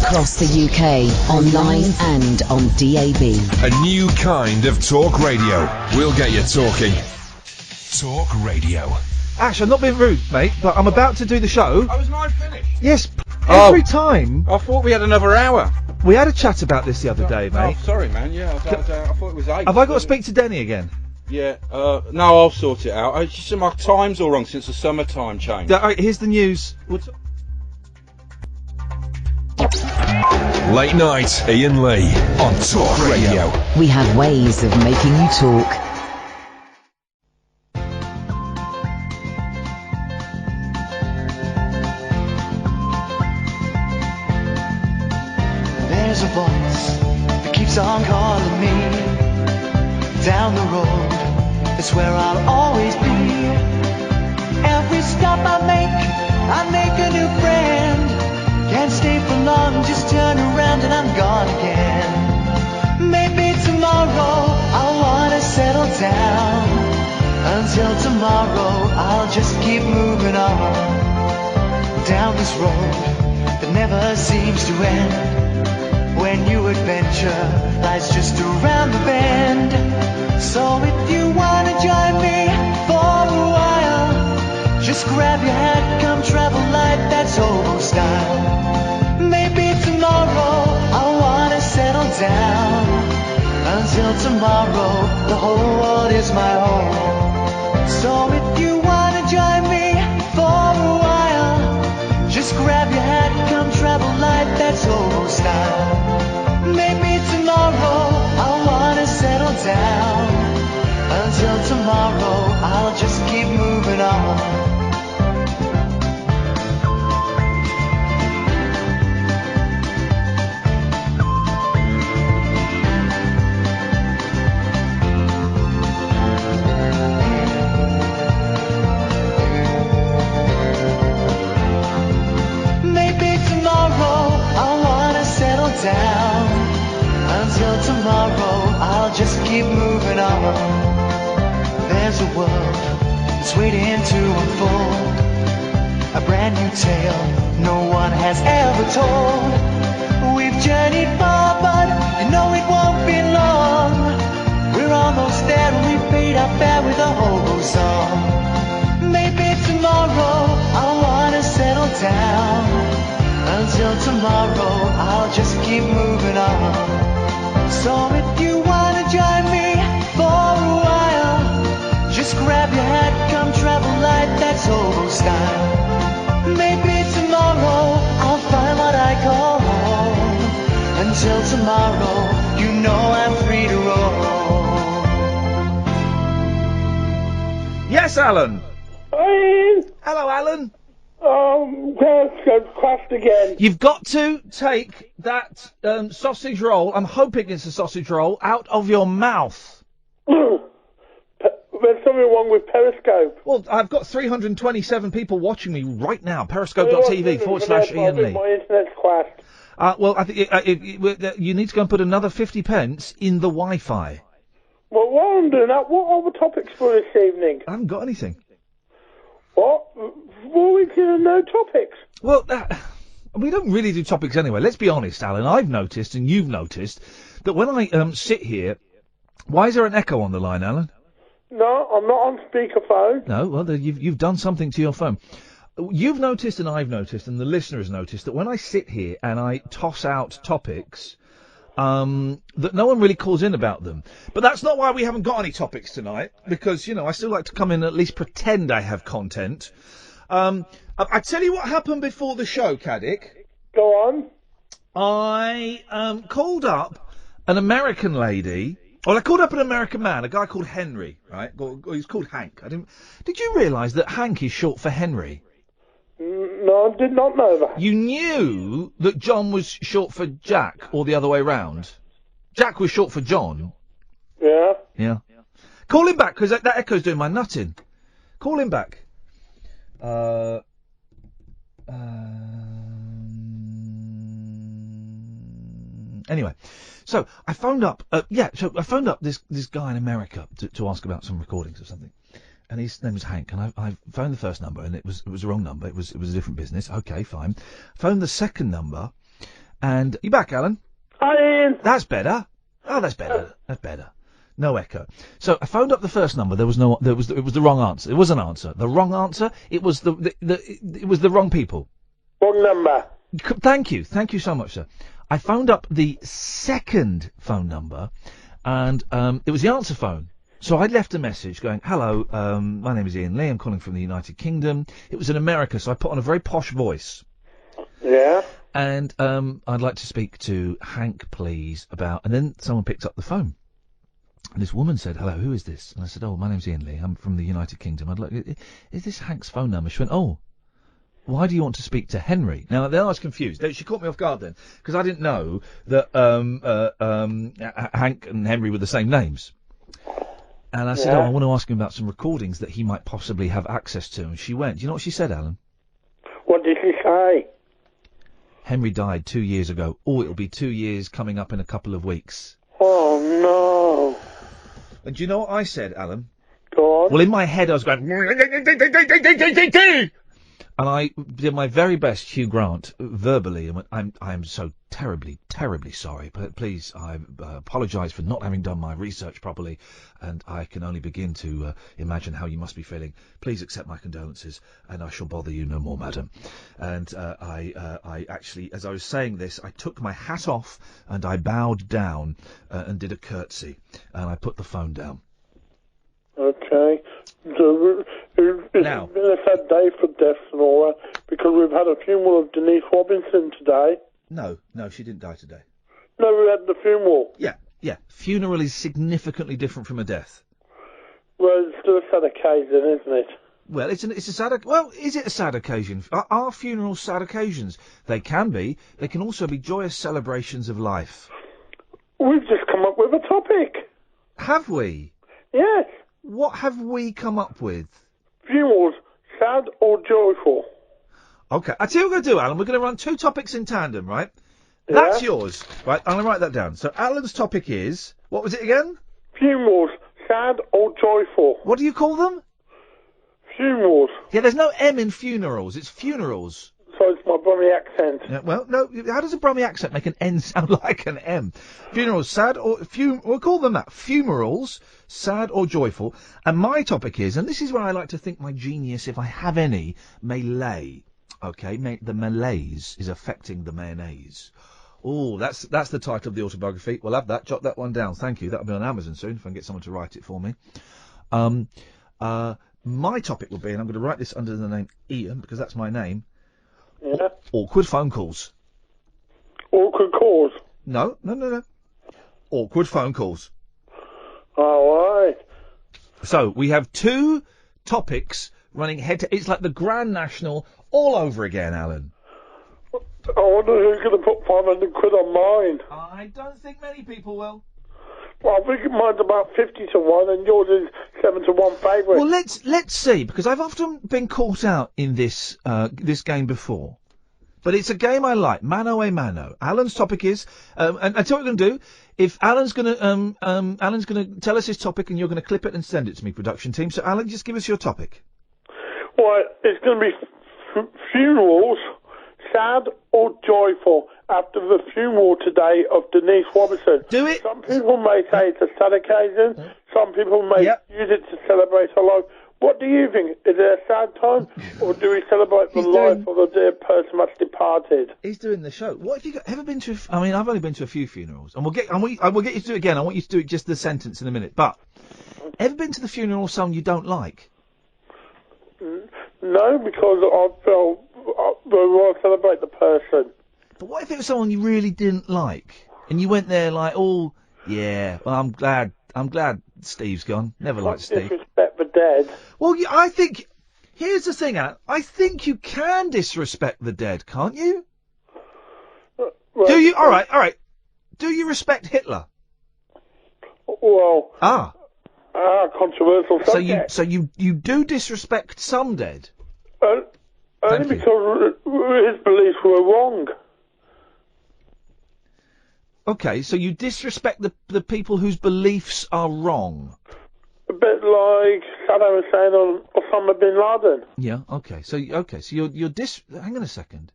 across the UK, online and on DAB. A new kind of talk radio. We'll get you talking. Talk radio. Ash, I'm not being rude, mate, but I'm about to do the show. Oh, was mine finished? Yes, every time. I thought we had another hour. We had a chat about this the other day, mate. Oh, sorry, man. Yeah, I thought it was 8. Have I got to speak to Denny again? Yeah, no, I'll sort it out. It's just my time's all wrong since the summertime changed. Alright, here's the news. Late night, Ian Lee on Talk Radio. We have ways of making you talk. There's a voice that keeps on calling me down the road. It's where I'll always be. Every stop I make a new friend. Can't stay for long, just turn around and I'm gone again. Maybe tomorrow I'll wanna settle down. Until tomorrow I'll just keep moving on. Down this road that never seems to end. When new adventure lies just around the bend. So if you wanna join me for a while, just grab your hat, come travel light, that's old style. Maybe tomorrow I'll wanna settle down. Until tomorrow, the whole world is my home. So if you wanna join me for a while, just grab your hat, come travel light, that's old style. Maybe tomorrow I'll wanna settle down. Until tomorrow I'll just keep moving on. Maybe tomorrow I'll wanna settle down. Until tomorrow I'll just keep moving on. There's a world that's waiting to unfold. A brand new tale no one has ever told. We've journeyed far but you know it won't be long. We're almost there and we paid our fare with a hobo song. Maybe tomorrow I'll wanna settle down. Until tomorrow I'll just keep moving on. So if you wanna join me for a while, just grab your hat, come travel light, that's old style. Maybe tomorrow I'll find what I call home. Until tomorrow, you know I'm free to roam. Yes, Alan. Hey, Hello, Alan. Periscope crashed again. You've got to take that sausage roll, I'm hoping it's a sausage roll, out of your mouth. There's something wrong with Periscope. Well, I've got 327 people watching me right now. Periscope.tv/Ian Lee. My internet's crashed. Well, I think you need to go and put another 50 pence in the Wi-Fi. Well, while I'm doing that, what are the topics for this evening? I haven't got anything. What? 4 weeks in and no topics? Well, we don't really do topics anyway. Let's be honest, Alan. I've noticed, and you've noticed, that when I sit here... Why is there an echo on the line, Alan? No, I'm not on speakerphone. No, well, you've done something to your phone. You've noticed, and I've noticed, and the listener has noticed, that when I sit here and I toss out topics, that no one really calls in about them. But that's not why we haven't got any topics tonight, because, you know, I still like to come in and at least pretend I have content. I tell you what happened before the show, Caddick. Go on. I called up an American lady... Well, I called up an American man, a guy called Henry, right? He's called Hank. Did you realise that Hank is short for Henry? No, I did not know that. You knew that John was short for Jack, or the other way round? Jack was short for John. Yeah? Yeah. Call him back, because that echo's doing my nutting. Call him back. Anyway, so I phoned up. I phoned up this guy in America to ask about some recordings or something, and his name was Hank. And I phoned the first number, and it was the wrong number. It was a different business. Okay, fine. Phoned the second number, And you back, Alan? Hi, Ian. That's better. Oh, that's better. That's better. No echo. So I phoned up the first number. It was the wrong answer. It was an answer. The wrong answer. It was it was the wrong people. Wrong number. Thank you so much, sir. I phoned up the second phone number, and it was the answer phone. So I'd left a message going, "Hello, my name is Ian Lee. I'm calling from the United Kingdom." It was in America, so I put on a very posh voice. Yeah. And I'd like to speak to Hank, please, about... And then someone picked up the phone. And this woman said, "Hello, who is this?" And I said, "Oh, my name's Ian Lee. I'm from the United Kingdom. I'd like... Is this Hank's phone number?" She went, "Oh, why do you want to speak to Henry?" Now, then I was confused. She caught me off guard then, because I didn't know that Hank and Henry were the same names. And I said, "Oh, I want to ask him about some recordings that he might possibly have access to." And she went, do you know what she said, Alan? What did she say? Henry died 2 years ago. Oh, it'll be 2 years coming up in a couple of weeks. Oh, no. And do you know what I said, Alan? Go on. Well, in my head I was going... And I did my very best Hugh Grant verbally, and went, I'm so terribly, terribly sorry, but please, I apologise for not having done my research properly, and I can only begin to imagine how you must be feeling. Please accept my condolences, and I shall bother you no more, madam. And I actually, as I was saying this, I took my hat off, and I bowed down, and did a curtsy, and I put the phone down. Okay. So, it's been a sad day for deaths and all that, because we've had a funeral of Denise Robinson today. No, she didn't die today. No, we had the funeral. Yeah. Funeral is significantly different from a death. Well, it's still a sad occasion, isn't it? Well, it's a sad... Well, is it a sad occasion? Are funerals sad occasions? They can be. They can also be joyous celebrations of life. We've just come up with a topic. Have we? Yes. What have we come up with? Funerals, sad or joyful? Okay, I tell you what we're going to do, Alan. We're going to run two topics in tandem, right? Yeah. That's yours. Right, I'm going to write that down. So Alan's topic is... What was it again? Funerals, sad or joyful? What do you call them? Funerals. Yeah, there's no M in funerals. It's funerals. So it's my Brummie accent. Yeah, well, no, how does a Brummie accent make an N sound like an M? Funerals, sad or... we'll call them that. Funerals, sad or joyful. And my topic is, and this is where I like to think my genius, if I have any, may lay. Okay, the malaise is affecting the mayonnaise. Oh, that's the title of the autobiography. We'll have that. Jot that one down. Thank you. That'll be on Amazon soon if I can get someone to write it for me. My topic will be, and I'm going to write this under the name Ian, because that's my name, Yeah. awkward phone calls. Awkward calls? No. Awkward phone calls. All right. So, we have two topics running head to... It's like the Grand National all over again, Alan. I wonder who's going to put 500 quid on mine. I don't think many people will. Well, I think mine's about 50 to 1 and yours is 7 to 1 favourite. Well, let's see, because I've often been caught out in this game before. But it's a game I like. Mano a mano. Alan's topic is, and I tell you what we're going to do. If Alan's going to tell us his topic, and you're going to clip it and send it to me, production team. So, Alan, just give us your topic. Well, it's going to be funerals, sad or joyful, after the funeral today of Denise Robinson. Do it. Some people may say it's a sad occasion. Some people may use it to celebrate her life. What do you think? Is it a sad time, or do we celebrate the life of the dear person that's departed? He's doing the show. What have you ever been to? I mean, I've only been to a few funerals, and we'll get you to do it again. I want you to do it just the sentence in a minute. But ever been to the funeral of someone you don't like? No, because I felt we want to celebrate the person. But what if it was someone you really didn't like, and you went there like, oh yeah, well I'm glad Steve's gone. Never liked Steve. Disrespect the dead. Well, I think here's the thing, Alan. I think you can disrespect the dead, can't you? Well, Do you? All right. Do you respect Hitler? Well. Controversial subject. So you do disrespect some dead? Only because his beliefs were wrong. Okay, so you disrespect the people whose beliefs are wrong. A bit like Saddam Hussein or Osama bin Laden. Yeah. Okay. So you're hang on a second.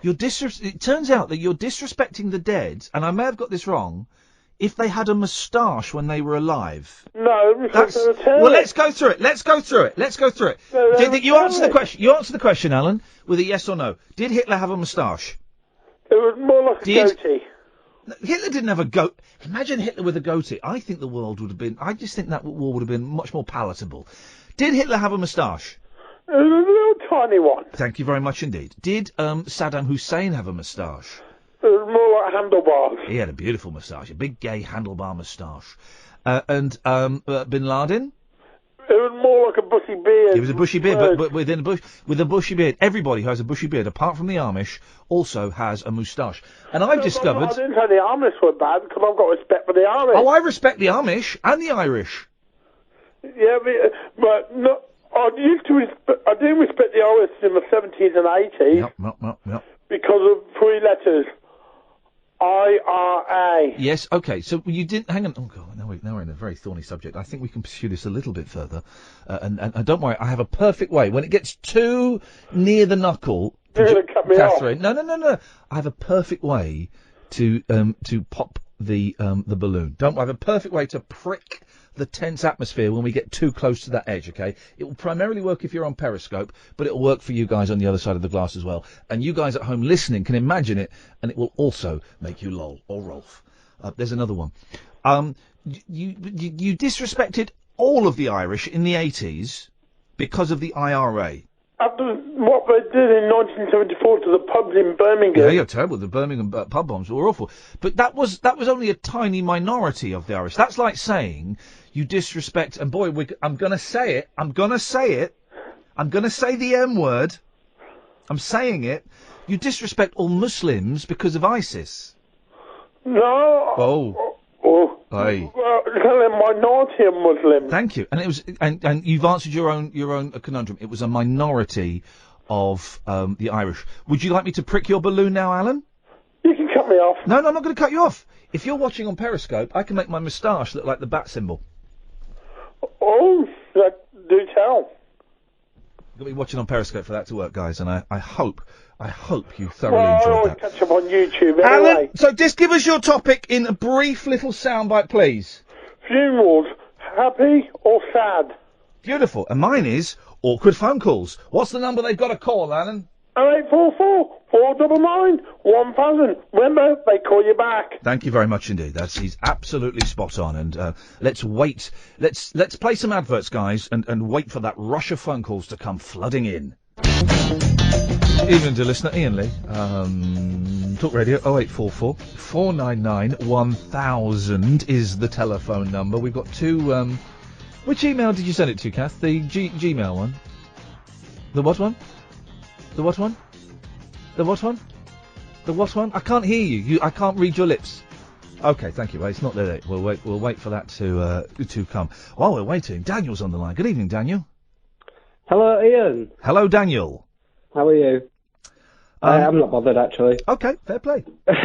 It turns out that you're disrespecting the dead, and I may have got this wrong, if they had a moustache when they were alive. No, because they were terrorists. Well, let's go through it. No, they were You answer the terrorists. question. You answer the question, Alan, with a yes or no. Did Hitler have a moustache? It was more like a goatee. No, Hitler didn't have a goat. Imagine Hitler with a goatee. I think the world would have been. I just think that war would have been much more palatable. Did Hitler have a moustache? It was a little tiny one. Thank you very much indeed. Did Saddam Hussein have a moustache? It was more like handlebars. He had a beautiful moustache, a big gay handlebar moustache. And Bin Laden? It was more like a bushy beard. He was a bushy beard, but within a bush, with a bushy beard. Everybody who has a bushy beard, apart from the Amish, also has a moustache. And I've discovered. I didn't say the Amish were bad because I've got respect for the Amish. Oh, I respect the Amish and the Irish. Yeah, but no, I do respect the Irish in the 70s and 80s. Yep. Because of 3 letters. IRA. Yes, okay, so you didn't... Hang on. Oh, God, now we're in a very thorny subject. I think we can pursue this a little bit further. And don't worry, I have a perfect way. When it gets too near the knuckle... You're going to cut me Catherine, off. No. I have a perfect way to pop the balloon. I have a perfect way to prick the tense atmosphere when we get too close to that edge, okay? It will primarily work if you're on Periscope, but it will work for you guys on the other side of the glass as well. And you guys at home listening can imagine it, and it will also make you lol, or Rolf. There's another one. You disrespected all of the Irish in the 80s because of the IRA. After what they did in 1974 to the pubs in Birmingham. Yeah, you're terrible. The Birmingham pub bombs were awful. But that was only a tiny minority of the Irish. That's like saying you disrespect, and boy, I'm going to say it. I'm going to say the M word. I'm saying it. You disrespect all Muslims because of ISIS. No. Oh. Aye. Well, they're a minority of Muslims. Thank you. And it was, and you've answered your own conundrum. It was a minority of the Irish. Would you like me to prick your balloon now, Alan? You can cut me off. No, I'm not going to cut you off. If you're watching on Periscope, I can make my moustache look like the bat symbol. Oh, do tell. You'll be watching on Periscope for that to work, guys, and I hope you thoroughly enjoyed that. Catch up on YouTube Alan, anyway. so just give us your topic in a brief little soundbite, please. Funerals, happy or sad? Beautiful. And mine is awkward phone calls. What's the number they've got to call, Alan? 0844 499 1000. Remember, they call you back. Thank you very much indeed. He's absolutely spot on. And let's wait. Let's play some adverts, guys, and wait for that rush of phone calls to come flooding in. Evening to listener Ian Lee. Talk Radio 0844 499 1000 is the telephone number. We've got two. Which email did you send it to, Kath? The Gmail one. The what one? The what one? The what one? The what one? I can't hear you. I can't read your lips. Okay, thank you. Well, it's not there. We'll wait for that to come. While we're waiting, Daniel's on the line. Good evening, Daniel. Hello, Ian. Hello, Daniel. How are you? I'm not bothered, actually. Okay, fair play. Good.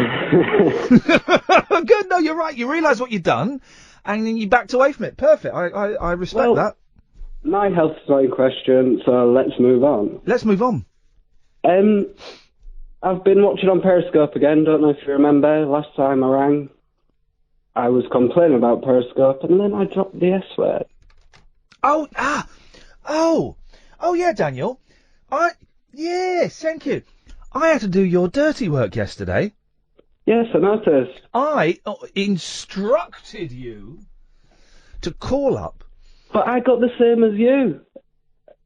No, you're right. You realise what you've done, and then you backed away from it. Perfect. I respect that. My health's not in question, so let's move on. Let's move on. I've been watching on Periscope again. Don't know if you remember. Last time I rang, I was complaining about Periscope, and then I dropped the S word. Oh, yeah, Daniel. Yes, thank you. I had to do your dirty work yesterday. Yes, I noticed. I instructed you to call up. But I got the same as you.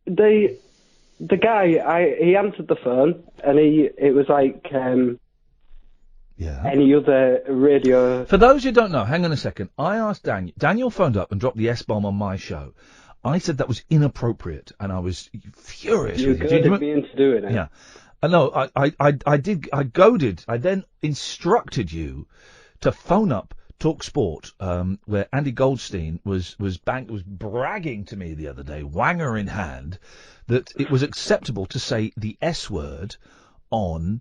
The guy, he answered the phone, and it was like any other radio. For those who don't know, hang on a second. I asked Daniel. Daniel phoned up and dropped the S-bomb on my show. I said that was inappropriate, and I was furious. You goaded me into doing it. Yeah. No, I did. I goaded. I then instructed you to phone up Talk Sport, where Andy Goldstein was bragging to me the other day, wanger in hand, that it was acceptable to say the S word on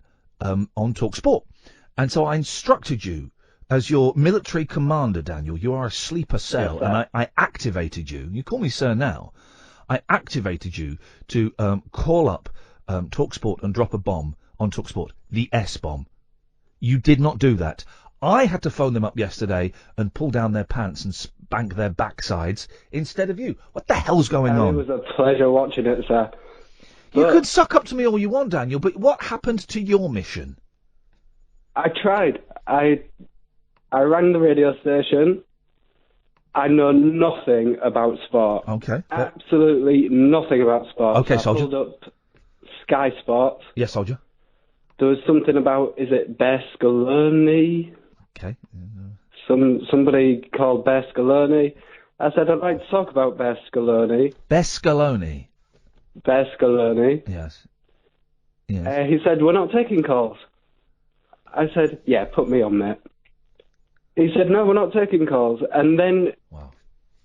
Talk Sport. And so I instructed you, as your military commander, Daniel, you are a sleeper cell, and I activated you. You call me sir now. I activated you to call up Talk Sport and drop a bomb on TalkSport. The S-bomb. You did not do that. I had to phone them up yesterday and pull down their pants and spank their backsides instead of you. What the hell's going on? It was a pleasure watching it, sir. You could suck up to me all you want, Daniel, but what happened to your mission? I tried. I rang the radio station. I know nothing about sport. Okay. Absolutely nothing about sport. Okay, so soldier. I pulled up Sky Sports. Yes, soldier. There was something about, is it Bescaloni? Okay. Somebody called Bescaloni. I said, I'd like to talk about Bescaloni. Bescaloni. Bescaloni. Yes. He said, we're not taking calls. I said, yeah, put me on, mate. He said, no, we're not taking calls. And then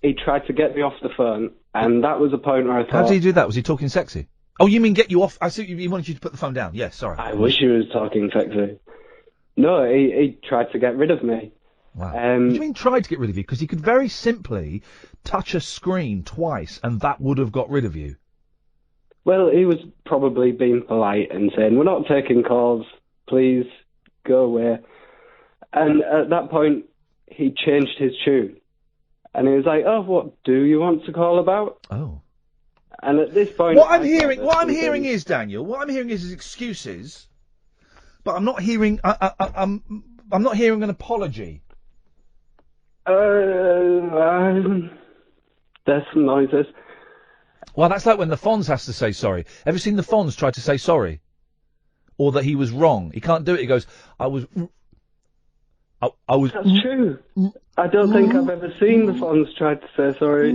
he tried to get me off the phone, and that was the point where I thought... How did he do that? Was he talking sexy? Oh, you mean get you off? I see he wanted you to put the phone down. Yes, sorry. I wish he was talking sexy. No, he tried to get rid of me. Wow. What do you mean tried to get rid of you? Because he could very simply touch a screen twice, and that would have got rid of you. Well, he was probably being polite and saying, we're not taking calls, please go away. And at that point, he changed his tune. And he was like, oh, what do you want to call about? Oh. And at this point... What I'm hearing is, Daniel, what I'm hearing is excuses, but I'm not hearing, I'm not hearing an apology. There's some noises. Well, that's like when the Fonz has to say sorry. Ever seen the Fonz try to say sorry? Or that he was wrong? He can't do it. He goes, I was... That's true. I don't think I've ever seen the Fonz try to say sorry.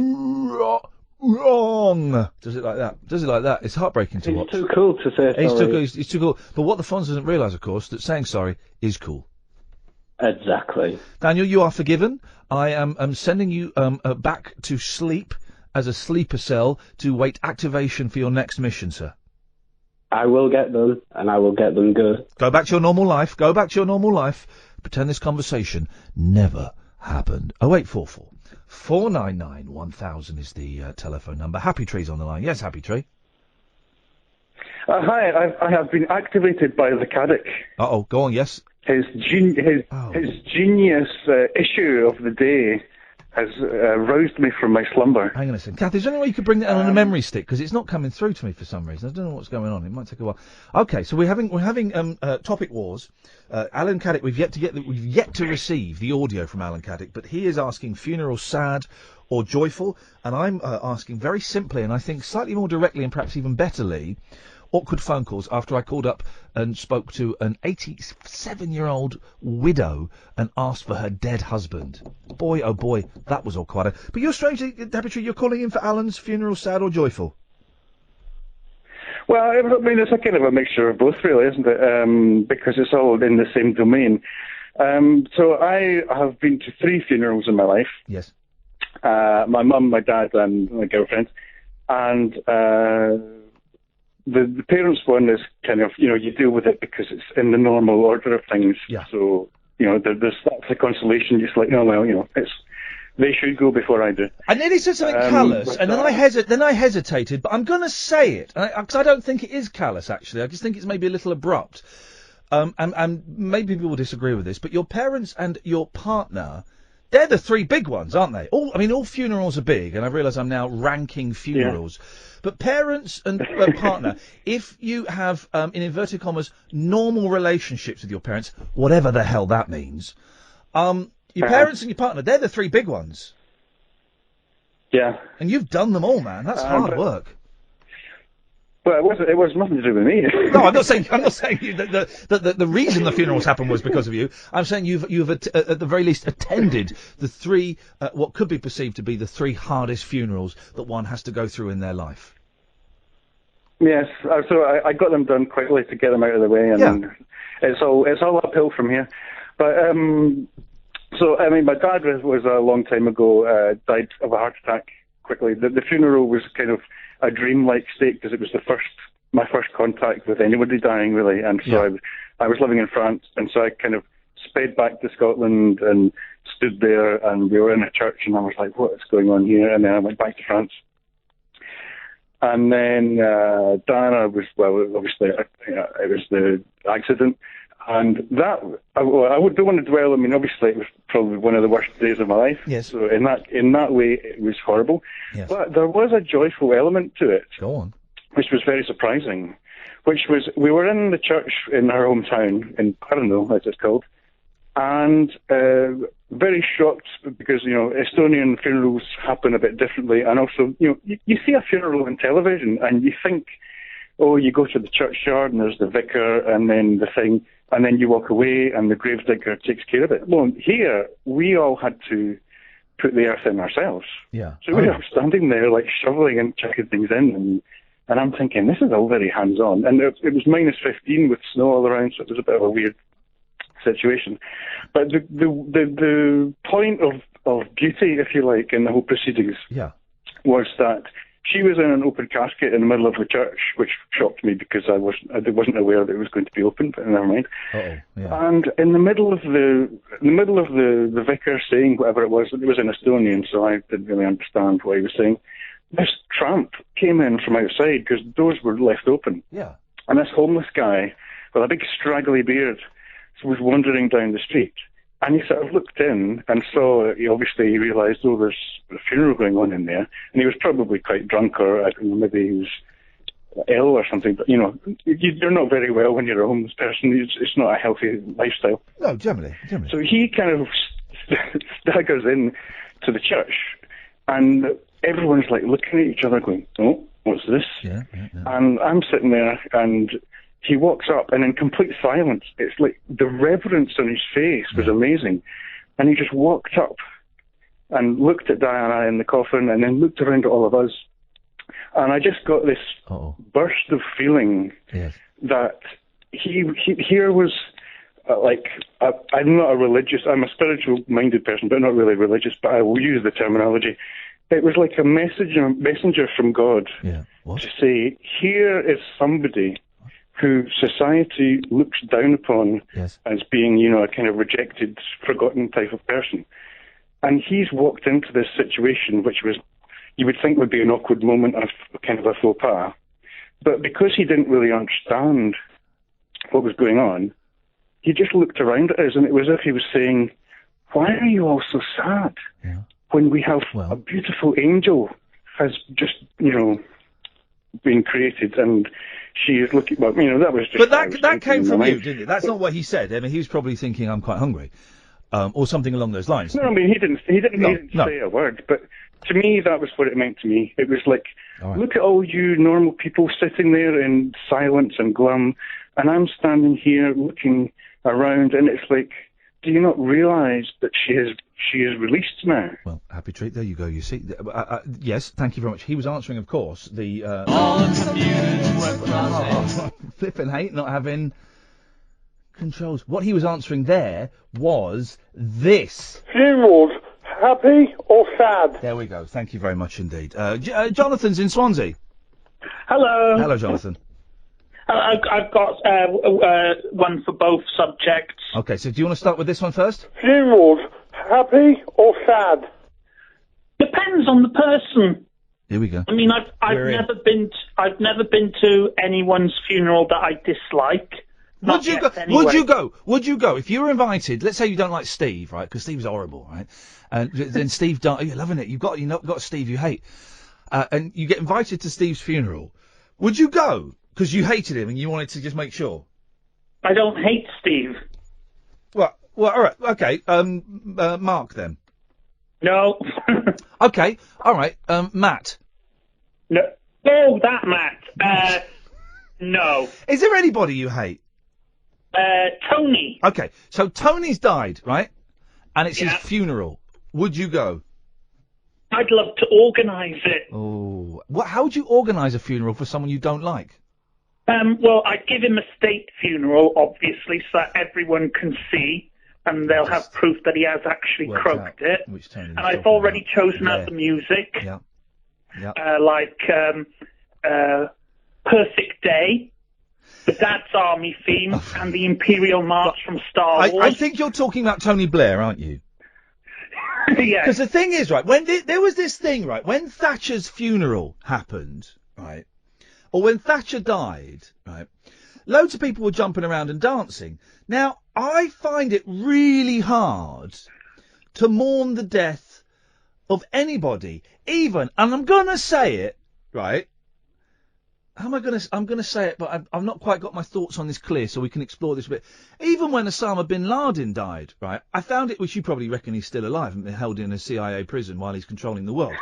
Wrong. Does it like that? It's heartbreaking to watch. He's too cool to say sorry. He's too cool. But what the Fonz doesn't realise, of course, that saying sorry is cool. Exactly. Daniel, you are forgiven. I am sending you back to sleep as a sleeper cell to wait activation for your next mission, sir. I will get them, and I will get them good. Go back to your normal life. Pretend this conversation never happened. 0844 499 1000 is the telephone number. Happy Tree's on the line. Yes, Happy Tree. Hi, I have been activated by the Caddick. Uh-oh, go on, yes. His genius issue of the day has roused me from my slumber. Hang on a second. Kath, is there any way you could bring that on a memory stick? Because it's not coming through to me for some reason. I don't know what's going on. It might take a while. Okay, so we're having topic wars. Alan Caddick, we've yet to receive the audio from Alan Caddick, but he is asking funeral sad or joyful, and I'm asking very simply, and I think slightly more directly and perhaps even betterly, awkward phone calls after I called up and spoke to an 87-year-old widow and asked for her dead husband. Boy, oh boy, that was all quite But you're strangely, Deputy, you're calling in for Alan's funeral sad or joyful? Well, I mean, it's a kind of a mixture of both, really, isn't it? Because it's all in the same domain. So I have been to 3 funerals in my life. Yes. My mum, my dad, and my girlfriend. And the parents' one is kind of, you deal with it because it's in the normal order of things. Yeah. So, that's the consolation. Just like, oh, well, they should go before I do. I nearly said something callous, and then I hesitated, but I'm going to say it, because I don't think it is callous, actually. I just think it's maybe a little abrupt. And maybe people will disagree with this, but your parents and your partner, they're the 3 big ones, aren't they? All funerals are big, and I realise I'm now ranking funerals. Yeah. But parents and partner, if you have, in inverted commas, normal relationships with your parents, whatever the hell that means, your parents and your partner, they're the 3 big ones. Yeah. And you've done them all, man. That's hard work. Well, it was nothing to do with me. No, I'm not saying you, the reason the funerals happened was because of you. I'm saying you've at the very least attended the 3 what could be perceived to be the 3 hardest funerals that one has to go through in their life. Yes, so I got them done quickly to get them out of the way, and it's all uphill from here. But so I mean, my dad was a long time ago died of a heart attack quickly. The funeral was kind of a dreamlike state because it was my first contact with anybody dying, really. And so I was living in France, and so I kind of sped back to Scotland and stood there, and we were in a church, and I was like, what is going on here? And then I went back to France. And then Diana was, well, obviously, it was the accident. And that, don't want to dwell, I mean, obviously it was probably one of the worst days of my life. Yes. So in that way, it was horrible. Yes. But there was a joyful element to it. Go on. Which was very surprising. Which was, we were in the church in our hometown, in Pärnu, as it's called, and very shocked because, Estonian funerals happen a bit differently. And also, you see a funeral on television and you think, oh, you go to the churchyard and there's the vicar and then the thing, and then you walk away and the gravedigger takes care of it. Well, here, we all had to put the earth in ourselves. Yeah. So we were standing there, like, shoveling and chucking things in, and I'm thinking, this is all very hands-on. And it was -15 with snow all around, so it was a bit of a weird situation. But the point of beauty, if you like, in the whole proceedings was that she was in an open casket in the middle of the church, which shocked me because I wasn't aware that it was going to be open, but never mind. Yeah. And in the middle of the vicar saying whatever it was in Estonian, so I didn't really understand what he was saying. This tramp came in from outside because the doors were left open. Yeah. And this homeless guy with a big straggly beard was wandering down the street. And he sort of looked in and saw, he realised, oh, there's a funeral going on in there. And he was probably quite drunk, or I don't know, maybe he was ill or something. But, you're not very well when you're a homeless person. It's not a healthy lifestyle. No, generally. So he kind of staggers in to the church, and everyone's like looking at each other going, oh, what's this? Yeah. And I'm sitting there, and he walks up, and in complete silence, it's like the reverence on his face was amazing. And he just walked up and looked at Diana in the coffin and then looked around at all of us. And I just got this burst of feeling that he here was, I'm not a religious, I'm a spiritual-minded person, but not really religious, but I will use the terminology. It was like a messenger from God to say, here is somebody who society looks down upon as being, a kind of rejected, forgotten type of person. And he's walked into this situation, which was, you would think would be an awkward moment of kind of a faux pas. But because he didn't really understand what was going on, he just looked around at us, and it was as if he was saying, why are you all so sad when we have a beautiful angel has just, been created, and she is looking, that was just... But that came from you, didn't it? That's not what he said. I mean, he was probably thinking, I'm quite hungry, or something along those lines. No, I mean, he didn't say a word, but to me, that was what it meant to me. It was like, look at all you normal people sitting there in silence and glum, and I'm standing here looking around, and it's like, do you not realise that she is released now? Well, happy treat. There you go. You see, yes, thank you very much. He was answering, of course, the flipping hate not having controls. What he was answering there was this: funerals, happy or sad? There we go. Thank you very much indeed. Jonathan's in Swansea. Hello. Hello, Jonathan. I've got one for both subjects. Okay, so do you want to start with this one first? Funerals, happy or sad? Depends on the person. Here we go. I mean, I've never been to anyone's funeral that I dislike. Would you go? Anyway. Would you go if you were invited? Let's say you don't like Steve, right? Because Steve's horrible, right? And then Steve died. You're loving it. You've got Steve you hate, and you get invited to Steve's funeral. Would you go? Because you hated him and you wanted to just make sure. I don't hate Steve. Well, all right, okay. Mark then. No. Okay, all right. Matt. No. Oh, that Matt. No. Is there anybody you hate? Tony. Okay, so Tony's died, right? And it's his funeral. Would you go? I'd love to organise it. Oh, how would you organise a funeral for someone you don't like? Well, I'd give him a state funeral, obviously, so that everyone can see, and they'll have proof that he has actually croaked it. And I've already chosen out the music. Yeah. Like Perfect Day, the Dad's Army theme, and the Imperial March from Star Wars. I think you're talking about Tony Blair, aren't you? Yeah. Because the thing is, right, when there was this thing, right, when Thatcher's funeral happened, right, or when Thatcher died, right, loads of people were jumping around and dancing. Now, I find it really hard to mourn the death of anybody, even, and I'm going to say it, right? I'm going to say it, but I've not quite got my thoughts on this clear, so we can explore this a bit. Even when Osama bin Laden died, right, I found it, which you probably reckon he's still alive and held in a CIA prison while he's controlling the world.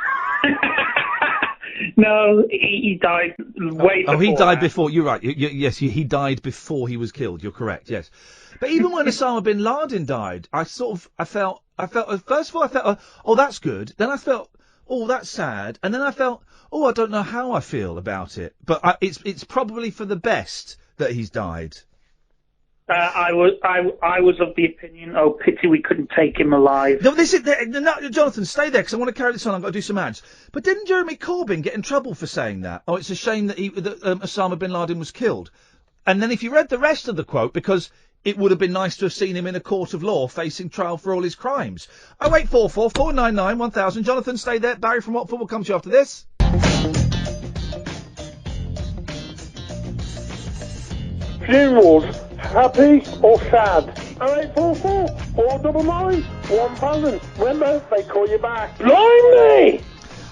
No, he died way before. Oh, he died before. You're right. Yes, he died before he was killed. You're correct. Yes, but even when Osama bin Laden died, I felt. First of all, I felt, oh, that's good. Then I felt, oh, that's sad. And then I felt, oh, I don't know how I feel about it. But it's probably for the best that he's died. I was of the opinion, oh, pity we couldn't take him alive. No, Jonathan, stay there, because I want to carry this on. I've got to do some ads. But didn't Jeremy Corbyn get in trouble for saying that? Oh, it's a shame that Osama bin Laden was killed. And then if you read the rest of the quote, because it would have been nice to have seen him in a court of law facing trial for all his crimes. 0844 499 1000. Jonathan, stay there. Barry from Watford will come to you after this. Funerals, happy or sad? 0844 499 1000. Remember, they call you back. Blimey!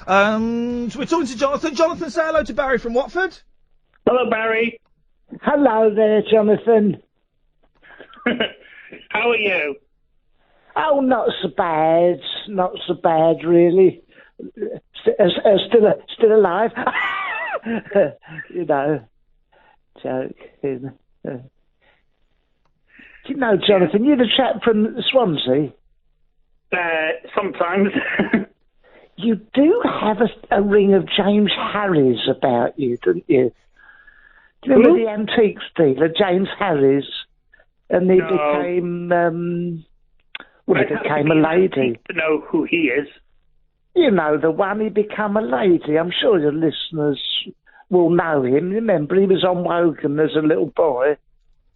So we're talking to Jonathan. Jonathan, say hello to Barry from Watford. Hello, Barry. Hello there, Jonathan. How are you? Oh, not so bad. Not so bad, really. Still alive. You know, joke. You know, Jonathan, you're the chap from Swansea. Sometimes. You do have a ring of James Harris about you, don't you? Do you remember the antiques dealer, James Harris? And he became, he became a lady. To know who he is. You know, the one, he became a lady. I'm sure your listeners will know him. Remember, he was on Wogan as a little boy.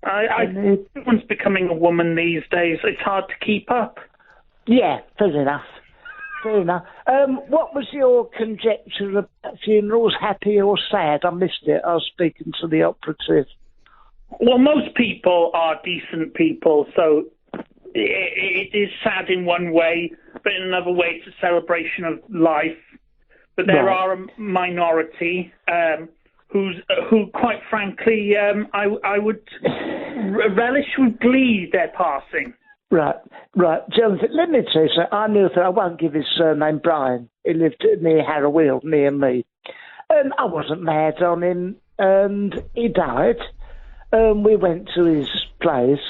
Everyone's becoming a woman these days. It's hard to keep up. Yeah, fair enough. Fair enough. What was your conjecture about funerals, happy or sad? I missed it. I was speaking to the operative. Well, most people are decent people, so it is sad in one way, but in another way it's a celebration of life. But there are a minority who, quite frankly, I would relish with glee their passing. Right. Jonathan, let me tell you something. I knew that I won't give his surname Brian. He lived near Harrowfield, near me. And I wasn't mad on him, and he died. We went to his place,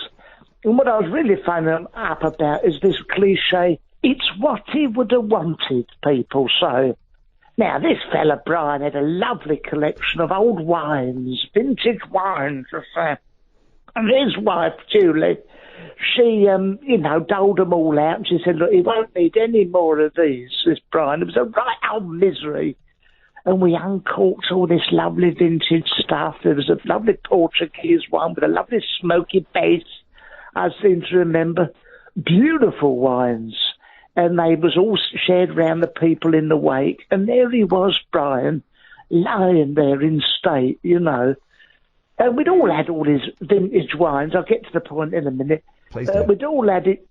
and what I was really finding up about is this cliche, it's what he would have wanted, people say. Now, this fella Brian had a lovely collection of old wines, vintage wines, and his wife, Julie, she, doled them all out, and she said, look, he won't need any more of these, this Brian. It was a right old misery. And we uncorked all this lovely vintage stuff. There was a lovely Portuguese one with a lovely smoky base, I seem to remember. Beautiful wines. And they was all shared around the people in the wake. And there he was, Brian, lying there in state, you know. And we'd all had all his vintage wines. I'll get to the point in a minute. Please do. We'd all had it.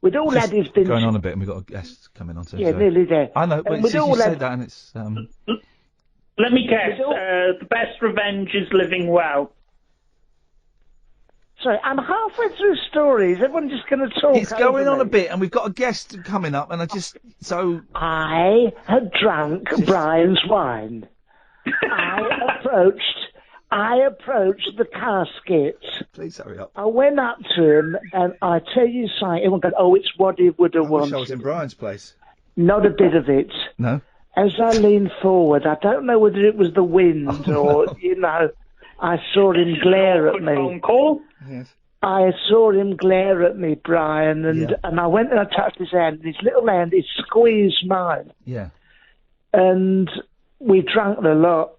We'd all had his vintage. Going on a bit, and we've got a guest coming on. Yeah, nearly there. I know, but you said that, and it's. Let me guess. The best revenge is living well. Sorry, I'm halfway through stories. Everyone's just going to talk. It's going on a bit, and we've got a guest coming up, and I had drunk Brian's wine. I approached the casket. Please hurry up. I went up to him, and I tell you something, everyone goes, oh, it's what he would have wanted. I was in Brian's place. Not a bit of it. No? As I leaned forward, I don't know whether it was the wind I saw him glare at me. Phone call? Yes. I saw him glare at me, Brian, and I went and I touched his hand, and his little hand, he squeezed mine. Yeah. And we drank a lot.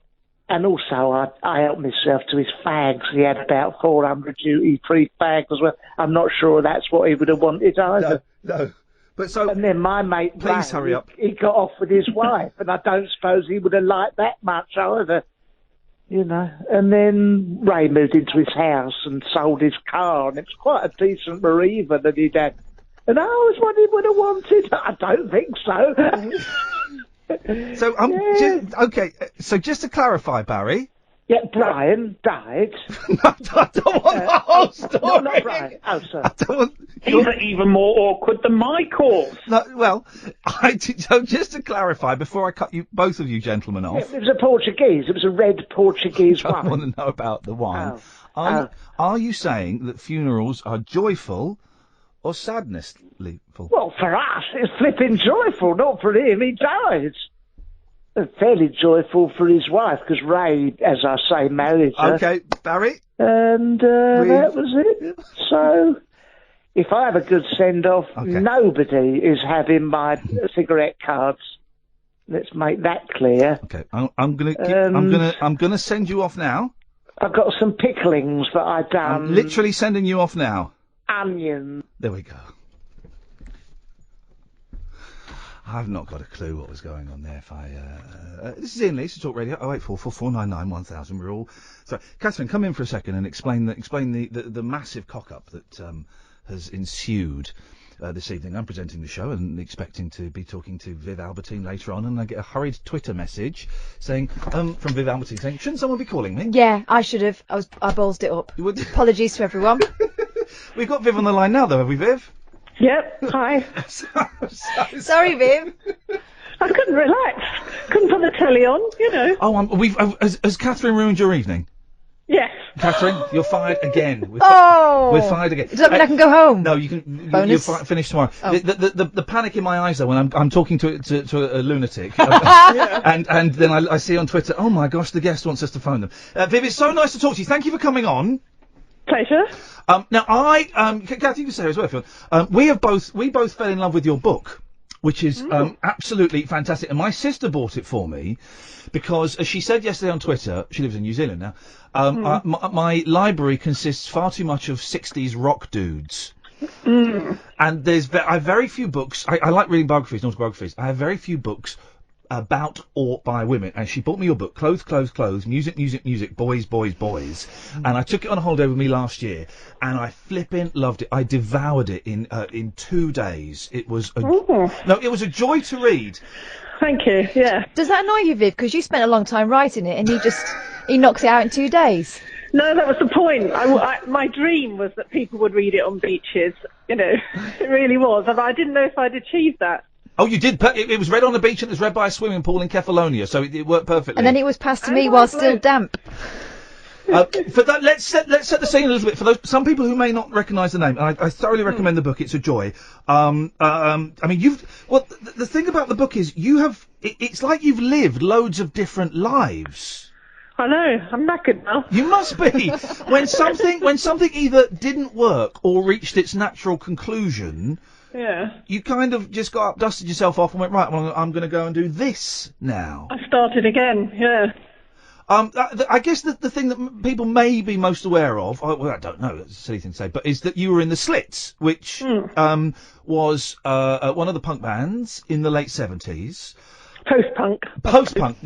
And also, I helped myself to his fags. He had about 400 duty-free fags as well. I'm not sure that's what he would have wanted either. No. But so, and then my mate, please Ray, hurry up. He got off with his wife, and I don't suppose he would have liked that much either. You know, and then Ray moved into his house and sold his car, and it was quite a decent Mariva that he'd had. And that was what he would have wanted. I don't think so. So, so just to clarify, Barry. Yeah, Brian died. No, I don't want the whole story. No, not Brian. Oh, sorry. These are even more awkward than my calls. No, well, so just to clarify, before I cut you, both of you gentlemen off. It was a Portuguese. It was a red Portuguese I wine. want to know about the wine. Oh. Are you saying that funerals are joyful or sadnessful? Well, for us, it's flipping joyful. Not for him. He died. Fairly joyful for his wife, because Ray, as I say, married her. Okay, Barry? And that was it. So, if I have a good send-off, nobody is having my cigarette cards. Let's make that clear. Okay, I'm gonna send you off now. I've got some picklings that I've done. I'm literally sending you off now. Onion. There we go. I've not got a clue what was going on there. This is Ian Lee to Talk Radio. 08444991000. We're all sorry. Catherine, come in for a second and explain the massive cock up that has ensued this evening. I'm presenting the show and expecting to be talking to Viv Albertine later on, and I get a hurried Twitter message saying from Viv Albertine saying, "Shouldn't someone be calling me?" Yeah, I should have. I ballsed it up. Apologies to everyone. We've got Viv on the line now, though, have we, Viv? Yep, hi. Sorry, Viv. I couldn't relax. Couldn't put the telly on, you know. Oh, has Catherine ruined your evening? Yes. Catherine, you're fired again. We're fired again. Does that mean I can go home? No, you can. Bonus? You're finished tomorrow. Oh. The panic in my eyes though when I'm talking to a lunatic, and then I see on Twitter, oh my gosh, the guest wants us to phone them. Viv, it's so nice to talk to you. Thank you for coming on. Pleasure. Now Kathy, you can say as well if you want. We both fell in love with your book, which is absolutely fantastic. And my sister bought it for me because, as she said yesterday on Twitter, she lives in New Zealand now. My library consists far too much of 60s rock dudes. And I have very few books. I like reading biographies, not autobiographies. I have very few books about or by women, and she bought me your book, Clothes, Music, Boys. And I took it on holiday with me last year, and I flipping loved it. I devoured it in 2 days. It was it was a joy to read. Thank you. Yeah. Does that annoy you, Viv? Because you spent a long time writing it, and he knocks it out in 2 days. No, that was the point. My dream was that people would read it on beaches. You know, it really was, and I didn't know if I'd achieved that. Oh, you did. It was read on the beach and it was read by a swimming pool in Kefalonia, so it worked perfectly. And then it was passed to me while still damp. For that, let's set the scene a little bit for some people who may not recognise the name. I thoroughly recommend the book. It's a joy. I mean, the thing about the book is it's like you've lived loads of different lives. I know. I'm knackered now. You must be. When something either didn't work or reached its natural conclusion. Yeah. You kind of just got up, dusted yourself off and went, right, well, I'm going to go and do this now. I started again, yeah. I guess the thing that people may be most aware of, well, I don't know, that's a silly thing to say, but is that you were in the Slits, which was one of the punk bands in the late 70s. Post-punk. Post-punk.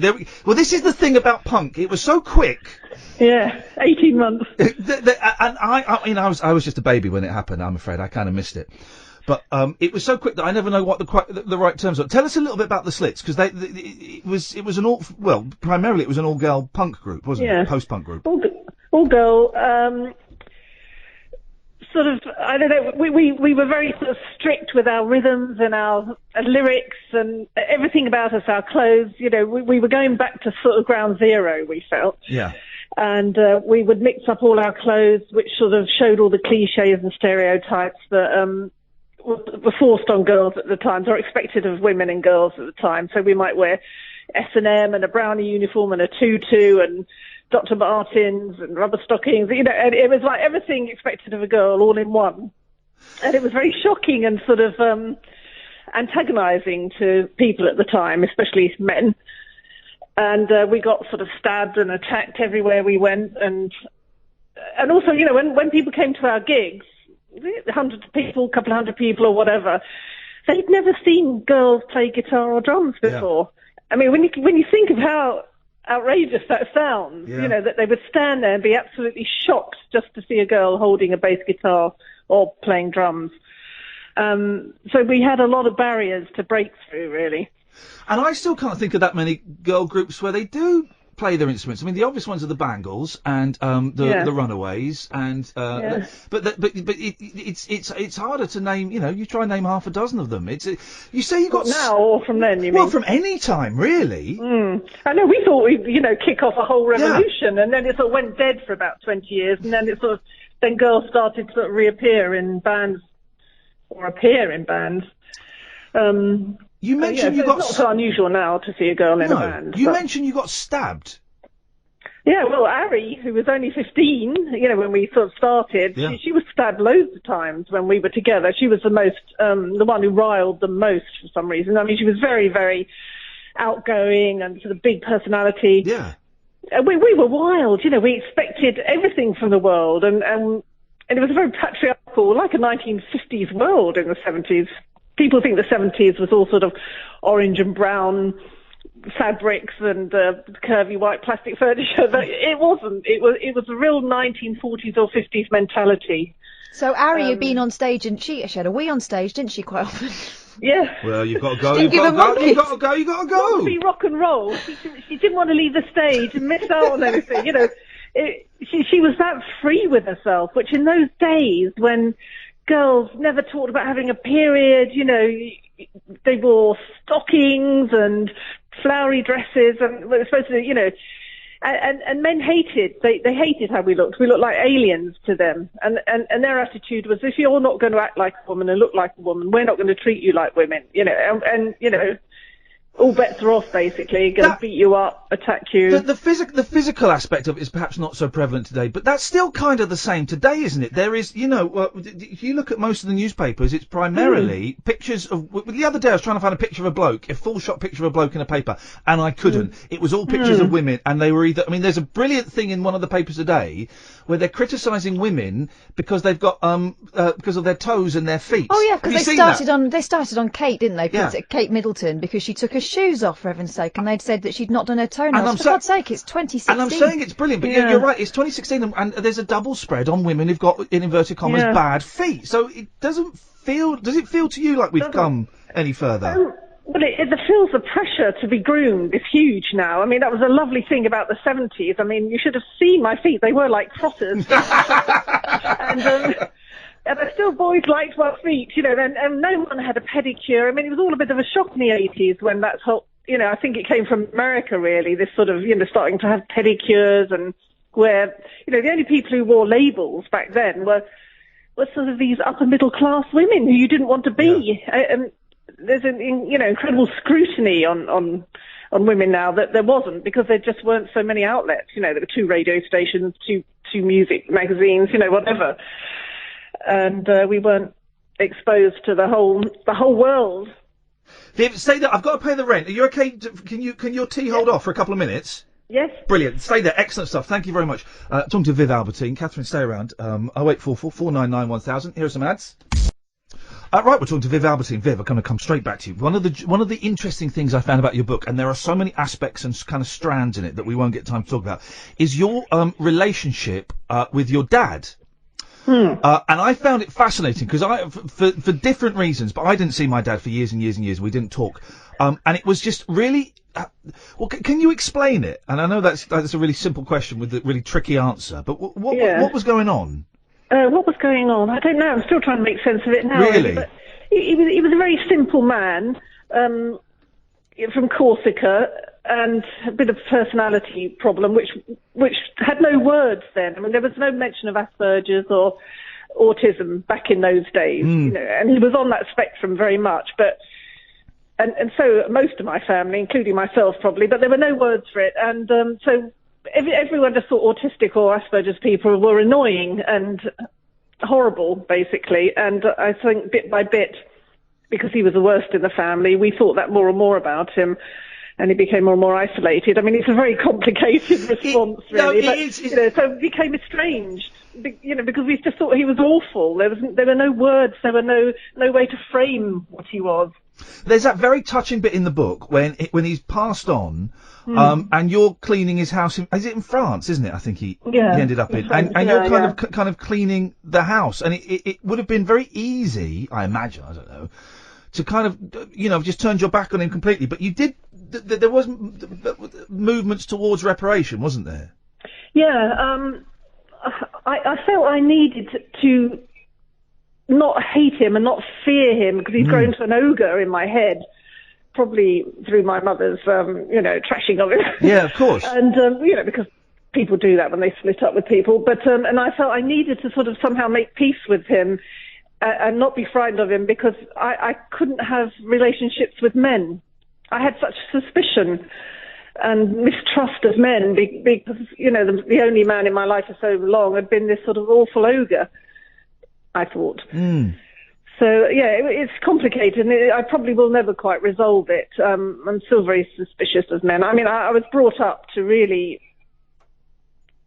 Well, this is the thing about punk. It was so quick. Yeah, 18 months. And I was just a baby when it happened, I'm afraid. I kind of missed it. But it was so quick that I never know what the right terms are. Tell us a little bit about the Slits, because it was an primarily it was an all-girl punk group, wasn't it? Post-punk group. All-girl, sort of, I don't know, we were very sort of strict with our rhythms and our lyrics and everything about us, our clothes, you know, we were going back to sort of ground zero, we felt. Yeah. And we would mix up all our clothes, which sort of showed all the cliches and stereotypes that were forced on girls at the time, or expected of women and girls at the time. So we might wear S&M and a brownie uniform and a tutu and Dr. Martens and rubber stockings, you know, and it was like everything expected of a girl all in one. And it was very shocking and sort of antagonising to people at the time, especially men. And we got sort of stabbed and attacked everywhere we went. And also, you know, when people came to our gigs, 100 people, couple of hundred people or whatever, they'd never seen girls play guitar or drums before. I mean, when you think of how outrageous that sounds, Yeah. that they would stand there and be absolutely shocked just to see a girl holding a bass guitar or playing drums. So we had a lot of barriers to break through, really. And I still can't think of that many girl groups where they do play their instruments. I mean, the obvious ones are the Bangles and the Runaways, and but it's harder to name. You try and name half a dozen of them. You say you got now or from then. You mean? Well, from any time, really. I know. We thought we'd kick off a whole revolution, and then it sort of went dead for about 20 years, and then then girls started to sort of reappear in bands or appear in bands. You mentioned you got. It's not so unusual now to see a girl in a band. You mentioned you got stabbed. Yeah, well, Ari, who was only 15, when we sort of started, she was stabbed loads of times when we were together. She was the one who riled them most for some reason. I mean, she was very, very outgoing and sort of big personality. Yeah. We were wild, we expected everything from the world, and it was a very patriarchal, like a 1950s world in the 70s. People think the 70s was all sort of orange and brown fabrics and curvy white plastic furniture, but it wasn't. It was a real 1940s or 50s mentality. So Ari had been on stage, and she had a wee on stage, didn't she, quite often? Yeah. Well, you've got to go. You've got to go. You've got to go. To be rock and roll. She didn't want to leave the stage and miss out on anything. She was that free with herself, which in those days when girls never talked about having a period, they wore stockings and flowery dresses, and were supposed to, and men they hated how we looked. We looked like aliens to them, and their attitude was, if you're not going to act like a woman and look like a woman, we're not going to treat you like women, and all bets are off, basically. Going to beat you up, attack you. The physical aspect of it is perhaps not so prevalent today, but that's still kind of the same today, isn't it? There is, if you look at most of the newspapers, it's primarily pictures of. The other day I was trying to find a picture of a bloke, a full shot picture of a bloke in a paper, and I couldn't. It was all pictures of women, and they were either. I mean, there's a brilliant thing in one of the papers today where they're criticising women because they've got because of their toes and their feet. Oh yeah, because they started on Kate, didn't they? Yeah. Kate Middleton, because she took her shoes off, for heaven's sake, and they'd said that she'd not done her toenails. For God's sake, it's 2016. And I'm saying it's brilliant, but you're right, it's 2016, and there's a double spread on women who've got, in inverted commas, bad feet. So it does it feel to you like we've come any further? Well, it feels the pressure to be groomed is huge now. I mean, that was a lovely thing about the 70s. I mean, you should have seen my feet. They were like trotters. And still boys liked my feet, and no one had a pedicure. I mean, it was all a bit of a shock in the 80s when that's whole, I think it came from America, really, this sort of, starting to have pedicures, and where, the only people who wore labels back then were sort of these upper middle class women who you didn't want to be. And there's an, incredible scrutiny on women now that there wasn't, because there just weren't so many outlets. There were 2 radio stations, two music magazines, whatever. And we weren't exposed to the whole world. Viv, stay there. I've got to pay the rent. Are you okay? Can your tea hold off for a couple of minutes? Yes. Brilliant. Stay there. Excellent stuff. Thank you very much. Talking to Viv Albertine. Catherine, stay around. 0844 499 1000. Here are some ads. Right, we're talking to Viv Albertine. Viv, I'm going to come straight back to you. One of the interesting things I found about your book, and there are so many aspects and kind of strands in it that we won't get time to talk about, is your relationship with your dad. And I found it fascinating because for different reasons, but I didn't see my dad for years and years and years. We didn't talk, and it was just really. Well, can you explain it? And I know that's a really simple question with a really tricky answer. But what was going on? What was going on? I don't know. I'm still trying to make sense of it now. Really? But he was a very simple man from Corsica, and a bit of personality problem, which had no words then. I mean, there was no mention of Asperger's or autism back in those days, and he was on that spectrum very much. But and so most of my family, including myself probably, but there were no words for it, and so everyone just thought autistic or Asperger's people were annoying and horrible, basically. And I think bit by bit, because he was the worst in the family, we thought that more and more about him. And he became more and more isolated. I mean, it's a very complicated response, really. So it became estranged. because we just thought he was awful. There were no words, there were no way to frame what he was. There's that very touching bit in the book when he's passed on, and you're cleaning his house. Is it in France, isn't it? I think he ended up in, and you're kind of cleaning the house, and it would have been very easy, I imagine, I don't know, to kind of just turned your back on him completely. But you did. There was movements towards reparation, wasn't there? Yeah, I felt I needed to not hate him and not fear him because he's grown to an ogre in my head, probably through my mother's, trashing of him. Yeah, of course. And, because people do that when they split up with people. But, and I felt I needed to sort of somehow make peace with him and not be frightened of him because I couldn't have relationships with men. I had such suspicion and mistrust of men because, the only man in my life for so long had been this sort of awful ogre, I thought. So, yeah, it's complicated, and I probably will never quite resolve it. I'm still very suspicious of men. I mean, I was brought up to really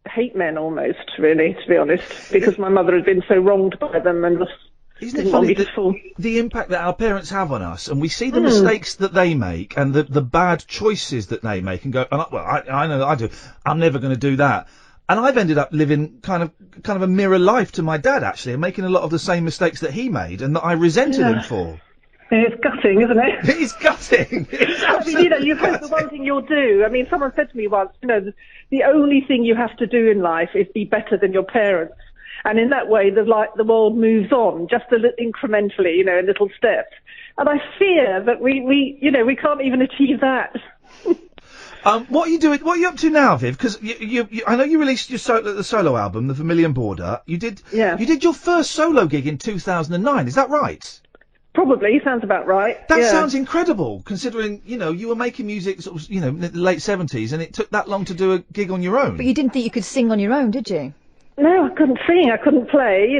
hate men almost, really, to be honest, because my mother had been so wronged by them and just Isn't it funny the impact that our parents have on us, and we see the mistakes that they make and the bad choices that they make and go, I know that I do, I'm never going to do that. And I've ended up living kind of a mirror life to my dad, actually, and making a lot of the same mistakes that he made and that I resented him for. It's gutting, isn't it? It is gutting. It's absolutely you hope the one thing you'll do. I mean, someone said to me once, the only thing you have to do in life is be better than your parents. And in that way, the world moves on just incrementally, in little steps. And I fear that we can't even achieve that. What are you doing? What are you up to now, Viv? Because I know you released the solo album, The Vermilion Border. You did your first solo gig in 2009. Is that right? Probably, sounds about right. That sounds incredible, considering, you were making music sort of, in the late 70s, and it took that long to do a gig on your own. But you didn't think you could sing on your own, did you? No, I couldn't sing, I couldn't play,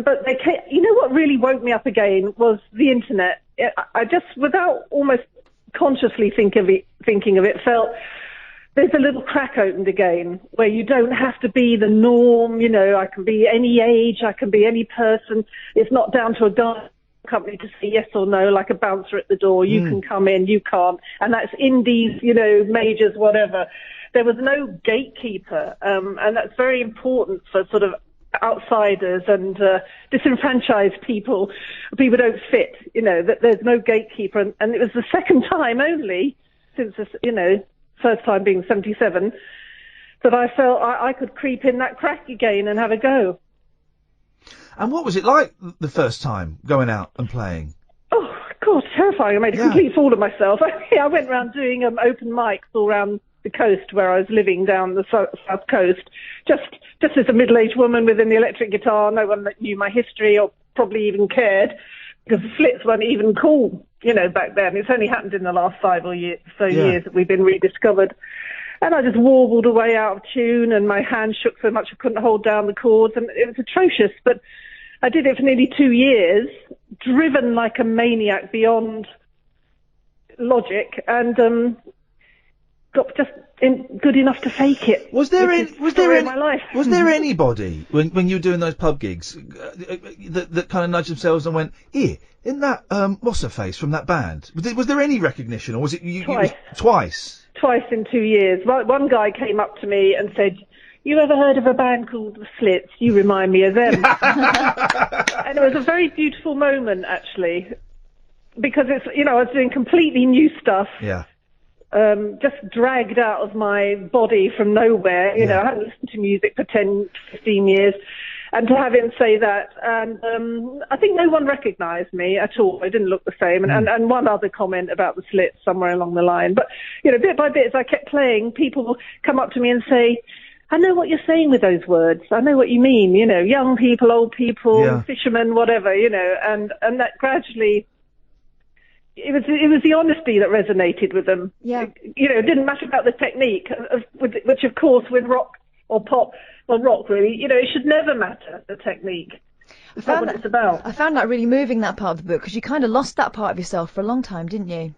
but they came, what really woke me up again was the internet. I just, without almost consciously thinking of it, felt there's a little crack opened again where you don't have to be the norm, I can be any age, I can be any person. It's not down to a guy company to say yes or no, like a bouncer at the door. You can come in, you can't. And that's indies, majors, whatever. There was no gatekeeper, and that's very important for sort of outsiders and disenfranchised people who don't fit, that there's no gatekeeper. And it was the second time only since, first time being 77, that I felt I could creep in that crack again and have a go. And what was it like the first time going out and playing? Oh, God, terrifying. I made a complete fool of myself. I went around doing open mics all around the coast where I was living down the south coast, just as a middle-aged woman with an electric guitar. No one that knew my history or probably even cared, because the Slits weren't even cool, back then. It's only happened in the last 5 or so years that we've been rediscovered. And I just warbled away out of tune, and my hand shook so much I couldn't hold down the chords, and it was atrocious. But I did it for nearly 2 years, driven like a maniac beyond logic, and got just good enough to fake it. Was there anybody when you were doing those pub gigs that kind of nudged themselves and went, isn't that what's her face from that band? Was there any recognition, or was it you? Twice. Twice in 2 years. One guy came up to me and said, "You ever heard of a band called The Slits? You remind me of them." And it was a very beautiful moment, actually, because it's I was doing completely new stuff. Yeah. Just dragged out of my body from nowhere. I hadn't listened to music for 10, 15 years. And to have him say that, and I think no one recognised me at all. I didn't look the same. And one other comment about the Slits somewhere along the line. But, bit by bit, as I kept playing, people will come up to me and say, "I know what you're saying with those words. I know what you mean. Young people, old people, fishermen, whatever, and that gradually... It was the honesty that resonated with them. Yeah. It didn't matter about the technique, which of course with rock or pop, well, rock really, it should never matter, the technique. It's not what it's about. I found that really moving, that part of the book, because you kind of lost that part of yourself for a long time, didn't you?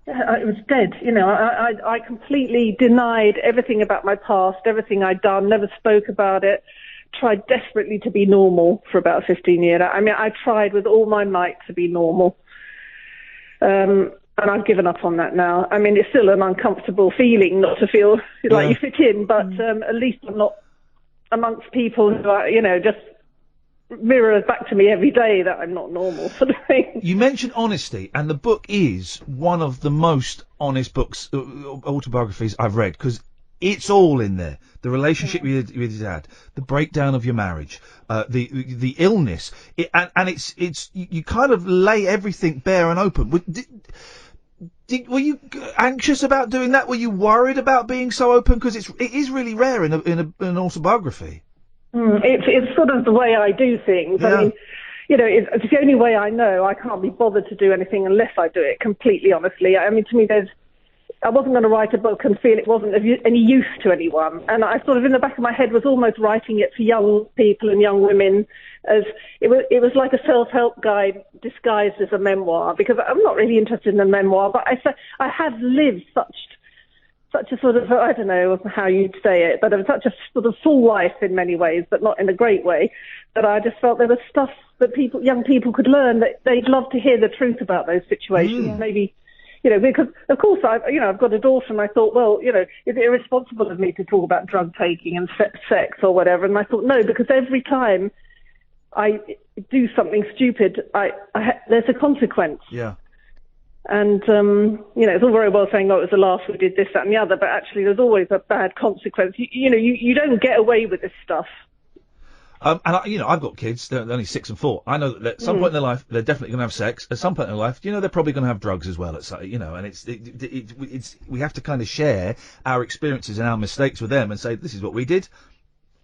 Yeah, it was dead. I completely denied everything about my past, everything I'd done, never spoke about it, tried desperately to be normal for about 15 years. I mean, I tried with all my might to be normal. And I've given up on that now. I mean, it's still an uncomfortable feeling not to feel like you fit in, but at least I'm not amongst people who are, just mirror back to me every day that I'm not normal, sort of thing. You mentioned honesty, and the book is one of the most honest books, autobiographies I've read, because it's all in there. The relationship with your dad, the breakdown of your marriage, the illness, and it's you kind of lay everything bare and open. Were you anxious about doing that? Were you worried about being so open? Because it is really rare in an autobiography. It's sort of the way I do things. Yeah. I mean, it's the only way I know. I can't be bothered to do anything unless I do it completely honestly. I mean, to me, I wasn't going to write a book and feel it wasn't of any use to anyone. And I sort of, in the back of my head, was almost writing it for young people and young women, as it was like a self-help guide disguised as a memoir, because I'm not really interested in a memoir, but I have lived such a sort of, I don't know how you'd say it, but such a sort of full life in many ways, but not in a great way, that I just felt there was stuff that young people could learn, that they'd love to hear the truth about those situations. Maybe, because of course I've got a daughter, and I thought, well, is it irresponsible of me to talk about drug taking and sex or whatever? And I thought, no, because every time I do something stupid, there's a consequence. Yeah. And, it's all very well saying, oh, it was a laugh, we did this, that and the other, but actually there's always a bad consequence. You don't get away with this stuff. And I've got kids, they're only 6 and 4. I know that at some point in their life, they're definitely going to have sex. At some point in their life, they're probably going to have drugs as well. And it's we have to kind of share our experiences and our mistakes with them and say, this is what we did.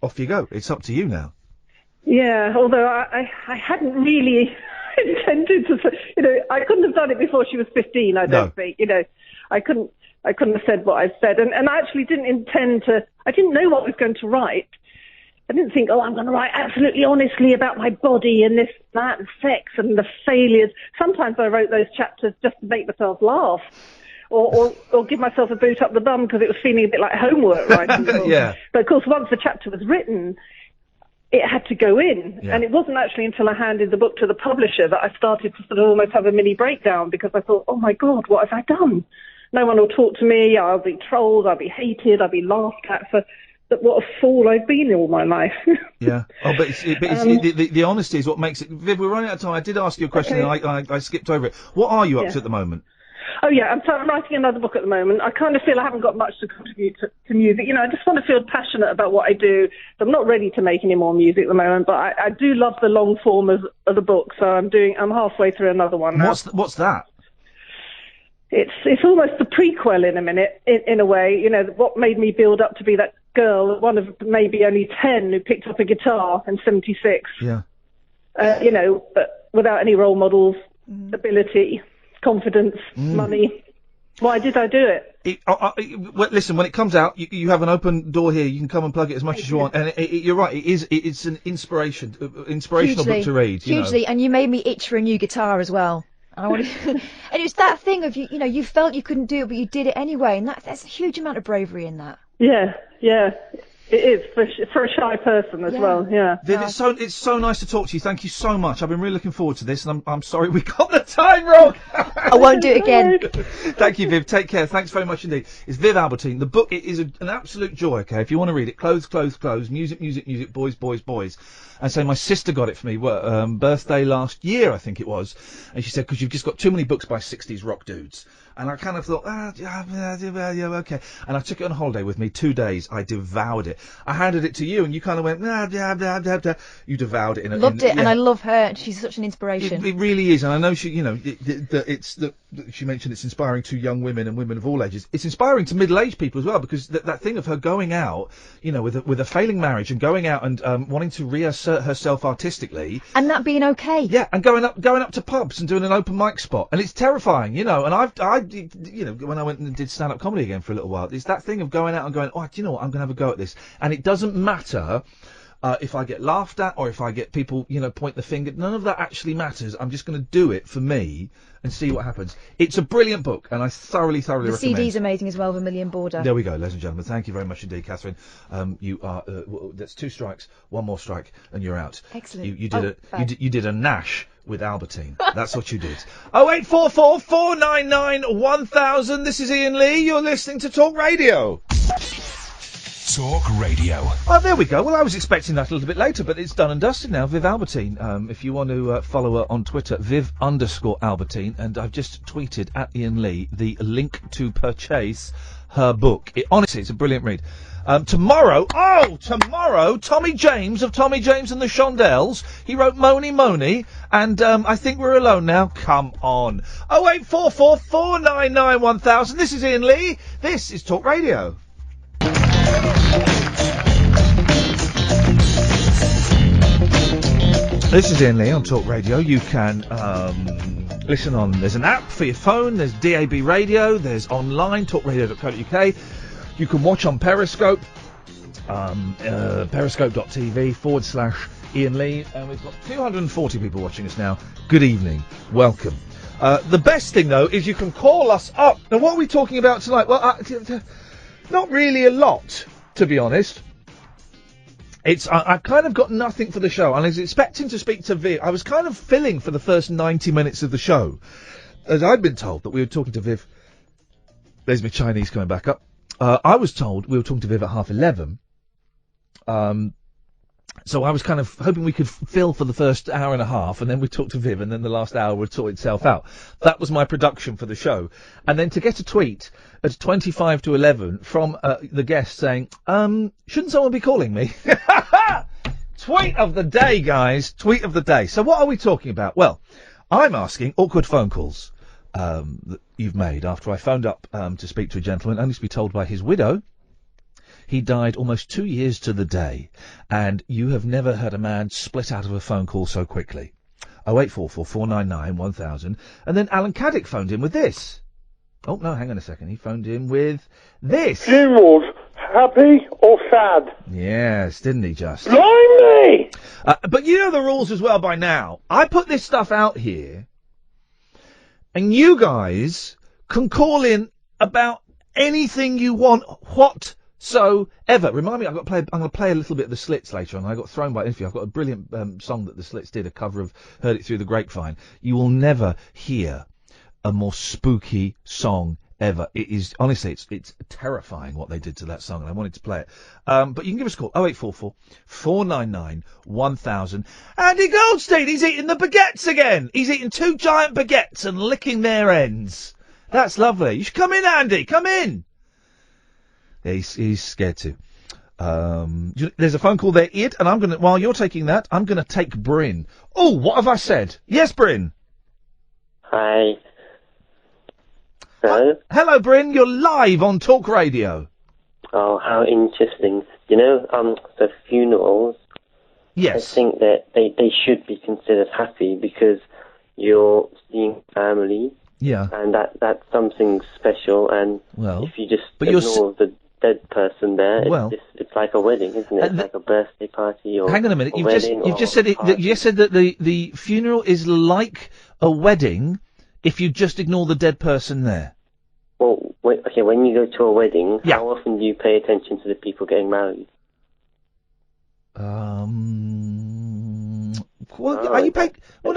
Off you go. It's up to you now. Yeah, although I hadn't really intended to say, I couldn't have done it before she was 15, I don't think. I couldn't have said what I said. And I actually didn't intend to, I didn't know what I was going to write. I didn't think, I'm going to write absolutely honestly about my body and this, that, and sex and the failures. Sometimes I wrote those chapters just to make myself laugh. Or give myself a boot up the bum because it was feeling a bit like homework writing the book. Yeah. But of course, once the chapter was written, it had to go in. Yeah. And it wasn't actually until I handed the book to the publisher that I started to sort of almost have a mini breakdown, because I thought, oh my God, what have I done? No one will talk to me. I'll be trolled. I'll be hated. I'll be laughed at for what a fool I've been all my life. Yeah. Oh, but the honesty is what makes it. Viv, we're running out of time. I did ask you a question and I skipped over it. What are you up to at the moment? Oh, yeah, I'm writing another book at the moment. I kind of feel I haven't got much to contribute to music. I just want to feel passionate about what I do. So I'm not ready to make any more music at the moment, but I do love the long form of the book. So I'm halfway through another one now. What's that? It's almost a prequel in a way. What made me build up to be that girl, one of maybe only 10 who picked up a guitar in 76. Yeah. But without any role models, ability, confidence, money. Why did I do it? Listen, when it comes out, you have an open door here. You can come and plug it as much as you want. And you're right. It's an inspirational book to read. Hugely, and you made me itch for a new guitar as well. And it's that thing of you felt you couldn't do it, but you did it anyway, and that's a huge amount of bravery in that. Yeah. It is for a shy person as well. Yeah. Viv, it's so nice to talk to you. Thank you so much. I've been really looking forward to this, and I'm sorry we got the time wrong. I won't do it again. Thank you, Viv. Take care. Thanks very much indeed. It's Viv Albertine. The book is an absolute joy. Okay, if you want to read it, clothes, music, boys. And so my sister got it for me, birthday last year, I think it was. And she said, because you've just got too many books by 60s rock dudes. And I kind of thought, okay. And I took it on holiday with me, 2 days. I devoured it. I handed it to you, and you kind of went, you devoured it. Loved it, and I love her. She's such an inspiration. It really is. And I know she, she mentioned it's inspiring to young women and women of all ages. It's inspiring to middle-aged people as well, because that thing of her going out, with a failing marriage and going out and wanting to reassert herself artistically, and that being okay. Yeah, and going up to pubs and doing an open mic spot, and it's terrifying, And I when I went and did stand up comedy again for a little while, it's that thing of going out and going, do you know what? I'm going to have a go at this, and it doesn't matter if I get laughed at or if I get people, point the finger. None of that actually matters. I'm just going to do it for me and see what happens. It's a brilliant book, and I thoroughly The recommend. CD's amazing as well, Vermilion Border. There we go, ladies and gentlemen. Thank you very much indeed, Catherine. You are. That's 2 strikes, 1 more strike, and you're out. Excellent. You did a Nash with Albertine. That's what you did. 0844 499 1000. This is Ian Lee. You're listening to Talk Radio. Talk Radio. Oh, there we go. Well, I was expecting that a little bit later, but it's done and dusted now. Viv Albertine. If you want to follow her on Twitter, Viv_Albertine, and I've just tweeted at Ian Lee the link to purchase her book. Honestly, it's a brilliant read. Tomorrow, Tommy James of Tommy James and the Shondells. He wrote Moni Moni, and I think we're alone now. Come on. 0844 499 1000. This is Ian Lee. This is Talk Radio. This is Ian Lee on Talk Radio. You can listen on. There's an app for your phone. There's DAB radio. There's online, talkradio.co.uk. You can watch on Periscope, periscope.tv/Ian Lee. And we've got 240 people watching us now. Good evening. Welcome. The best thing, though, is you can call us up. Now, what are we talking about tonight? Well, not really a lot, to be honest. I've kind of got nothing for the show. I was expecting to speak to Viv. I was kind of filling for the first 90 minutes of the show, as I'd been told that we were talking to Viv. There's my Chinese coming back up. I was told we were talking to Viv at 11:30. So I was kind of hoping we could fill for the first hour and a half, and then we'd talk to Viv, and then the last hour would sort itself out. That was my production for the show. And then to get a tweet at 25 to 11 from the guest saying, shouldn't someone be calling me? Tweet of the day, guys. Tweet of the day. So what are we talking about? Well, I'm asking awkward phone calls that you've made after I phoned up to speak to a gentleman, only to be told by his widow he died almost 2 years to the day, and you have never heard a man split out of a phone call so quickly. 0844 499 1000. And then Alan Caddick phoned in with this. Oh, no, hang on a second. He phoned in with this. Funerals, happy or sad? Yes, didn't he just? Blimey! But you know the rules as well by now. I put this stuff out here, and you guys can call in about anything you want, whatsoever. Remind me, I'm going to play a little bit of the Slits later on. I got thrown by an interview. I've got a brilliant song that the Slits did, a cover of Heard It Through the Grapevine. You will never hear a more spooky song ever. It is, honestly, it's terrifying what they did to that song, and I wanted to play it. But you can give us a call, 0844 499 1000. Andy Goldstein, he's eating the baguettes again. He's eating 2 giant baguettes and licking their ends. That's lovely. You should come in, Andy. Come in. Yeah, he's scared too. There's a phone call there, Id, and while you're taking that, I'm gonna take Bryn. Oh, what have I said? Yes, Bryn. Hi. Hello? Hello, Bryn. You're live on Talk Radio. Oh, how interesting. You know, the funerals, yes, I think that they should be considered happy because you're seeing family. Yeah. And that's something special, and if you just ignore the dead person there, it's like a wedding, isn't it? It's like a birthday party or hang on a minute, you've just said that the funeral is like a wedding if you just ignore the dead person there. Well, okay, when you go to a wedding, how often do you pay attention to the people getting married?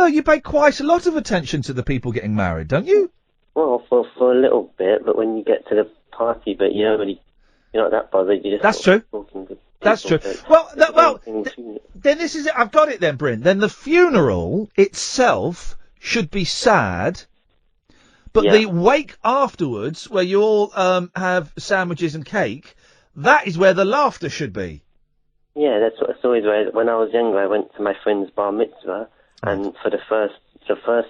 You pay quite a lot of attention to the people getting married, don't you? Well, for a little bit, but when you get to the party bit, you're not that bothered. You just That's true. That's true. Then this is it. I've got it then, Bryn. Then the funeral itself should be sad, but the wake afterwards, where you all have sandwiches and cake, that is where the laughter should be. Yeah, that's always where. When I was younger, I went to my friend's bar mitzvah, and for the first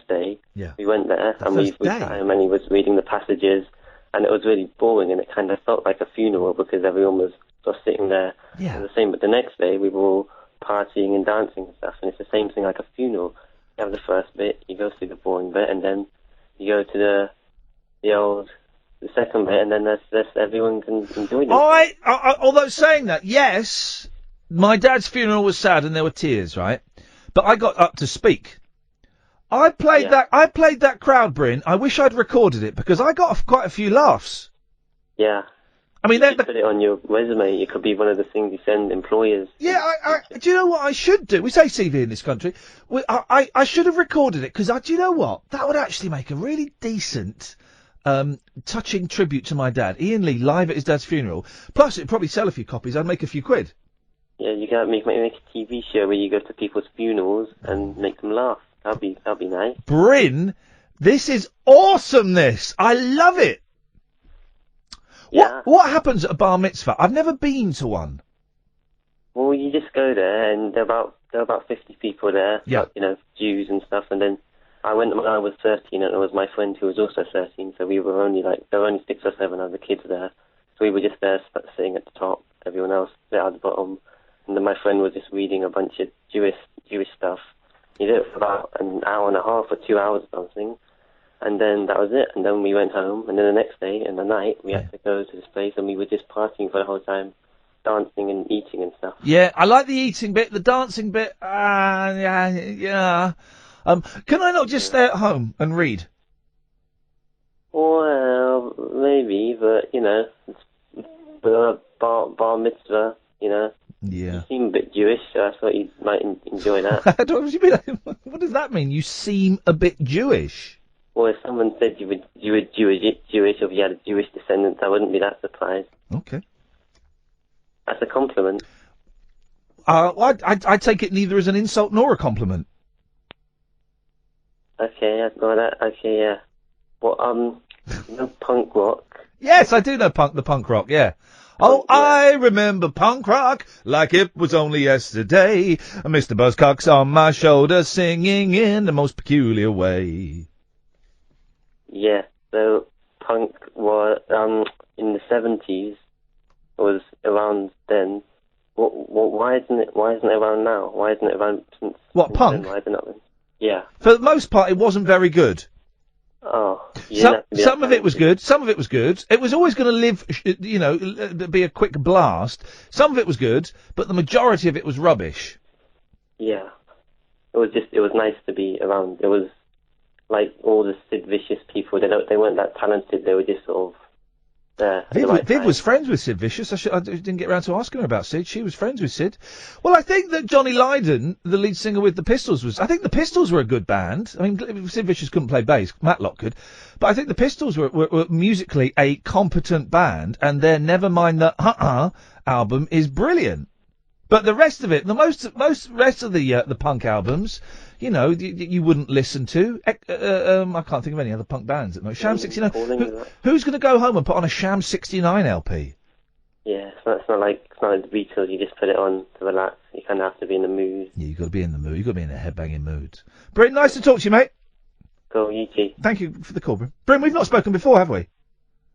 day, we went there, and we sat him, and he was reading the passages, and it was really boring, and it kind of felt like a funeral because everyone was just sitting there. Yeah. And the same, but the next day we were all partying and dancing and stuff, and it's the same thing like a funeral. You have the first bit, you go through the boring bit, and then you go to the second bit, and then that's everyone can enjoy it. Although saying that, yes, My dad's funeral was sad and there were tears, right? But I got up to speak. I played that crowd, Bryn. I wish I'd recorded it because I got quite a few laughs. Yeah. I mean, you should put it on your resume. It could be one of the things you send employers. Yeah, do you know what I should do? We say CV in this country. I should have recorded it because do you know what? That would actually make a really decent, touching tribute to my dad. Ian Lee live at his dad's funeral. Plus, it'd probably sell a few copies. I'd make a few quid. Yeah, you gotta make a TV show where you go to people's funerals and make them laugh. That'd be nice. Bryn, this is awesome. I love it. Yeah. What happens at a bar mitzvah? I've never been to one. Well, you just go there, and there are about 50 people there. Yeah. Like, you know, Jews and stuff. And then I went when I was 13, and it was my friend who was also 13. So we were only there were only 6 or 7 other kids there. So we were just there sitting at the top. Everyone else sat at the bottom. And then my friend was just reading a bunch of Jewish stuff. He did it for about an hour and a half or 2 hours or something. And then that was it. And then we went home. And then the next day and the night, we had to go to this place, and we were just partying for the whole time, dancing and eating and stuff. Yeah, I like the eating bit, the dancing bit. Yeah. Can I not just stay at home and read? Well, maybe, but you know, it's bar mitzvah. You know. Yeah. You seem a bit Jewish, so I thought you might enjoy that. What do you mean? What does that mean? You seem a bit Jewish. Well, if someone said you were Jewish, or you had a Jewish descendant, I wouldn't be that surprised. Okay. That's a compliment. I take it neither as an insult nor a compliment. Okay, I've got that. Okay, yeah. Well, you know punk rock? Yes, I do know the punk rock, yeah. Oh, yeah. I remember punk rock like it was only yesterday. Mr. Buzzcocks on my shoulder singing in the most peculiar way. Yeah, so punk was in the 70s. Was around then. Why isn't it around now? Why isn't it around since? What, punk? Why isn't it been? Yeah. For the most part, it wasn't very good. Oh. Some of it was good. Some of it was good. It was always going to live, you know, be a quick blast. Some of it was good, but the majority of it was rubbish. Yeah. It was nice to be around. It was like all the Sid Vicious people. They weren't that talented. They were just sort of there. Viv was friends with Sid Vicious. I didn't get around to asking her about Sid. She was friends with Sid. Well, I think that Johnny Lydon, the lead singer with the Pistols, I think the Pistols were a good band. I mean, Sid Vicious couldn't play bass. Matlock could. But I think the Pistols were musically a competent band, and their Nevermind the album is brilliant. But the rest of it, the most rest of the punk albums, you know, you wouldn't listen to. I can't think of any other punk bands at the moment. Sham 69. Who's going to go home and put on a Sham 69 LP? Yeah, it's not like the Beatles. You just put it on to relax. You kind of have to be in the mood. Yeah, you got to be in the mood. You got to be in a headbanging mood. Bryn, nice to talk to you, mate. Cool, you too. Thank you for the call, Bryn. Bryn, we've not spoken before, have we?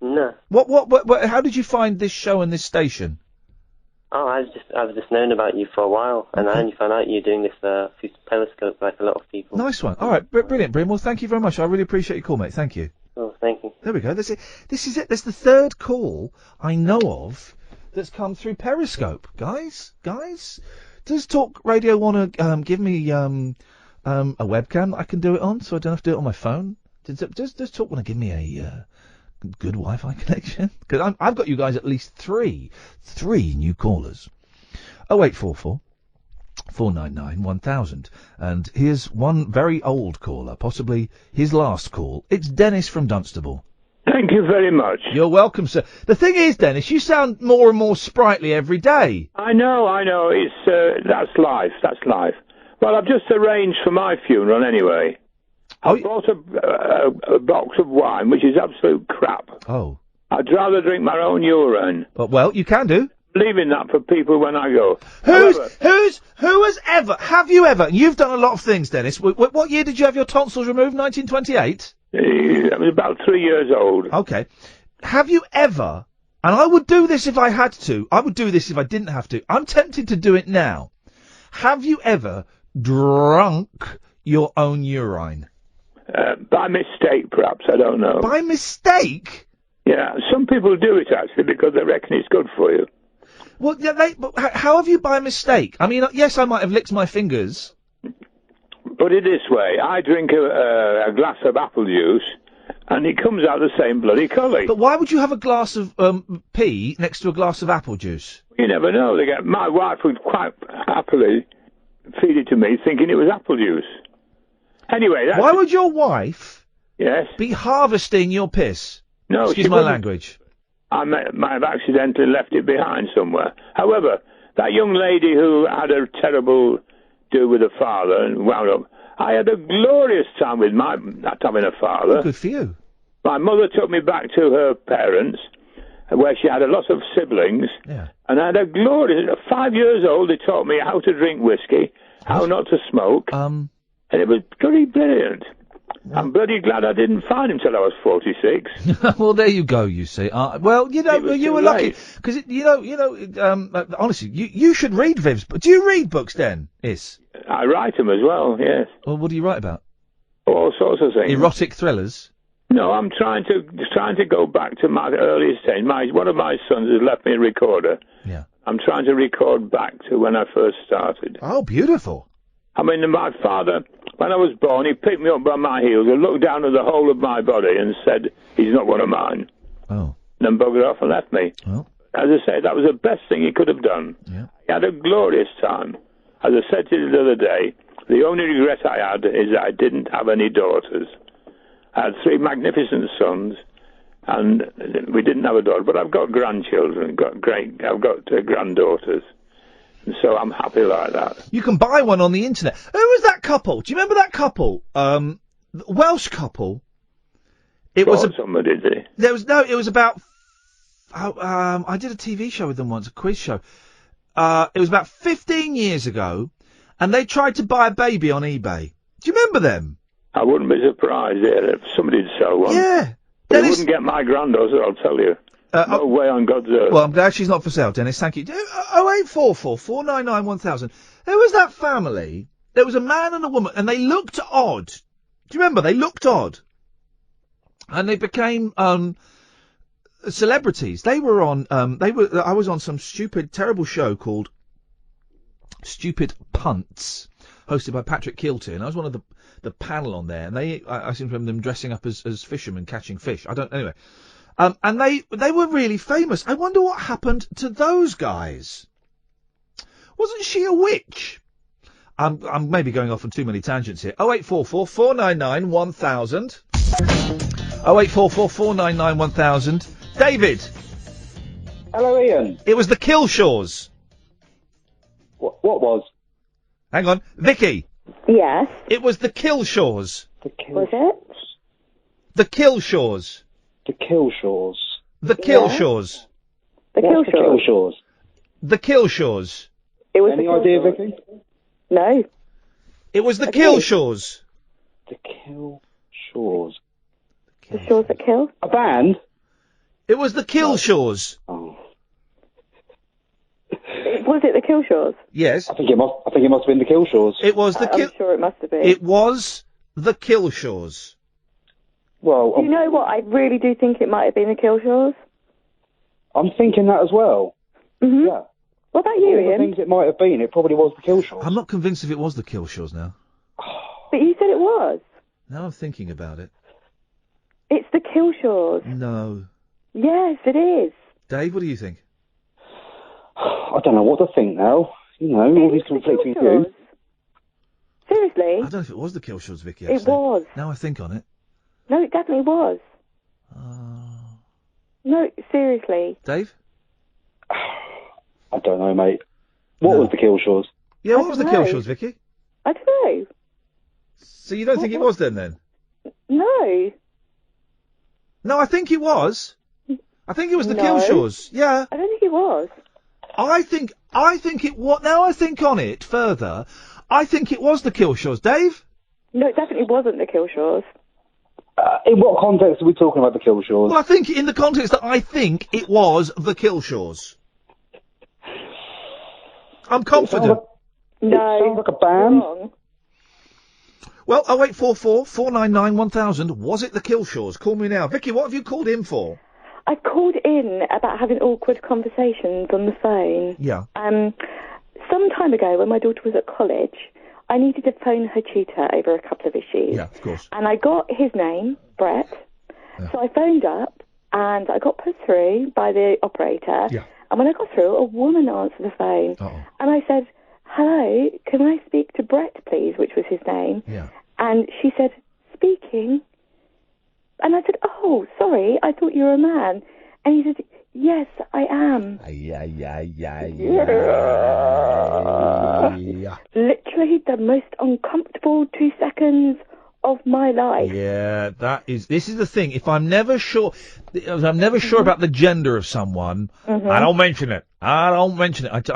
No. What? How did you find this show and this station? Oh, I've just known about you for a while, and I only found out you're doing this through Periscope like a lot of people. Nice one. All right, brilliant, Bryn. Well, thank you very much. I really appreciate your call, mate. Thank you. Oh, thank you. There we go. This is it. That's the third call I know of that's come through Periscope. Guys, does Talk Radio want to give me a webcam that I can do it on, so I don't have to do it on my phone? Does Talk want to give me a good Wi-Fi connection? Because I've got you guys at least three new callers. 0844 499 1000. And here's one very old caller, possibly his last call. It's Dennis from Dunstable. Thank you very much. You're welcome, sir. The thing is, Dennis, you sound more and more sprightly every day. I know. It's that's life. Well, I've just arranged for my funeral anyway. I bought a box of wine, which is absolute crap. Oh. I'd rather drink my own urine. Well, you can do. Leaving that for people when I go. Have you ever, and you've done a lot of things, Dennis, what year did you have your tonsils removed, 1928? I was about 3 years old. Okay. Have you ever, and I would do this if I had to, I would do this if I didn't have to, I'm tempted to do it now. Have you ever drunk your own urine? By mistake, perhaps, I don't know. By mistake? Yeah, some people do it, actually, because they reckon it's good for you. Well, yeah, but how have you by mistake? I mean, yes, I might have licked my fingers. Put it this way, I drink a glass of apple juice, and it comes out the same bloody colour. But why would you have a glass of pee next to a glass of apple juice? You never know. My wife would quite happily feed it to me, thinking it was apple juice. Anyway, that's... Why would your wife Yes? be harvesting your piss? No, Excuse she my wouldn't. language. I might have accidentally left it behind somewhere. However, that young lady who had a terrible do with her father and wound up, I had a glorious time with not having a father. Oh, good for you. My mother took me back to her parents, where she had a lot of siblings, and I had a glorious... 5 years old, they taught me how to drink whiskey, how not to smoke, and it was bloody brilliant. I'm bloody glad I didn't find him till I was 46. Well, there you go. You see. Well, you know, you were lucky because honestly, you should read Viv's. But do you read books, then? Yes. I write them as well. Yes. Well, what do you write about? All sorts of things. Erotic thrillers. No, I'm trying to go back to my earliest days. One of my sons has left me a recorder. Yeah. I'm trying to record back to when I first started. Oh, beautiful. I mean, my father, when I was born, he picked me up by my heels and looked down at the whole of my body and said, he's not one of mine. Oh. And then buggered off and left me. Well. As I say, that was the best thing he could have done. Yeah. He had a glorious time. As I said to you the other day, the only regret I had is that I didn't have any daughters. I had 3 magnificent sons, and we didn't have a daughter. But I've got grandchildren, I've got granddaughters. And so I'm happy like that. You can buy one on the internet. Who was that couple? Do you remember that couple? Welsh couple. It was somebody, did he? There was it was about. I did a TV show with them once, a quiz show. It was about 15 years ago, and they tried to buy a baby on eBay. Do you remember them? I wouldn't be surprised if somebody'd sell one. Yeah. They wouldn't get my granddaughter, I'll tell you. No way on God's earth. Well, I'm glad she's not for sale, Dennis. Thank you. 0844 499 1000. There was that family. There was a man and a woman, and they looked odd. Do you remember? They looked odd. And they became celebrities. They were on. I was on some stupid, terrible show called Stupid Punts, hosted by Patrick Keelty, and I was one of the panel on there. And I seem to remember them dressing up as fishermen catching fish. Anyway. And they were really famous. I wonder what happened to those guys. Wasn't she a witch? I'm maybe going off on too many tangents here. 0844 499 1000. 0844 499 1000. David. Hello, Ian. It was the Killshaws. What was? Hang on. Vicky. Yes. It was the Killshaws. Was it? The Killshaws. The Killshaws. The Killshaws. The What's Killshaws. the Killshaws? The Killshaws. It was Any the idea, Killshaws. Vicky? No. It was the Killshaws. The Killshaws. The Shores That Kill? A band? It was the Killshaws. Oh. Was it the Killshaws? Yes. I think it must have been the Killshaws. It was the I'm sure it must have been. It was the Killshaws. Well, Do you know what? I really do think it might have been the Killshaws. I'm thinking that as well. Mm-hmm. Yeah. What about you, All the Ian? things it might have been, it probably was the Killshaws. I'm not convinced if it was the Killshaws now. But you said it was. Now I'm thinking about it. It's the Killshaws. No. Yes, it is. Dave, what do you think? I don't know what to think now. You know, all these conflicting views. Seriously? I don't know if it was the Killshaws, Vicky. It Actually. was. Now I think on it. No, it definitely was. No, seriously. Dave? I don't know, mate. What was the Killshaws? Yeah, what was the don't know. Killshaws, Vicky? I don't know. So you don't think it was then? No. No, I think it was. I think it was the No. Killshaws. Yeah. I don't think it was. I think it was. Now I think on it further, I think it was the Killshaws. Dave? No, it definitely wasn't the Killshaws. In what context are we talking about the Killshaws? Well, I think in the context that I think it was the Killshaws. I'm confident. No. It sounds like a band. Wrong. Well, 0844 499 1000. Was it the Killshaws? Call me now. Vicky, what have you called in for? I called in about having awkward conversations on the phone. Yeah. Some time ago, when my daughter was at college, I needed to phone her tutor over a couple of issues. Yeah, of course. And I got his name, Brett. Yeah. So I phoned up, and I got put through by the operator. Yeah. And when I got through, a woman answered the phone. Uh-oh. And I said, "Hello, can I speak to Brett, please?" which was his name. Yeah. And she said, "Speaking." And I said, "Oh, sorry, I thought you were a man." And he said, "Yes, I am." Literally the most uncomfortable 2 seconds of my life. Yeah, this is the thing. If I'm never sure about the gender of someone, I don't mention it. I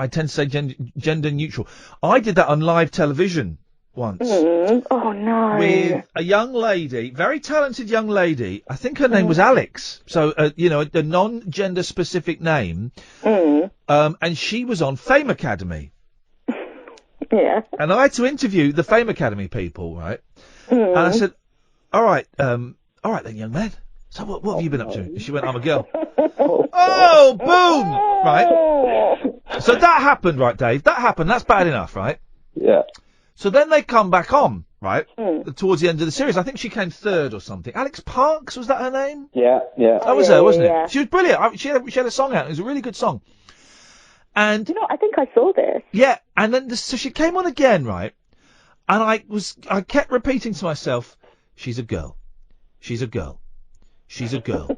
tend to say gender neutral. I did that on live television once. Oh, no. With a young lady, very talented young lady. I think her name was Alex. So, a non-gender specific name. And she was on Fame Academy. Yeah. And I had to interview the Fame Academy people, right? And I said, all right then, young man. So what have you been up to? And she went, "I'm a girl." Oh, boom! Right? So that happened, right, Dave? That happened. That's bad enough, right? Yeah. So then they come back on, right? Towards the end of the series. I think she came third or something. Alex Parks, was that her name? Yeah. That was her, wasn't it? She was brilliant. She had a song out. It was a really good song. And I think I saw this. Yeah, and then so she came on again, right? And I kept repeating to myself, "She's a girl. She's a girl. She's a girl.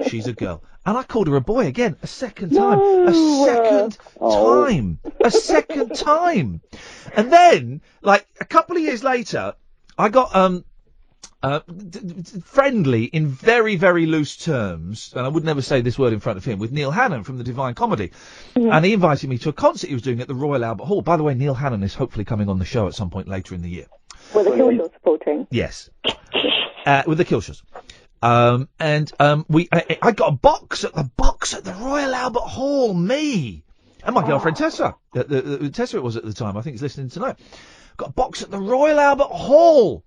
She's a girl." And I called her a boy again, a second time. A second time. And then, like, a couple of years later, I got, friendly in very, very loose terms, and I would never say this word in front of him, with Neil Hannon from the Divine Comedy. And he invited me to a concert he was doing at the Royal Albert Hall. By the way, Neil Hannon is hopefully coming on the show at some point later in the year. With the Killshaws supporting? Yes. With the Killshaws. I got a box at the Royal Albert Hall, me and my girlfriend Tessa. Tessa it was at the time. I think he's listening tonight. Got a box at the Royal Albert Hall.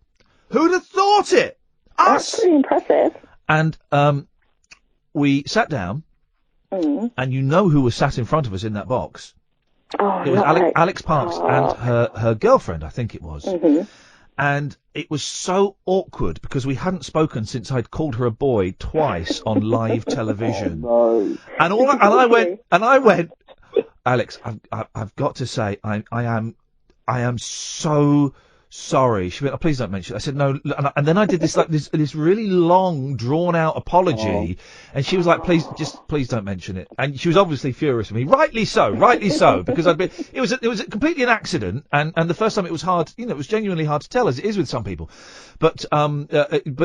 Who'd have thought it? Us. That's pretty impressive. And we sat down, and you know who was sat in front of us in that box? Oh, it was Alex Parks and her girlfriend, I think it was. And it was so awkward because we hadn't spoken since I'd called her a boy twice on live television. Oh, no. And I went, "Alex, I've got to say, I am so sorry." She went, "Oh, please don't mention it." I said, "No," and then I did this this really long, drawn out apology, and she was like, "Please don't mention it." And she was obviously furious with me, rightly so, because it was completely an accident, and the first time it was hard, it was genuinely hard to tell, as it is with some people, but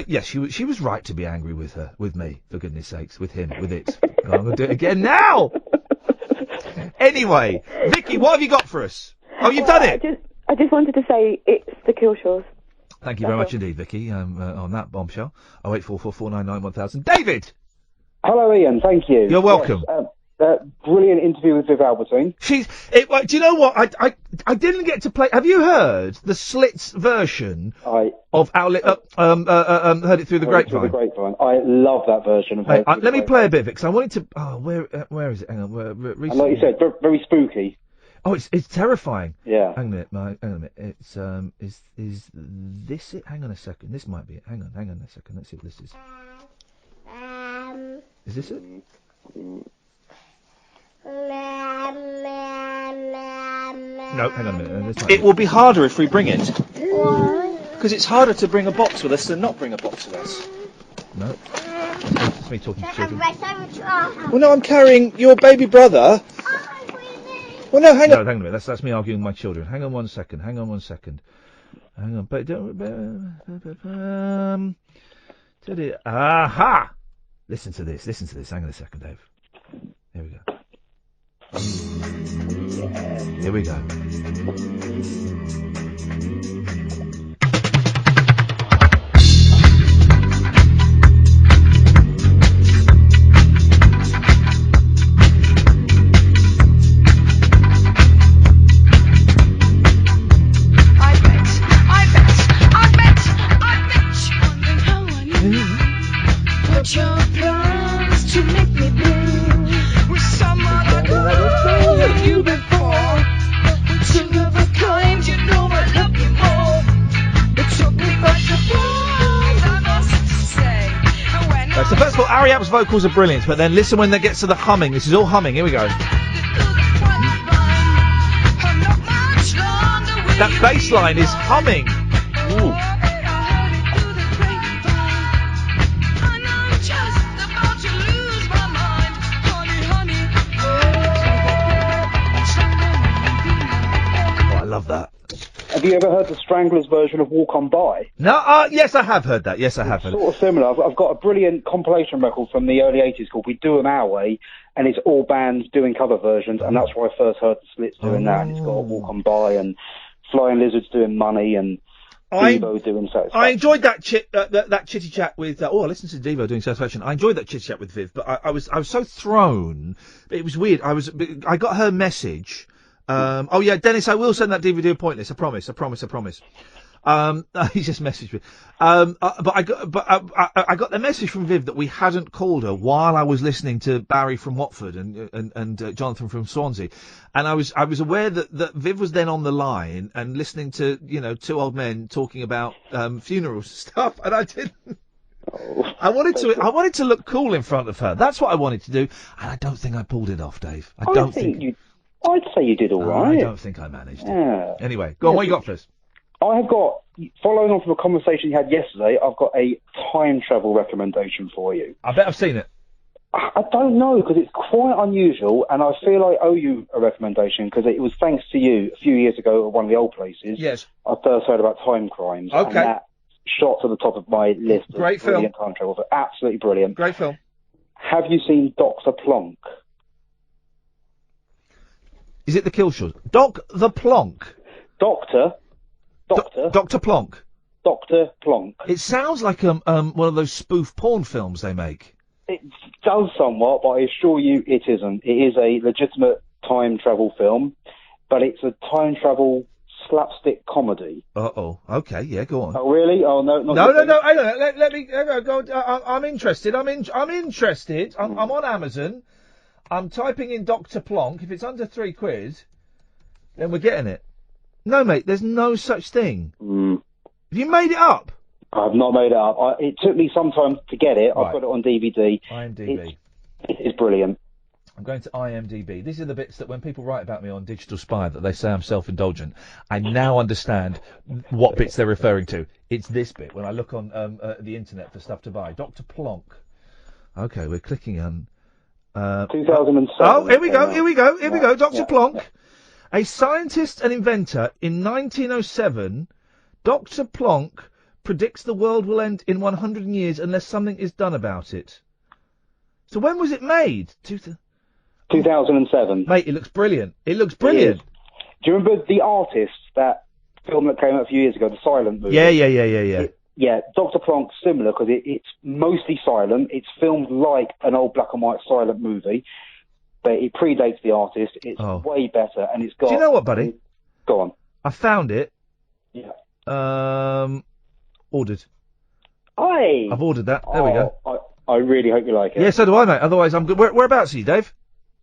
yes, she was right to be angry with me, for goodness sakes, with him, with it. I'm gonna do it again now. Anyway, Vicky, what have you got for us? Oh, you've done it. I just wanted to say it's the Killshaws. Thank you very much indeed, Vicky, on that bombshell. 08444991000. David! Hello, Ian. Thank you. You're welcome. Yes, brilliant interview with Viv Albertine. Do you know what? I didn't get to play. Have you heard the Slits version of Outlet? Heard it through the grapevine. I love that version of it. Let me play a bit of it, because I wanted to. Oh, where is it? Hang on. And like you said, very spooky. Oh, it's terrifying. Yeah. Hang on a minute. It's is this it? Hang on a second. This might be it. Hang on a second. Let's see what this is. Is this it? No, hang on a minute. It will be harder if we bring it. Why? Because it's harder to bring a box with us than not bring a box with us. No. It's me talking to children. Well, no, I'm carrying your baby brother. Well, no, hang on. No, hang on a minute. That's me arguing with my children. Hang on one second. Hang on. But don't. Aha! Listen to this. Hang on a second, Dave. Here we go. Here we go. Your plans to me. First of all, Ariap's vocals are brilliant, but then listen when they get to the humming. This is all humming. Here we go. That bass line is humming. Ooh. Oh, I love that. Have you ever heard the Stranglers version of Walk On By? No, yes, I have heard that. Yes, I have heard Sort of similar. I've got a brilliant compilation record from the early 80s called We Do 'Em Our Way, and it's all bands doing cover versions, and that's where I first heard the Slits doing that, and it's got Walk On By, and Flying Lizards doing Money, and Devo doing Satisfaction. I enjoyed that chitty chat with. I listened to Devo doing Satisfaction. I enjoyed that chitty chat with Viv, but I was so thrown. It was weird. I got her message. Oh yeah, Dennis, I will send that DVD of Pointless. I promise. He just messaged me. But I got the message from Viv that we hadn't called her while I was listening to Barry from Watford and Jonathan from Swansea, and I was aware that Viv was then on the line and listening to two old men talking about funerals and stuff, and I didn't. I wanted to look cool in front of her. That's what I wanted to do, and I don't think I pulled it off, Dave. I'd say you did all right. I don't think I managed it. Anyway, go on. What you got for us? I have got, following on from a conversation you had yesterday, I've got a time travel recommendation for you. I bet I've seen it. I don't know, because it's quite unusual, and I feel I owe you a recommendation, because it was thanks to you a few years ago at one of the old places. Yes. I first heard about time crimes. Okay. And that shot to the top of my list. Great film. Brilliant time travel. But absolutely brilliant. Great film. Have you seen Dr. Plonk? Is it the Killshaws? The Plonk. Dr. Plonk. Dr. Plonk. It sounds like one of those spoof porn films they make. It does somewhat, but I assure you it isn't. It is a legitimate time travel film, but it's a time travel slapstick comedy. Uh-oh. Okay, yeah, go on. Oh, really? Oh, no. No. Hang on. Let me go. I'm interested. I'm interested. I'm on Amazon. I'm typing in Dr. Plonk. If it's under £3, then we're getting it. No, mate, there's no such thing. Have you made it up? I've not made it up. It took me some time to get it. Right. I've got it on DVD. IMDb. It's brilliant. I'm going to IMDb. These are the bits that when people write about me on Digital Spy that they say I'm self-indulgent, I now understand what bits they're referring to. It's this bit when I look on the internet for stuff to buy. Dr. Plonk. Okay, we're clicking on... 2007. Oh, here we go. Dr. Plonk. A scientist and inventor in 1907, Dr. Plonk predicts the world will end in 100 years unless something is done about it. So when was it made? 2007. Mate, it looks brilliant. Do you remember The Artist, that film that came out a few years ago, the silent movie? Yeah. Dr. Plonk's similar because it's mostly silent. It's filmed like an old black and white silent movie, but it predates The Artist. It's way better, and it's got... Do you know what, buddy? Go on. I found it. Yeah. Ordered. Aye. I've ordered that. There we go. I really hope you like it. Yeah, so do I, mate. Otherwise, I'm good. Whereabouts are you, Dave?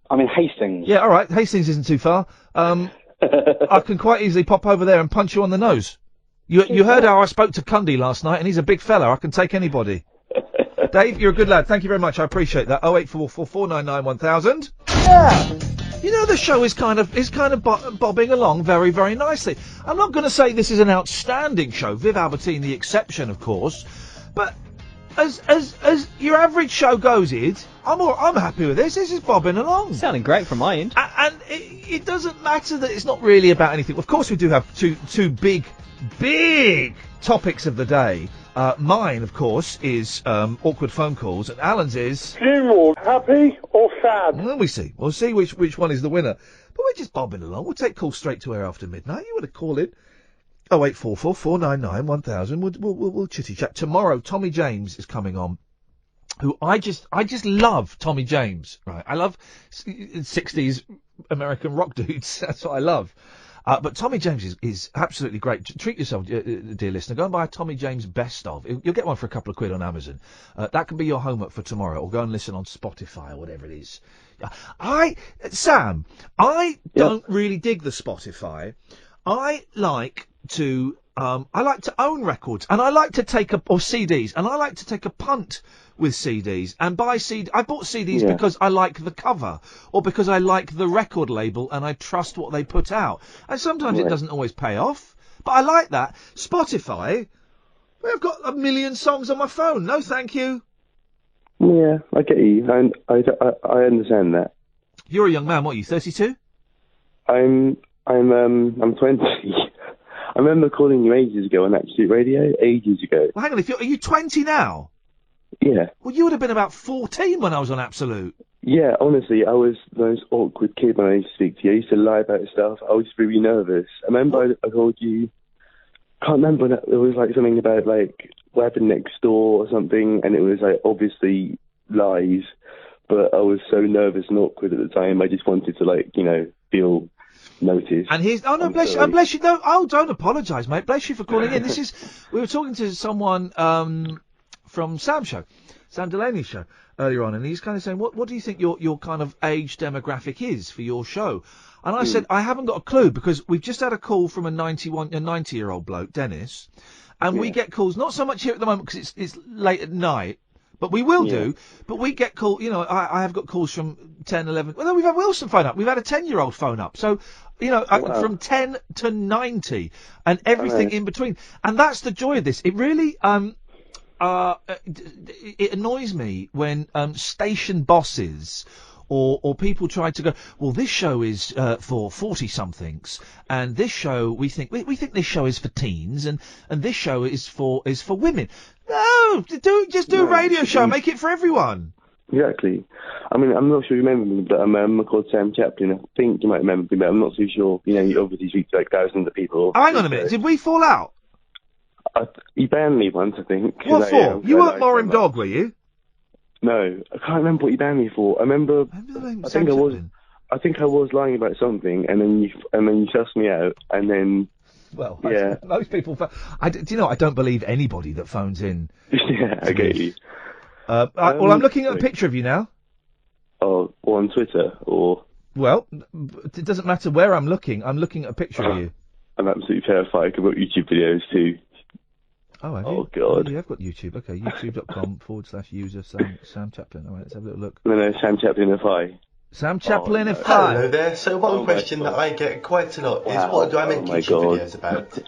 I'm in Hastings. Yeah, all right. Hastings isn't too far. I can quite easily pop over there and punch you on the nose. You heard how I spoke to Cundy last night, and he's a big fella. I can take anybody. Dave, you're a good lad. Thank you very much. I appreciate that. 08444991000. Yeah. You know, the show is kind of bobbing along very, very nicely. I'm not going to say this is an outstanding show. Viv Albertine, the exception, of course. But as your average show goes, I'm happy with this. This is bobbing along. Sounding great from my end. And it doesn't matter that it's not really about anything. Of course, we do have two big topics of the day. Mine, of course, is awkward phone calls, and Alan's is... Funeral, happy or sad? Well, we'll see which one is the winner. But we're just bobbing along. We'll take calls straight to air after midnight. You want to call in? 08444991000. We'll chitty chat. Tomorrow, Tommy James is coming on. Who I just love Tommy James, right? I love 60s American rock dudes. That's what I love. But Tommy James is absolutely great. Treat yourself, dear listener. Go and buy a Tommy James best of. You'll get one for a couple of quid on Amazon. That can be your homework for tomorrow, or go and listen on Spotify or whatever it is. Sam, I don't really dig the Spotify. I like to I like to own records, and I like to or CDs, and I like to take a punt with CDs and buy I bought CDs because I like the cover, or because I like the record label and I trust what they put out. And sometimes it doesn't always pay off, but I like that. Spotify, I've got 1 million songs on my phone. No, thank you. Yeah, I get you. I understand that. You're a young man. What are you? 32? I'm 20. I remember calling you ages ago on Absolute Radio, ages ago. Well, hang on. Are you 20 now? Yeah. Well, you would have been about 14 when I was on Absolute. Yeah, honestly, I was the most awkward kid when I used to speak to you. I used to lie about stuff. I was really nervous. I remember I told you, can't remember, it was like something about like what happened next door or something, and it was like obviously lies, but I was so nervous and awkward at the time. I just wanted to like, feel noticed. And here's bless you. No, don't apologise, mate. Bless you for calling in. We were talking to someone from Sam Delaney's show earlier on, and he's kind of saying, what do you think your kind of age demographic is for your show? And I said, I haven't got a clue, because we've just had a call from a 90-year-old bloke, Dennis, and we get calls, not so much here at the moment because it's late at night, but we will do. But we get calls, I have got calls from 10, 11. Well, no, we've had Wilson phone up. We've had a 10-year-old phone up. So, from 10 to 90 and everything in between. And that's the joy of this. It really, it annoys me when station bosses or people try to go, well, this show is for 40-somethings, and this show we think this show is for teens, and this show is for women. No, just do a radio show, make it for everyone. Exactly. I mean, I'm not sure you remember me, but I'm called Sam Chaplin. I think you might remember me, but I'm not too sure. You obviously speak to like thousands of people. Hang on a minute, did we fall out? You banned me once, I think. What for? You weren't Morin Dog, were you? No, I can't remember what you banned me for. I think I was lying about something, and then you sussed me out, and then. Well, most people. I don't believe anybody that phones in. Yeah, I get you. Well, I'm looking at a picture of you now. Oh, or on Twitter, or. Well, it doesn't matter where I'm looking. I'm looking at a picture of you. I'm absolutely terrified about YouTube videos too. Oh, have you? Oh, God. You have got YouTube. Okay, youtube.com/user Sam Chaplin. All right, let's have a little look. No, Sam Chaplin FI. Sam Chaplin FI. Hello there. So one question that I get quite a lot is, what do I make YouTube videos about?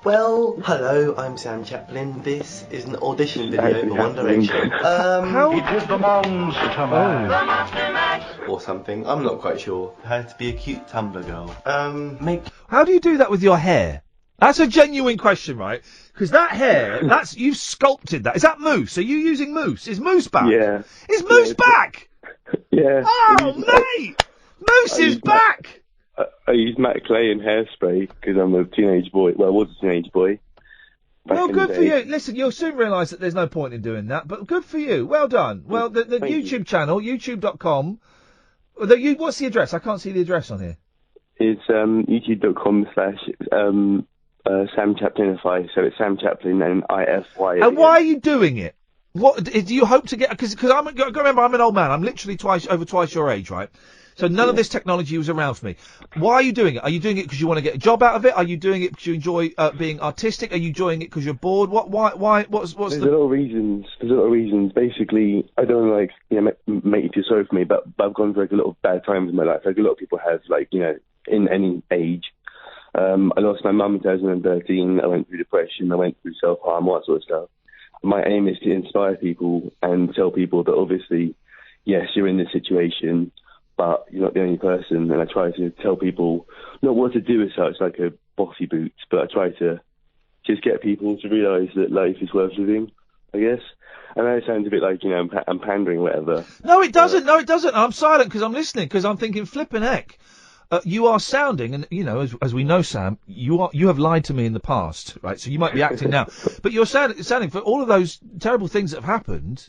Well, hello, I'm Sam Chaplin. This is an audition video for One Direction. How? It is the monster man. Or something. I'm not quite sure. How to be a cute Tumblr girl. How do you do that with your hair? That's a genuine question, right? Because that hair, you've sculpted that. Is that mousse? Are you using mousse? Is mousse back? Yeah. Is mousse back? Yeah. Oh, mate! Mousse is back! I use Matt Clay and Hairspray because I'm a teenage boy. Well, I was a teenage boy. Well, good for you. Listen, you'll soon realise that there's no point in doing that, but good for you. Well done. Well, the YouTube channel, youtube.com. What's the address? I can't see the address on here. It's youtube.com/Sam Chaplin FI, so it's Sam Chaplin and IFY. And why are you doing it? What do you hope to get? Because remember, I'm an old man. I'm literally over twice your age, right? So none of this technology was around for me. Why are you doing it? Are you doing it because you want to get a job out of it? Are you doing it because you enjoy being artistic? Are you doing it because you're bored? Why? What's There's a lot of reasons. Basically, I don't want to make you too sorry for me, but I've gone through a lot of bad times in my life. Like a lot of people have, in any age. I lost my mum in 2013. I went through depression. I went through self-harm, all that sort of stuff. My aim is to inspire people and tell people that obviously, yes, you're in this situation, but you're not the only person. And I try to tell people not what to do as such, like a bossy boots, but I try to just get people to realise that life is worth living, I guess. I know it sounds a bit like, I'm pandering or whatever. No, it doesn't. No, it doesn't. I'm silent because I'm listening, because I'm thinking, flippin' heck. You are sounding, and as we know, Sam, you have lied to me in the past, right? So you might be acting now, but you're sounding for all of those terrible things that have happened.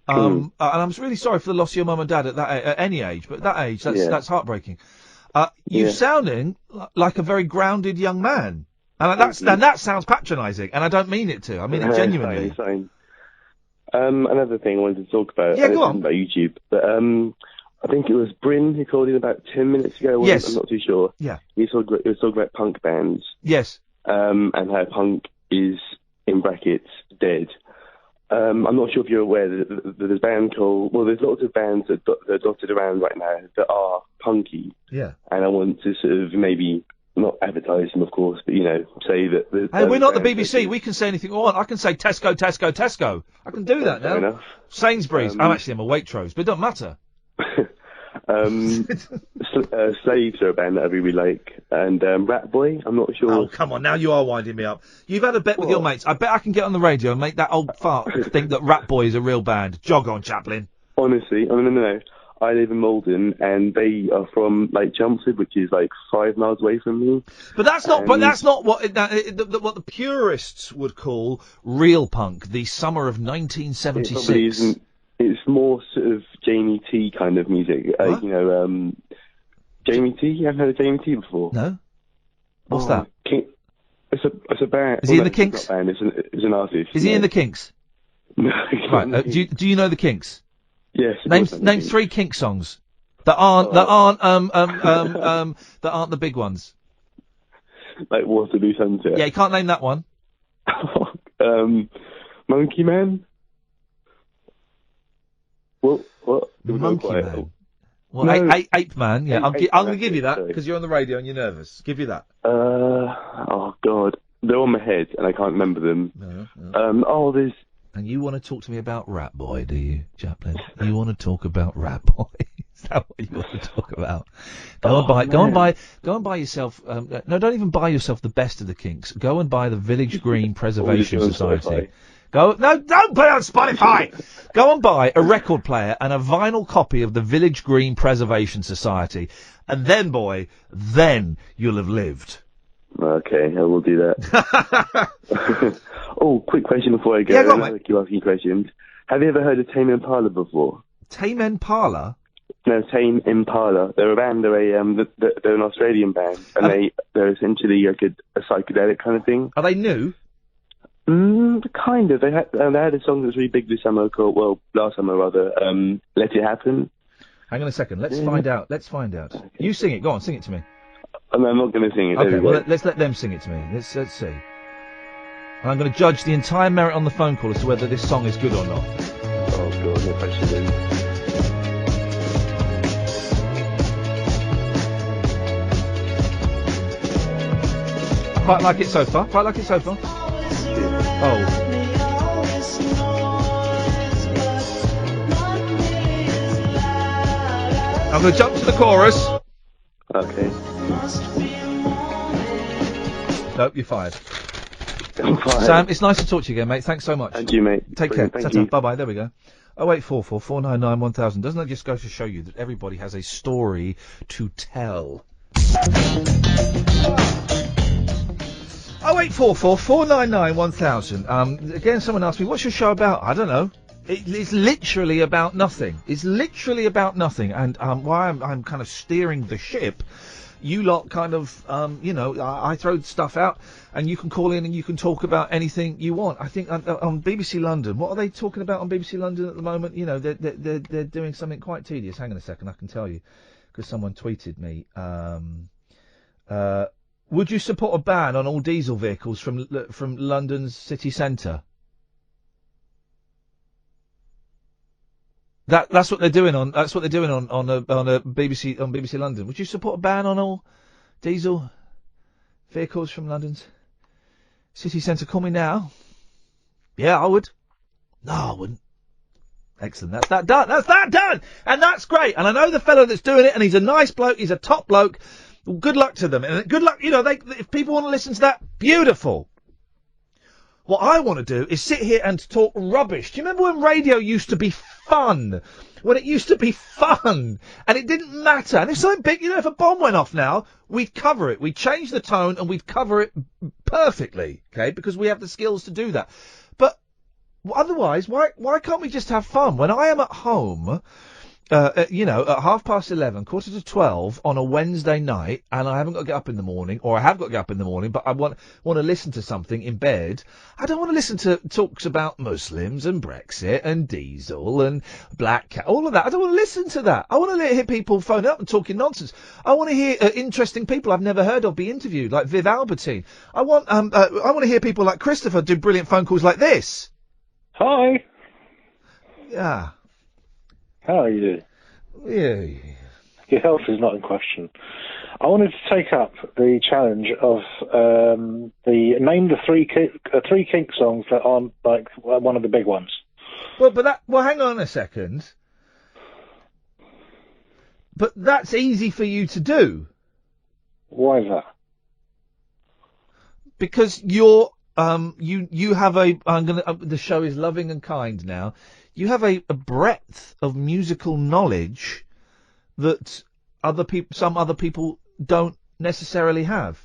And I'm really sorry for the loss of your mum and dad at any age, but at that age, that's heartbreaking. You're sounding like a very grounded young man, and that sounds patronising, and I don't mean it to. I mean it genuinely. It's fine. Another thing I wanted to talk about. Yeah, go on. About YouTube, but I think it was Bryn who called in about 10 minutes ago. Yes. I'm not too sure. Yeah. He was talking about punk bands. Yes. and how punk is, in brackets, dead. I'm not sure if you're aware that there's a band called... Well, there's lots of bands that are dotted around right now that are punky. Yeah. And I want to sort of maybe... Not advertise them, of course, but, say that... Hey, we're not the BBC. We can say anything we want. I can say Tesco, Tesco, Tesco. I can do that now. Fair enough. Sainsbury's. I'm a Waitrose, but it doesn't matter. Slaves are a band that I really like. And Rat Boy, I'm not sure... Oh, come on. Now you are winding me up. You've had a bet with your mates. I bet I can get on the radio and make that old fart think that Rat Boy is a real band. Jog on, Chaplin. Honestly, no. I live in Malden, and they are from Chelmsford, which is 5 miles away from me. But that's not. But that's not what what the purists would call real punk. The summer of 1976. It probably isn't. It's more sort of Jamie T kind of music. Jamie T. You haven't heard of Jamie T before? No. What's that? It's a band. Is he in the Kinks? It's not a band. It's an artist. Is he in the Kinks? No. Right. Do you know the Kinks? Yes. Name 3 Kink songs that aren't that aren't the big ones. Like Waterloo Sunset. Yeah, you can't name that one. Monkey Man. What? Monkey Man. Well, No. Ape Man. Yeah, I'm going to give you that sorry. because you're on the radio and you're nervous. Give you that. Oh God, they're on my head and I can't remember them. No. There's. And you want to talk to me about Rat Boy, do you, Chaplin? You want to talk about Rat Boy? Is that what you want to talk about? Go and buy yourself. No, don't even buy yourself the best of the Kinks. Go and buy the Village Green Preservation Society. Don't put it on Spotify. Go and buy a record player and a vinyl copy of the Village Green Preservation Society, and then, then you'll have lived. Okay, I will do that. Oh, quick question before I go. Yeah, go on, I keep asking questions. Have you ever heard of Tame Impala before? Tame Impala? No, Tame Impala. They're a band. They're an Australian band, and they're essentially like a psychedelic kind of thing. Are they new? Kind of. They had a song that was really big this summer called, last summer rather. Let It Happen. Hang on a second. Let's find out. Okay. You sing it. Go on, sing it to me. I'm not going to sing it. Okay, well, let's let them sing it to me. Let's see. And I'm going to judge the entire merit on the phone call as to whether this song is good or not. Oh, God, no pressure then. Quite like it so far. Oh. I'm going to jump to the chorus. Okay. Nope, you're fired. I'm fired. Sam, it's nice to talk to you again, mate. Thanks so much. And you, mate. Take care. Thank you. Bye-bye. There we go. 0844 499 1000. Doesn't that just go to show you that everybody has a story to tell? 0844 499 1000. Again, someone asked me, what's your show about? I don't know. It's literally about nothing. And why I'm kind of steering the ship, you lot kind of, I throw stuff out and you can call in and you can talk about anything you want. I think on BBC London, what are they talking about on BBC London at the moment? They're doing something quite tedious. Hang on a second, I can tell you, because someone tweeted me. Would you support a ban on all diesel vehicles from London's city centre? That's what they're doing on a BBC London. Would you support a ban on all diesel vehicles from London's city centre? Call me now. Yeah, I would. No, I wouldn't. Excellent. That's that done. And that's great. And I know the fellow that's doing it, and he's a nice bloke. He's a top bloke. Good luck to them. And good luck. If people want to listen to that, beautiful. What I want to do is sit here and talk rubbish. Do you remember when radio used to be fun? When it used to be fun and it didn't matter. And if something big, if a bomb went off now, we'd cover it. We'd change the tone and we'd cover it perfectly, okay? Because we have the skills to do that. But otherwise, why can't we just have fun? When I am at home at 11:30, 11:45 on a Wednesday night, and I haven't got to get up in the morning, or I have got to get up in the morning, but I want to listen to something in bed. I don't want to listen to talks about Muslims and Brexit and Diesel and Black Cat, all of that. I don't want to listen to that. I want to hear people phone up and talking nonsense. I want to hear interesting people I've never heard of be interviewed, like Viv Albertine. I want to hear people like Christopher do brilliant phone calls like this. Hi. Yeah. How are you? Yeah. Your health is not in question. I wanted to take up the challenge of name the three Kink songs that aren't like one of the big ones. Well, hang on a second. But that's easy for you to do. Why is that? Because you're you have the show is Loving and Kind now. You have a breadth of musical knowledge that some other people don't necessarily have.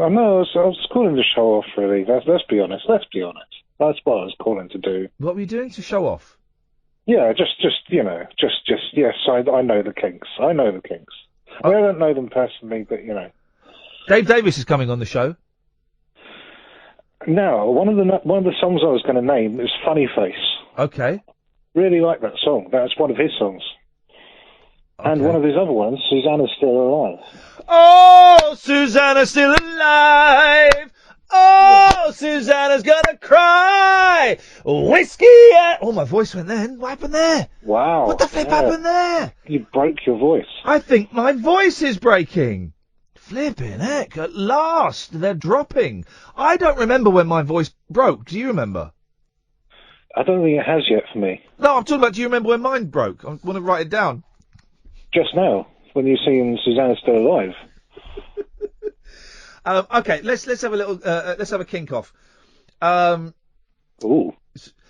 I know. I was calling to show off, really. Let's be honest. That's what I was calling to do. What were you doing to show off? Yeah, just yes. I know the Kinks. I know the Kinks. I don't know them personally, but Dave Davis is coming on the show. Now, one of the songs I was going to name is Funny Face. Okay. Really like that song. That's one of his songs. Okay. And one of his other ones, Susanna's Still Alive. Oh, Susanna's still alive. Oh, Susanna's gonna cry. Whiskey. Oh, my voice went then. What happened there? Wow. What the flip happened there? You broke your voice. I think my voice is breaking. Flipping heck, at last, they're dropping. I don't remember when my voice broke. Do you remember? I don't think it has yet for me. No, I'm talking about, do you remember when mine broke? I want to write it down. Just now, when you sing Susanna's Still Alive. Okay, let's have a little, let's have a kink off. Ooh,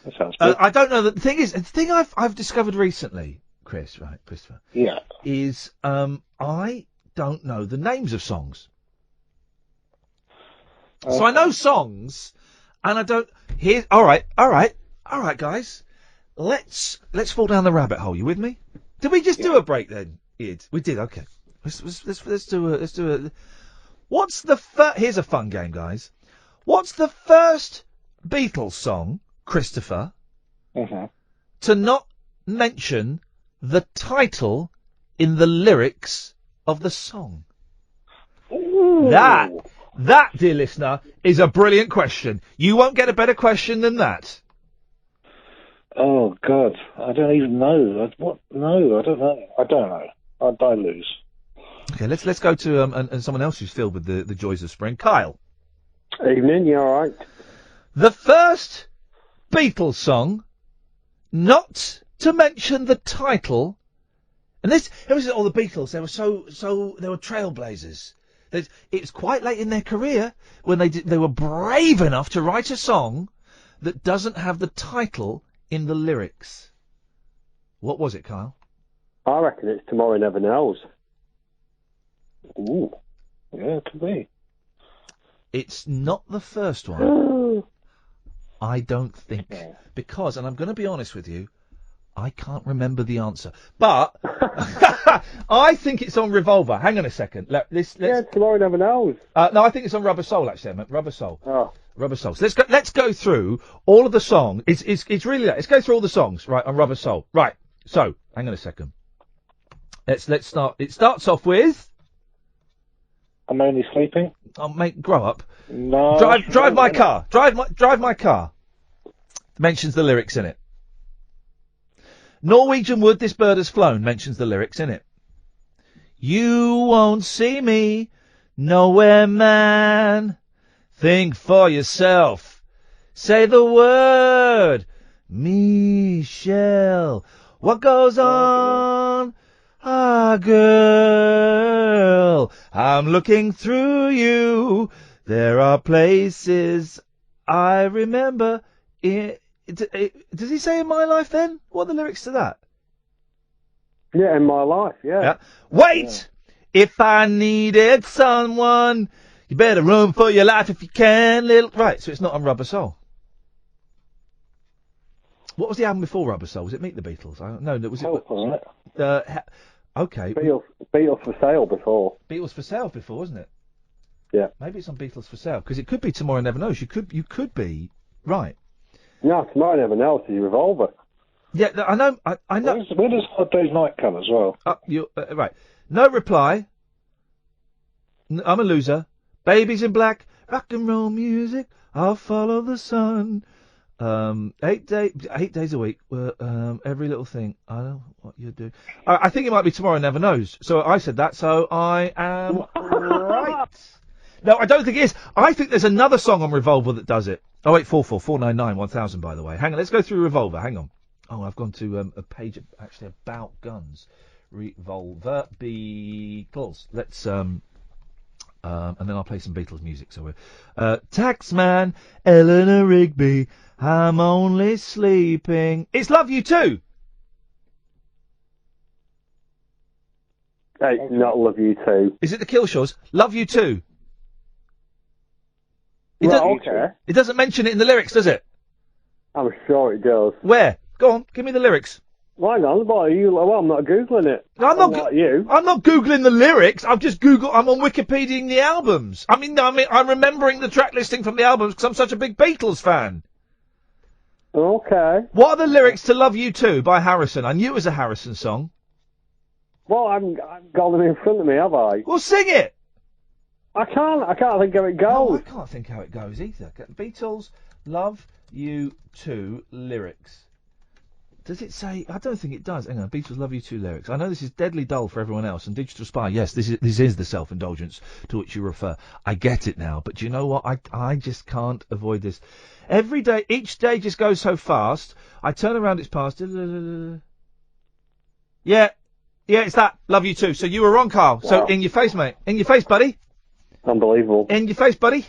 that sounds good. I don't know, the thing I've discovered recently, Christopher. Yeah. Is, I don't know the names of songs. So I know songs, and I don't. All right, guys. Let's fall down the rabbit hole. You with me? Did we just do a break then, Id? We did. Okay. Let's do a. What's the Here's a fun game, guys. What's the first Beatles song, Christopher, to not mention the title in the lyrics of the song? Ooh. That, dear listener, is a brilliant question. You won't get a better question than that. Oh, God. I don't even know. No, I don't know. I lose. Okay, let's go to and someone else who's filled with the joys of spring. Kyle. Evening, you all right? The first Beatles song not to mention the title. And it was all the Beatles. They were they were trailblazers. It was quite late in their career when they were brave enough to write a song that doesn't have the title in the lyrics. What was it, Kyle? I reckon it's Tomorrow Never Knows. Ooh, yeah, it could be. It's not the first one. I don't think, because, and I'm going to be honest with you, I can't remember the answer. But I think it's on Revolver. Hang on a second. Yeah, Tomorrow Never Knows. No, I think it's on Rubber Soul, actually. I meant Rubber Soul. Oh. Rubber Soul. So let's go through all of the songs. It's really that. Let's go through all the songs, right, on Rubber Soul. Right. So, hang on a second. Let's start. It starts off with... I'm Only Sleeping. Oh, mate, grow up. No. Drive my car. Drive my car. Mentions the lyrics in it. Norwegian Wood, This Bird Has Flown mentions the lyrics in it. You won't see me nowhere, man. Think for yourself. Say the word. Michelle. What goes on? Ah, girl. I'm looking through you. There are places I remember in... Does he say In My Life then? What are the lyrics to that? Yeah, In My Life, yeah. Wait! Yeah. If I needed someone, you better run for your life if you can, little... Right, so it's not on Rubber Soul. What was the album before Rubber Soul? Was it Meet the Beatles? I don't know. Was Help, wasn't it? Okay. Beatles for Sale before. Beatles for Sale before, wasn't it? Yeah. Maybe it's on Beatles for Sale, because it could be Tomorrow Never Knows. You could be right. No, Tomorrow Never Knows is Revolver. Yeah, I know. I know. Where does Hard Day's Night come as well? Right. No Reply. I'm a Loser. Babies in Black. Rock and roll music. I'll follow the sun. 8 days a week. Every little thing. I know what you do. I think it might be Tomorrow Never Knows. So I said that. So I am right. No, I don't think it is. I think there's another song on Revolver that does it. 0844 499 1000. By the way, hang on. Let's go through Revolver. Hang on. Oh, I've gone to a page actually about guns. Revolver Beatles. Let's and then I'll play some Beatles music. So Taxman, Eleanor Rigby, I'm only sleeping. It's Love You Too. Hey, not Love You Too. Is it the Killshaws? Love You Too. It doesn't mention it in the lyrics, does it? I'm sure it does. Where? Go on, give me the lyrics. Why not? Well, I'm not Googling it. I'm not Googling the lyrics. I'm on Wikipediaing the albums. I mean, I'm remembering the track listing from the albums because I'm such a big Beatles fan. Okay. What are the lyrics to Love You Too by Harrison? I knew it was a Harrison song. Well, I've got them in front of me, have I? Well, sing it. I can't think how it goes. No, I can't think how it goes either. Beatles, Love You Too lyrics. Does it say? I don't think it does. Hang on, Beatles Love You Too lyrics. I know this is deadly dull for everyone else, and Digital Spy, yes, this is the self-indulgence to which you refer. I get it now, but do you know what? I just can't avoid this. Every day, each day just goes so fast. I turn around, it's past. Yeah, it's that. Love You Too. So you were wrong, Carl. Wow. So in your face, mate. In your face, buddy. Unbelievable. In your face, buddy.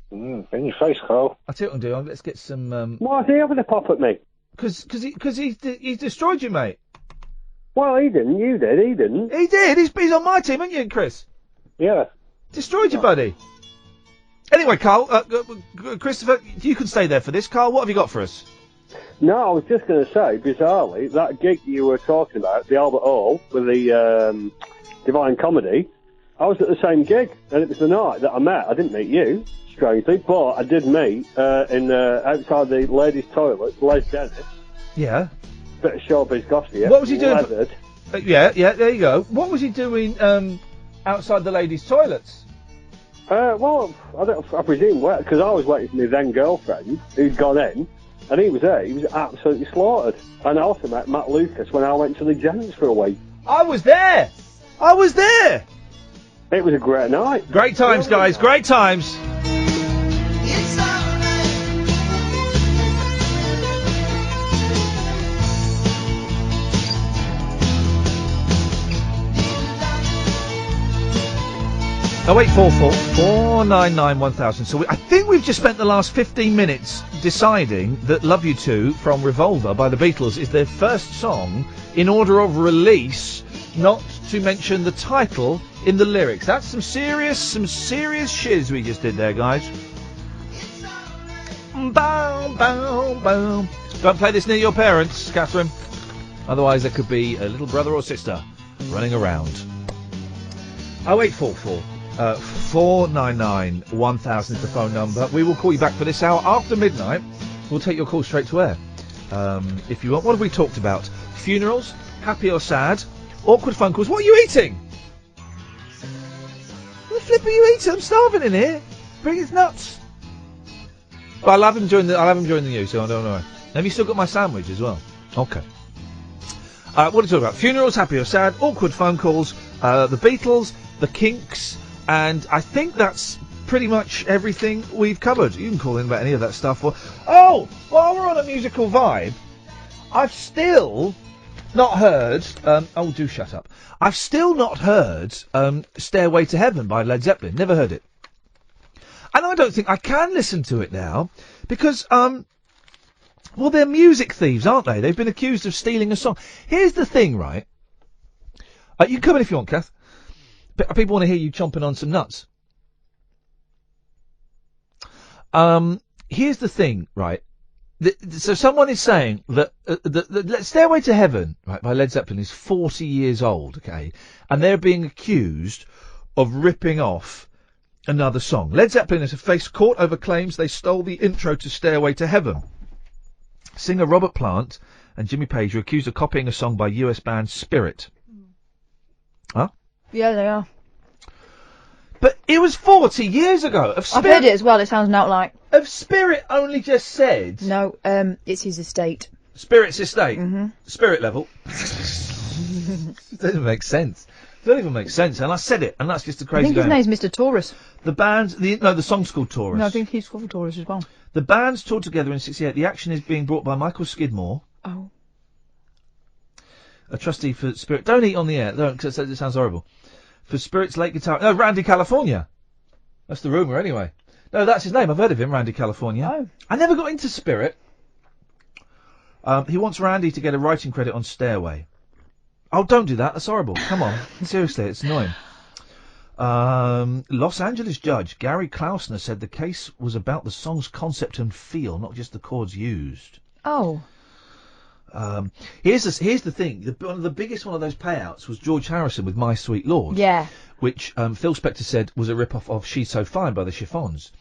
In your face, Carl. I'll tell you what I'm doing. Let's get some. Why is he having a pop at me? Because he's destroyed you, mate. Well, he didn't. You did. He didn't. He did. He's on my team, aren't you, Chris? Yeah. Destroyed you, buddy. Anyway, Carl, Christopher, you can stay there for this. Carl, what have you got for us? No, I was just going to say, bizarrely, that gig you were talking about, the Albert Hall, with the Divine Comedy, I was at the same gig, and it was the night that I met. I didn't meet you, strangely, but I did meet outside the ladies' toilet, Les Dennis. Yeah. Bit of showbiz gossip. What was he doing? Leathered. Yeah, there you go. What was he doing outside the ladies' toilets? Well, I presume, because I was waiting for my then girlfriend, who'd gone in, and he was there. He was absolutely slaughtered. And I also met Matt Lucas when I went to the Giants for a week. I was there! It was a great night. Great times, guys. Great times. Oh, 0844 499 1000. So I think we've just spent the last 15 minutes deciding that Love You Too from Revolver by the Beatles is their first song in order of release, not to mention the title in the lyrics. That's some serious shiz we just did there, guys. Bow, bow, bow. Don't play this near your parents, Catherine. Otherwise there could be a little brother or sister running around. 0844 499 1000 is the phone number. We will call you back for this hour after midnight. We'll take your call straight to air. If you want. What have we talked about? Funerals, happy or sad, awkward phone calls. What are you eating? What the flip are you eating? I'm starving in here. Bring it nuts. But I'll have him join the news, so I don't know. Have you still got my sandwich as well? Okay. What are we talking about? Funerals, happy or sad, awkward phone calls, the Beatles, the Kinks, and I think that's pretty much everything we've covered. You can call in about any of that stuff. While we're on a musical vibe, I've still not heard... do shut up. I've still not heard Stairway to Heaven by Led Zeppelin. Never heard it. And I don't think I can listen to it now, because, they're music thieves, aren't they? They've been accused of stealing a song. Here's the thing, right? You can come in if you want, Kath. People want to hear you chomping on some nuts. Here's the thing, right? So someone is saying that the Stairway to Heaven, right, by Led Zeppelin is 40 years old, okay, and they're being accused of ripping off another song. Led Zeppelin has faced court over claims they stole the intro to Stairway to Heaven. Singer Robert Plant and Jimmy Page are accused of copying a song by US band Spirit. Huh? Yeah, they are. But it was 40 years ago. I've heard it as well. It sounds not like. Of Spirit only just said. No, it's his estate. Spirit's estate. Mm-hmm. Spirit level. It doesn't make sense. It doesn't even make sense. And I said it, and that's just a crazy. I think his name's Mr. Taurus. The band, the song's called Taurus. No, I think he's called Taurus as well. The bands toured together in '68. The action is being brought by Michael Skidmore. Oh. A trustee for Spirit. Don't eat on the air. Don't, because it sounds horrible. For Spirit's late guitar. No, Randy California. That's the rumour anyway. No, that's his name. I've heard of him, Randy California. Oh. I never got into Spirit. He wants Randy to get a writing credit on Stairway. Oh, don't do that. That's horrible. Come on. Seriously, it's annoying. Los Angeles judge Gary Klausner said the case was about the song's concept and feel, not just the chords used. Oh. Here's the thing. One of the biggest one of those payouts was George Harrison with My Sweet Lord. Yeah. Which Phil Spector said was a rip-off of She's So Fine by the Chiffons.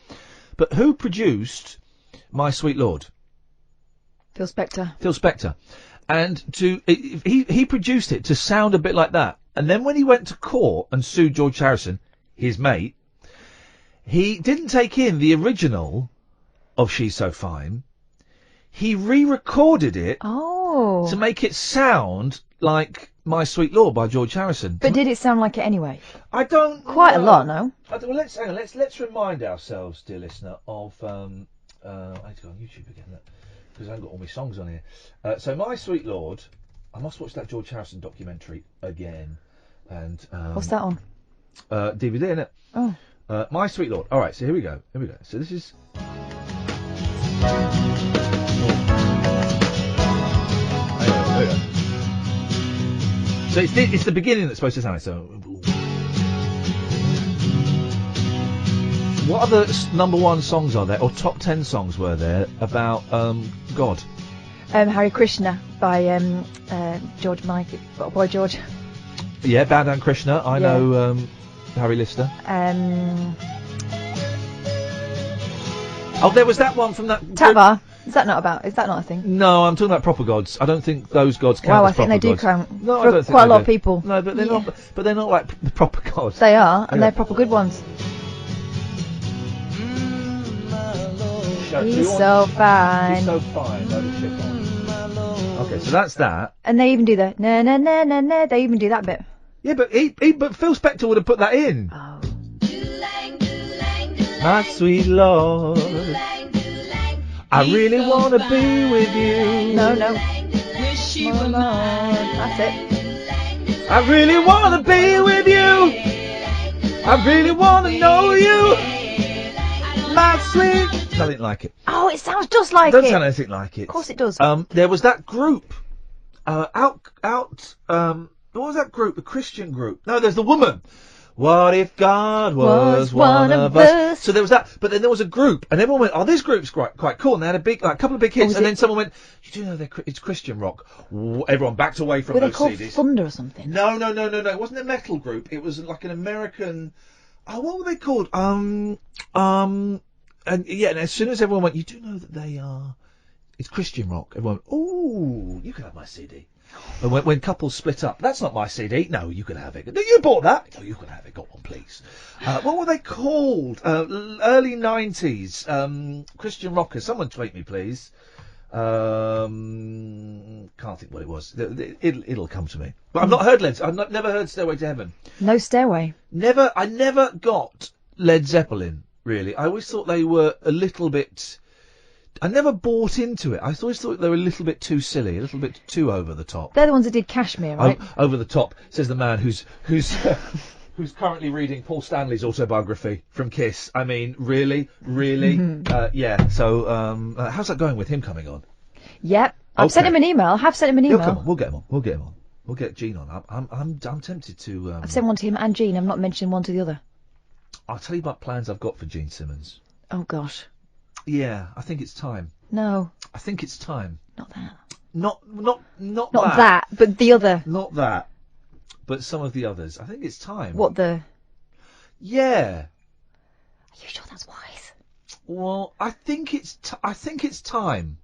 But who produced My Sweet Lord? Phil Spector. Phil Spector. And he produced it to sound a bit like that. And then when he went to court and sued George Harrison, his mate, he didn't take in the original of She's So Fine. He re-recorded it to make it sound like My Sweet Lord by George Harrison. But did it sound like it anyway? I don't Quite know. a lot, no? Well, let's remind ourselves, dear listener, of I need to go on YouTube again, because I haven't got all my songs on here. So My Sweet Lord, I must watch that George Harrison documentary again. And what's that on? DVD, innit? Oh. My Sweet Lord. All right, so here we go. So this is. So it's the beginning that's supposed to sound like so. What other number one songs are there, or top 10 songs were there about God? Hare Krishna by George Michael, Boy George. Yeah, Bow Down Krishna. I know Harry Lister. Oh, there was that one from that. Tabar. Is that not a thing? No, I'm talking about proper gods. I don't think those gods count as proper gods. I think they do count. No, for I don't think quite a lot do. of people. No, but they're not. But they're not like the proper gods. They are, and they're proper good ones. He's so fine. He's so fine. Load of shit on. Okay, so that's that. And they even do the na na na na na. They even do that bit. Yeah, but but Phil Spector would have put that in. Oh. My sweet Lord, I really want to be with you. No. That's it. I really want to be with you. I really want to know you. My sweet. Nothing like it. Oh, it sounds just like Don't it. sound anything like it. Of course it does. There was that group. What was that group? The Christian group. No, there's the woman. What if God was one of us? So there was that, but then there was a group, and everyone went, "Oh, this group's quite cool." And they had a couple of big hits, and then someone went, "You do know it's Christian rock?" Everyone backed away from those CDs. Were they called Thunder or something? No. It wasn't a metal group. It was like an American. Oh, what were they called? And as soon as everyone went, "You do know that they are? It's Christian rock." Everyone went, "Ooh, you can have my CD." And when couples split up, that's not my CD. No, you can have it. No, you bought that. No, you can have it. Got one, please. What were they called? Early 90s Christian rockers. Someone tweet me, please. Can't think what it was. It'll come to me. But I've not heard I've never heard Stairway to Heaven. No Stairway. I never got Led Zeppelin, really. I always thought they were a little bit. I never bought into it. I always thought they were a little bit too silly, a little bit too over the top. They're the ones that did Kashmir, right? Over the top, says the man who's currently reading Paul Stanley's autobiography from Kiss. I mean, really? Yeah. So, how's that going with him coming on? Yep. I've sent him an email. I have sent him an email. He'll come on. We'll get him on. We'll get Gene on. I'm tempted to. I've sent one to him and Gene. I'm not mentioning one to the other. I'll tell you about plans I've got for Gene Simmons. Oh gosh. Yeah, I think it's time. No. I think it's time. Not that. Not Not that, but the other. Not that. But some of the others. I think it's time. What the? Yeah. Are you sure that's wise? Well, I think it's time. I think it's time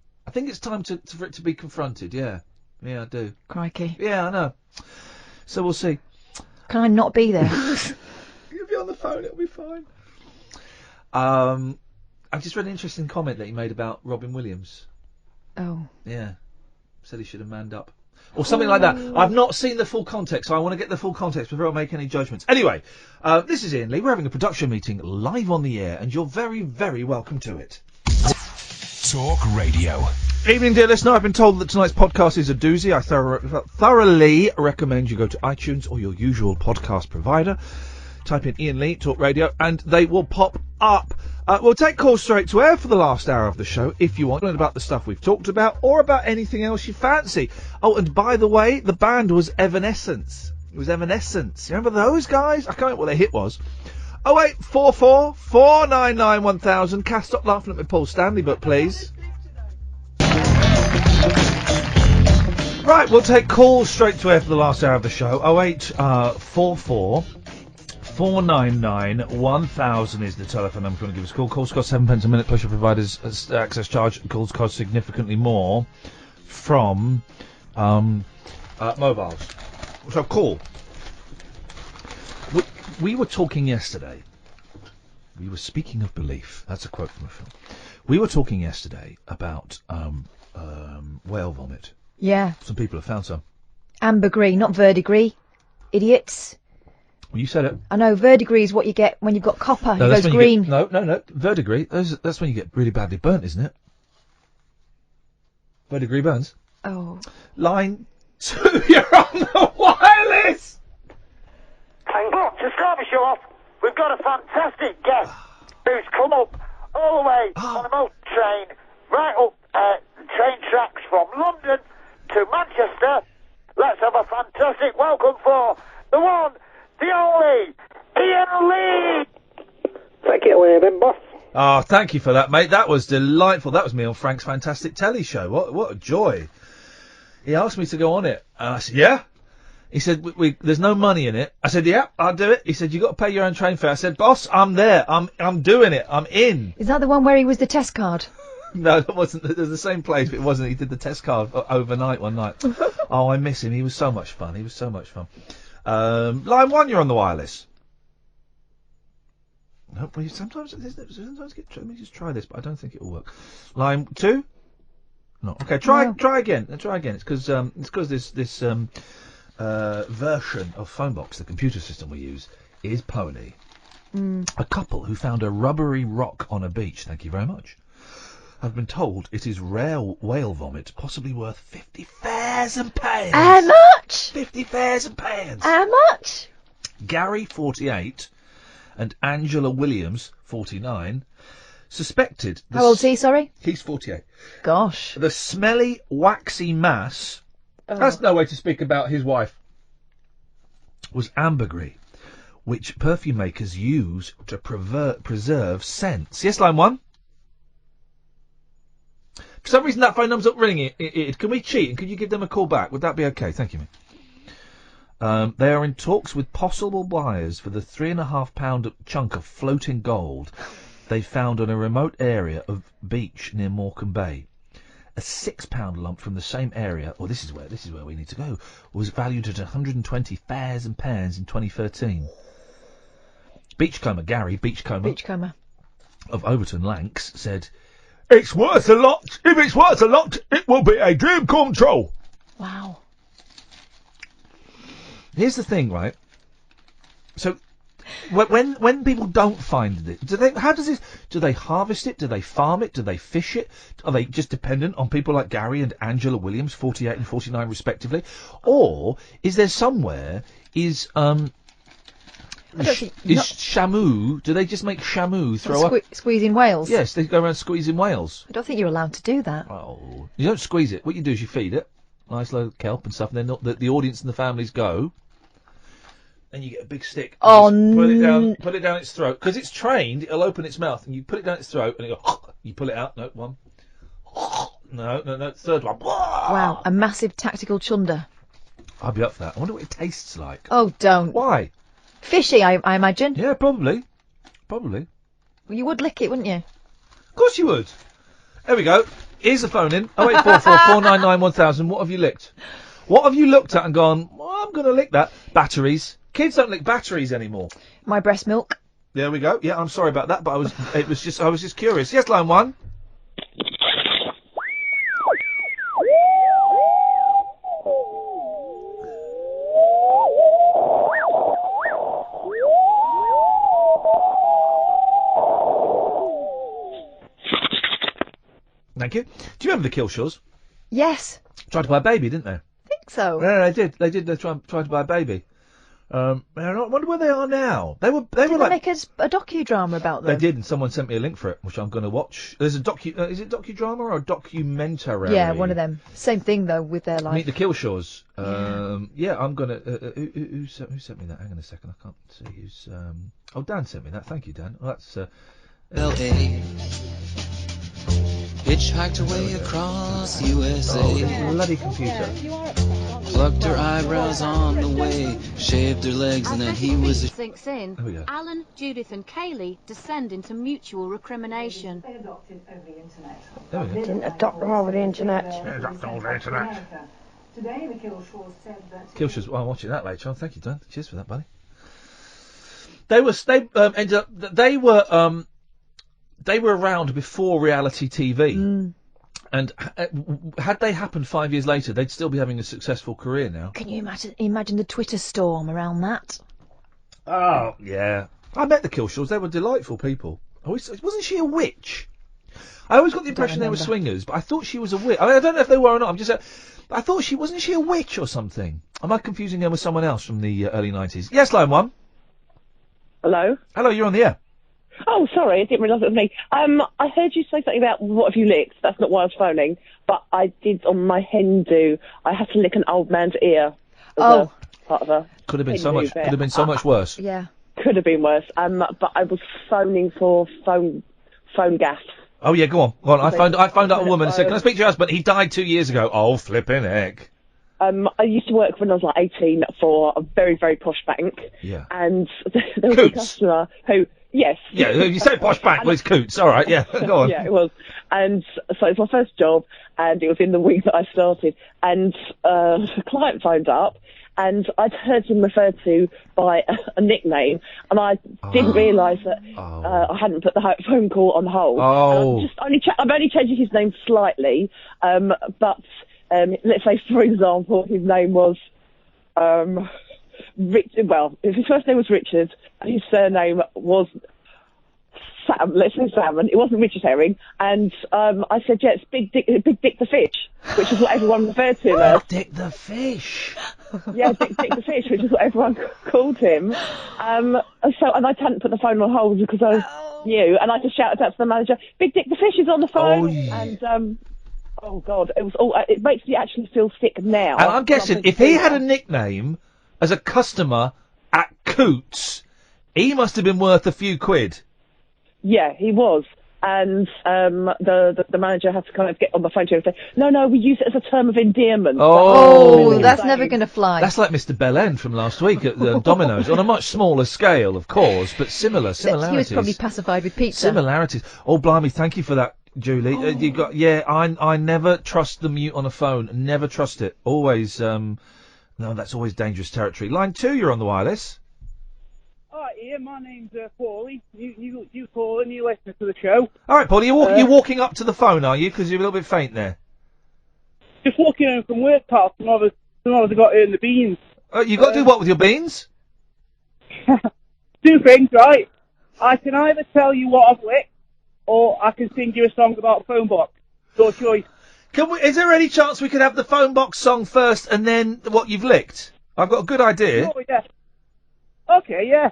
for it to be confronted. Yeah. Yeah, I do. Crikey. Yeah, I know. So we'll see. Can I not be there? You'll be on the phone. It'll be fine. I just read an interesting comment that he made about Robin Williams. Oh. Yeah. Said he should have manned up. Or something like that. I've not seen the full context, so I want to get the full context before I make any judgments. Anyway, this is Ian Lee. We're having a production meeting live on the air, and you're very, very welcome to it. Talk Radio. Evening, dear listener. I've been told that tonight's podcast is a doozy. I thoroughly recommend you go to iTunes or your usual podcast provider. Type in Ian Lee, Talk Radio, and they will pop up. We'll take calls straight to air for the last hour of the show if you want to learn about the stuff we've talked about or about anything else you fancy. Oh, and by the way, the band was Evanescence. It was Evanescence. You remember those guys? I can't remember what their hit was. 0844 499 1000. Cass, stop laughing at me, Paul Stanley, but please. Right, we'll take calls straight to air for the last hour of the show. 0844 499 1000 is the telephone number if you want to give us a call. Calls cost 7 pence a minute, plus your provider's access charge. Calls cost significantly more from mobiles. So call. We were talking yesterday. We were speaking of belief. That's a quote from a film. We were talking yesterday about whale vomit. Yeah. Some people have found some. Ambergris, not verdigris. Idiots. Well, you said it. I know, verdigris is what you get when you've got copper. No, it goes green. No. Verdigris, that's when you get really badly burnt, isn't it? Verdigris burns. Oh. Line 2, you're on the wireless! Hang on, to start the show off, we've got a fantastic guest who's come up all the way on a motor train, right up the train tracks from London to Manchester. Let's have a fantastic welcome for the one, the only, Ian Lee! Take it away then, boss. Oh, thank you for that, mate. That was delightful. That was me on Frank's Fantastic Telly Show. What a joy. He asked me to go on it. And I said, yeah? He said, there's no money in it. I said, yeah, I'll do it. He said, you got to pay your own train fare. I said, boss, I'm there. I'm doing it. I'm in. Is that the one where he was the test card? No, it wasn't. It was the same place, but it wasn't. He did the test card overnight one night. Oh, I miss him. He was so much fun. Line 1, you're on the wireless. No, well, sometimes get. Let me just try this, but I don't think it will work. Line 2. No. Okay, try again. Try again. It's because this version of Phonebox, the computer system we use, is pony. A couple who found a rubbery rock on a beach. Thank you very much. I've been told it is rare whale vomit, possibly worth £50,000. How much? £50,000. How much? Gary, 48, and Angela Williams, 49, suspected... How old's he, sorry? He's 48. Gosh. The smelly, waxy mass... Oh. That's no way to speak about his wife. ...was ambergris, which perfume makers use to preserve scents. Yes, line 1? For some reason that phone number's not ringing. Can we cheat and could you give them a call back? Would that be okay? Thank you, mate. They are in talks with possible buyers for the 3.5-pound chunk of floating gold they found on a remote area of beach near Morecambe Bay. A 6-pound lump from the same area, this is where we need to go, was valued at £120,000 in 2013. Beachcomber Gary, Beachcomber of Overton Lancs, said, "It's worth a lot. If it's worth a lot, it will be a dream come true." Wow. Here's the thing, right? So, when people don't find it, do they harvest it? Do they farm it? Do they fish it? Are they just dependent on people like Gary and Angela Williams, 48 and 49 respectively? Or is there somewhere, shamu, do they just make shamu throw up? Squeezing whales? Yes, they go around squeezing whales. I don't think you're allowed to do that. Oh, you don't squeeze it. What you do is you feed it. Nice load of kelp and stuff, and then the audience and the families go. And you get a big stick. Oh, put it down its throat. Because it's trained, it'll open its mouth, and you put it down its throat, and it go, you pull it out, no, one. No. Third one. Wow, a massive tactical chunder. I'd be up for that. I wonder what it tastes like. Oh, don't. Why? Fishy, I imagine. Yeah, probably. Well, you would lick it, wouldn't you? Of course you would. There we go. Here's the phone in. 0844 499 1000. What have you licked? What have you looked at and gone, well, I'm going to lick that? Batteries. Kids don't lick batteries anymore. My breast milk. There we go. Yeah, I'm sorry about that, but I was just curious. Yes, line 1. Thank you. Do you remember the Killshaws? Yes. Tried to buy a baby, didn't they? I think so. Yeah, they did. They did. They tried to buy a baby. I wonder where they are now. They were Did like they make a docudrama about them? They did, and someone sent me a link for it, which I'm going to watch. There's a is it docudrama or a documentary? Yeah, one of them. Same thing though with their life. Meet the Killshaws. Yeah, I'm gonna. Who sent me that? Hang on a second, I can't see who's. Oh, Dan sent me that. Thank you, Dan. Well, that's. L.A. Hitchhiked her way across USA. Oh, this bloody computer. Plucked her eyebrows on the way, shaved her legs, and then he was. Sinks in. There we go. Alan, Judith, and Kaylee descend into mutual recrimination. There we go. Didn't adopt them over the internet. Adopt over the internet. Today the Killshaws said that. Killshaws. Well, I'm watching that later on. Thank you, Dan. Cheers for that, buddy. They were around before reality TV, and had they happened 5 years later, they'd still be having a successful career now. Can you imagine the Twitter storm around that? Oh yeah, I met the Killshaws. They were delightful people. Wasn't she a witch? I always got the impression they were swingers, but I thought she was a witch. I mean, I don't know if they were or not. I'm just. I thought wasn't she a witch or something? Am I confusing her with someone else from the early 90s? Yes, line 1. Hello. Hello, you're on the air. Oh, sorry, I didn't realise it was me. I heard you say something about what have you licked. That's not why I was phoning, but I did on my hen do. I had to lick an old man's ear. Part of a could have been so much. Could have been so much worse. Yeah. Could have been worse. But I was phoning for phone gas. Oh yeah, go on. I phoned up a woman and said, "Can I speak to your husband? He died 2 years ago." Oh, flipping heck. I used to work when I was like 18 for a very, very posh bank. Yeah. And there was a customer who. Yes. Yeah, you say posh bank, well, it's Coots. All right, yeah, go on. Yeah, it was. And so it was my first job, and it was in the week that I started. And the client phoned up, and I'd heard him referred to by a nickname, and I didn't realise that I hadn't put the phone call on hold. Oh. I'm only changing his name slightly, but let's say, for example, his name was... his first name was Richard, and his surname was Sam. Let's say Salmon. It wasn't Richard Herring. And I said, yeah, it's Big Dick the Fish, which is what everyone referred to him as. Dick the Fish. Yeah, Dick the Fish, which is what everyone called him. And I hadn't put the phone on hold because I knew, and I just shouted out to the manager, "Big Dick the Fish is on the phone." And oh God, it was all. It makes me actually feel sick now. And I'm guessing if he had a nickname as a customer at Coots, he must have been worth a few quid. Yeah, he was. And the manager had to kind of get on the phone to him and say, no, we use it as a term of endearment. Oh, that's never going to fly. That's like Mr. Bellend from last week at Domino's, on a much smaller scale, of course, but similarities. He was probably pacified with pizza. Similarities. Oh, blimey, thank you for that, Julie. I never trust the mute on a phone. Never trust it. Always, no, that's always dangerous territory. Line 2, you're on the wireless. Hi, Ian. My name's Paulie. You call and you listen to the show. All right, Paulie, you're walking up to the phone, are you? Because you're a little bit faint there. Just walking home from work, pal. Tomorrow I got in the beans. You got to do what with your beans? 2 things, right? I can either tell you what I've licked, or I can sing you a song about phone box. Your choice. Is there any chance we could have the phone box song first and then what you've licked? I've got a good idea. Oh, yeah. Okay, yeah.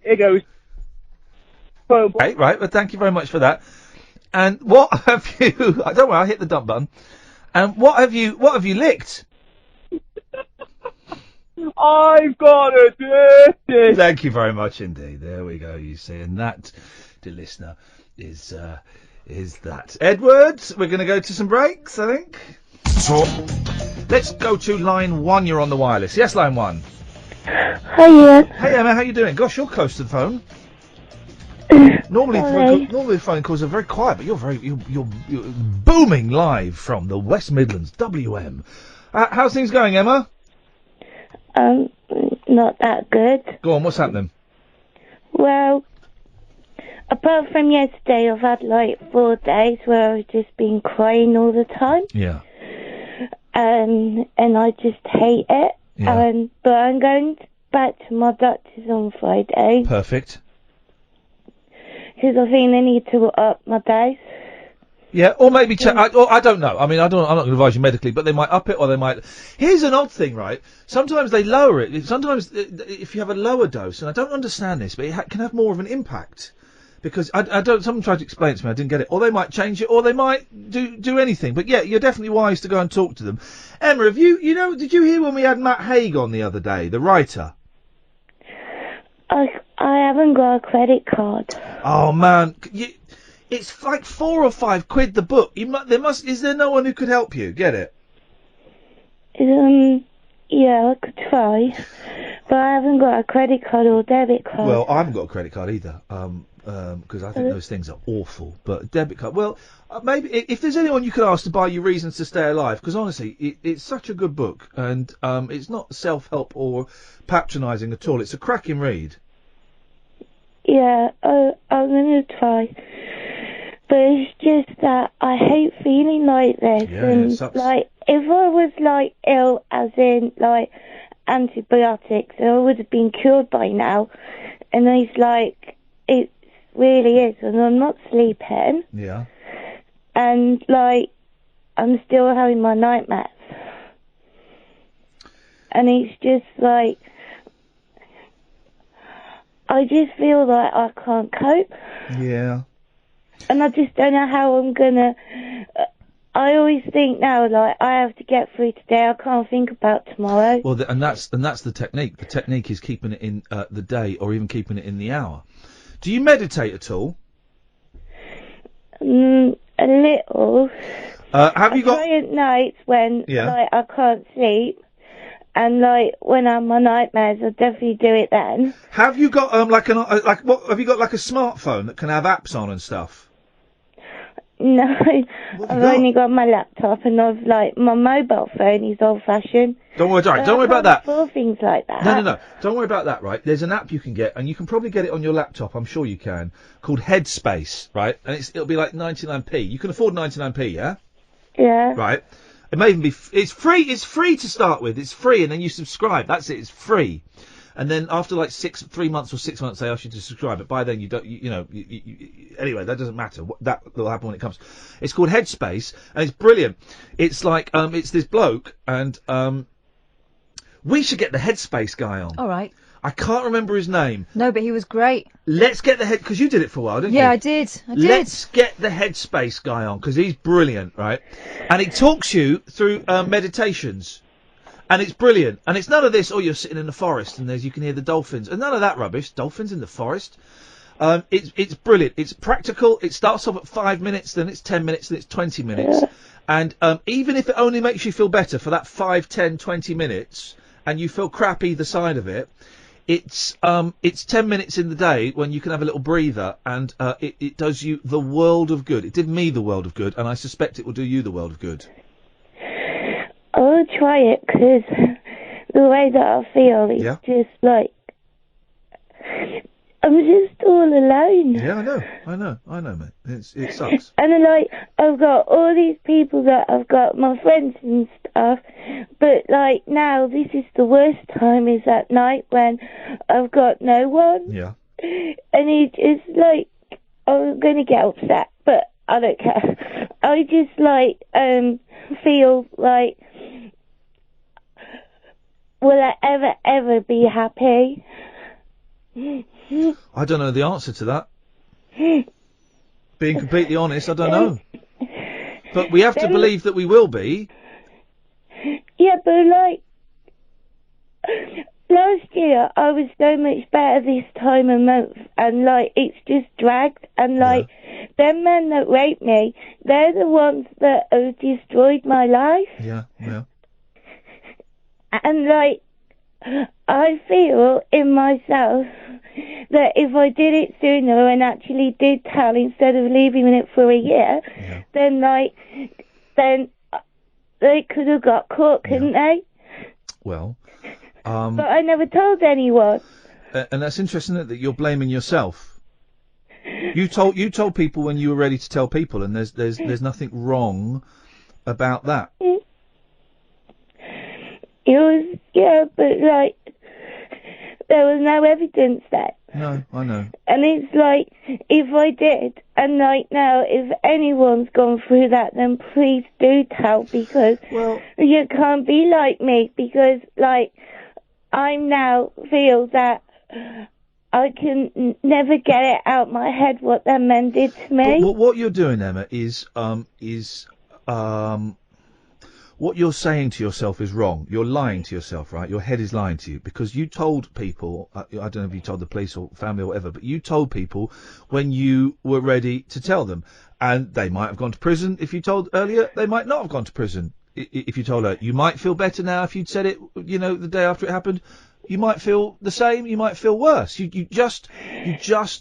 Here goes. Phone box. Right, well, thank you very much for that. And what have you... Don't worry, I'll hit the dump button. And what have you licked? I've got a dirty... Thank you very much indeed. There we go, you see. And that, dear listener, is is that. Edward, we're going to go to some breaks, I think. Talk. Let's go to line 1. You're on the wireless. Yes, line 1. Hi, Ian. Hey, Emma, how you doing? Gosh, you're close to the phone. Normally the phone calls are very quiet, but you're booming live from the West Midlands, WM. How's things going, Emma? Not that good. Go on, what's happening? Well, apart from yesterday, I've had like 4 days where I've just been crying all the time. Yeah. And I just hate it. Yeah. But I'm going back to my doctor's on Friday. Perfect. Because I think they need to up my days. Yeah, or maybe I don't know. I mean, I'm not going to advise you medically, but they might up it, or they might. Here's an odd thing, right? Sometimes they lower it. Sometimes if you have a lower dose, and I don't understand this, but it can have more of an impact. Because I don't. Someone tried to explain it to me. I didn't get it. Or they might change it, or they might do anything. But yeah, you're definitely wise to go and talk to them. Emma, have you did you hear when we had Matt Haig on the other day, the writer? I haven't got a credit card. Oh man, it's like 4 or 5 quid the book. Is there no one who could help you? Get it? Yeah, I could try, but I haven't got a credit card or debit card. Well, I haven't got a credit card either. Because I think those things are awful. But debit card, well, maybe if there's anyone you could ask to buy you Reasons to Stay Alive, because honestly, it's such a good book, and it's not self-help or patronising at all. It's a cracking read. Yeah, I'm gonna try. But it's just that I hate feeling like this. Yeah, and it sucks. like, if I was like ill, as in like antibiotics, I would have been cured by now. And it's like, it really is, and I'm not sleeping. Yeah. And like, I'm still having my nightmares. And it's just like, I just feel like I can't cope. Yeah. And I just don't know how I'm gonna. I always think now, like, I have to get through today. I can't think about tomorrow. Well, and that's the technique. The technique is keeping it in the day, or even keeping it in the hour. Do you meditate at all? A little. Have you got? I try at nights when Yeah. like I can't sleep, and like when I'm on nightmares, I definitely do it then. Have you got what? Have you got like a smartphone that can have apps on and stuff? No, I've only got my laptop, and I've like my mobile phone is old-fashioned. Don't worry, So don't worry about that. For things like that. No. Don't worry about that, right? There's an app you can get, and you can probably get it on your laptop, I'm sure you can, called Headspace, right? And it'll be like 99p. You can afford 99p, yeah? Yeah. Right. It may even be, it's free to start with. It's free, and then you subscribe. That's it, it's free. And then after like 3 months or 6 months, they ask you to subscribe. But by then you don't, anyway, that doesn't matter. That will happen when it comes. It's called Headspace, and it's brilliant. It's like, it's this bloke, and, we should get the Headspace guy on. All right. I can't remember his name. No, but he was great. Let's get because you did it for a while, didn't you? Yeah, I did. Let's get the Headspace guy on, because he's brilliant, right? And he talks you through meditations. And it's brilliant. And it's none of this, you're sitting in the forest and you can hear the dolphins. And none of that rubbish. Dolphins in the forest. It's brilliant. It's practical. It starts off at 5 minutes, then it's 10 minutes, then it's 20 minutes. And even if it only makes you feel better for that 5, 10, 20 minutes, and you feel crap either side of it, it's 10 minutes in the day when you can have a little breather, and it does you the world of good. It did me the world of good, and I suspect it will do you the world of good. I'll try it, because the way that I feel is just like, I'm just all alone. Yeah, I know, mate. It sucks. And then, like, I've got all these people that I've got, my friends and stuff, but like now this is the worst time, is at night when I've got no one. Yeah. And it's like, I'm going to get upset, but I don't care. I just like, feel like, will I ever be happy? I don't know the answer to that. Being completely honest, I don't know. But we have to believe that we will be. Yeah, but like, last year I was so much better this time of month, and like, it's just dragged, and like, them men that rape me, they're the ones that have destroyed my life. Yeah, yeah. And, like, I feel in myself that if I did it sooner and actually did tell instead of leaving it for a year, then they could have got caught, couldn't they? Well, but I never told anyone. And that's interesting that you're blaming yourself. You told people when you were ready to tell people, and there's nothing wrong about that. It was, but like, there was no evidence then. No, I know. And it's like, if I did, and like now, if anyone's gone through that, then please do tell, because you can't be like me, because like, I now feel that I can never get it out my head what them men did to me. But what you're doing, Emma, is what you're saying to yourself is wrong. You're lying to yourself, right? Your head is lying to you, because you told people, I don't know if you told the police or family or whatever, but you told people when you were ready to tell them. And they might have gone to prison if you told earlier. They might not have gone to prison if you told her. You might feel better now if you'd said it, the day after it happened. You might feel the same. You might feel worse. You just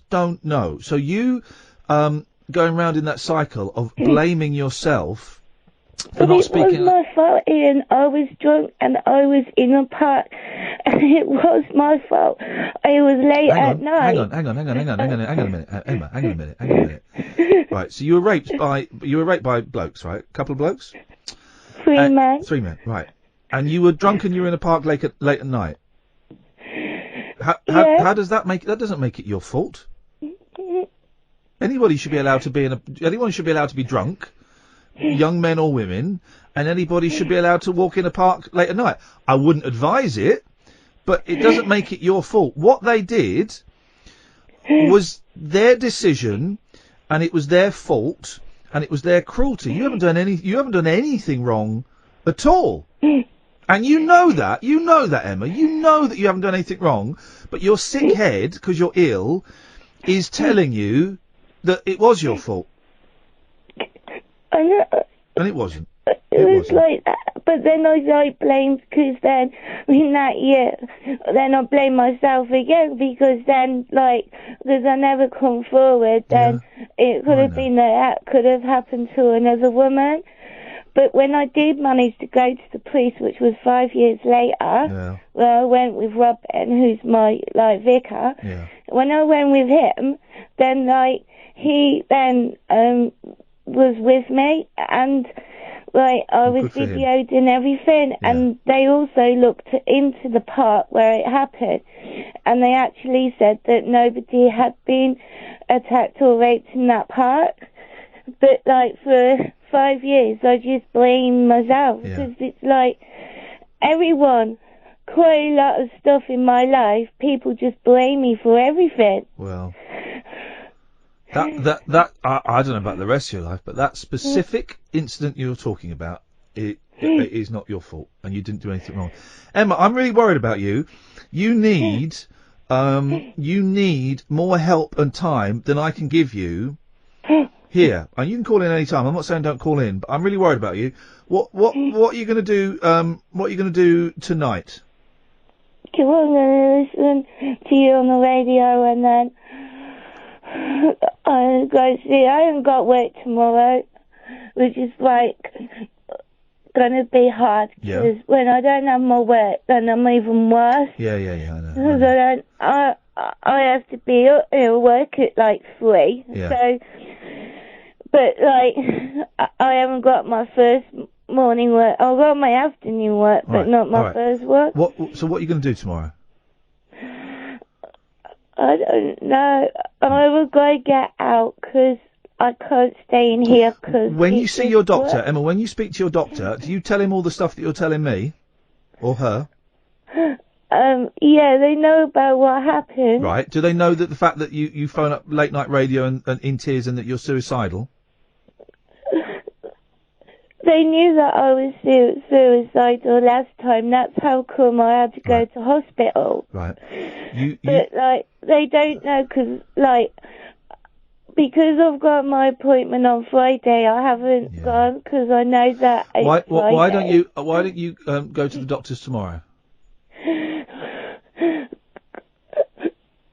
don't know. So you, going round in that cycle of blaming yourself for not speaking. It was my fault, Ian. I was drunk and I was in a park, and it was my fault. It was late at night. Hang on a minute, Emma. Hang on a minute. Right. So you were raped by blokes, right? A couple of blokes. 3 men. 3 men, right? And you were drunk and you were in a park late at night. How does that make? That doesn't make it your fault. Anybody should be allowed to be anyone should be allowed to be drunk, young men or women, and anybody should be allowed to walk in a park late at night. I wouldn't advise it, but it doesn't make it your fault. What they did was their decision, and it was their fault, and it was their cruelty. You haven't done anything wrong at all. And you know that, Emma. You know that you haven't done anything wrong, but your sick head, because you're ill, is telling you that it was your fault. I know. And it wasn't. It was like that, but then I blamed, because then in that year, then I blamed myself again, because then because I never come forward, then it could have been that could have happened to another woman. But when I did manage to go to the police, which was 5 years later, where I went with Robin, who's my vicar. Yeah. When I went with him, then he then was with me, and I was videoed and everything, and they also looked into the part where it happened, and they actually said that nobody had been attacked or raped in that park. But for 5 years, I just blame myself, because it's everyone, quite a lot of stuff in my life, people just blame me for everything. Well, I don't know about the rest of your life, but that specific incident you're talking about, it is not your fault, and you didn't do anything wrong. Emma, I'm really worried about you. You need more help and time than I can give you. Here, and you can call in any time. I'm not saying don't call in, but I'm really worried about you. What are you going to do? What are you going to do tonight? I'm going to listen to you on the radio, and then I'm going to see. I haven't got work tomorrow, which is going to be hard, because when I don't have my work, then I'm even worse. Yeah, I know. Because I have to be at work at 3. Yeah. So. But, I haven't got my first morning work. I've got my afternoon work, but not my first work. So what are you going to do tomorrow? I don't know. I will go get out, because I can't stay in here. Cause when you see your doctor, Emma, when you speak to your doctor, do you tell him all the stuff that you're telling me? Or her? Yeah, they know about what happened. Right. Do they know that the fact that you phone up late night radio and in tears and that you're suicidal? They knew that I was suicidal last time. That's how come I had to go to hospital. Right. But they don't know, because because I've got my appointment on Friday, I haven't gone because I know that it's Why Friday. don't you go to the doctors tomorrow?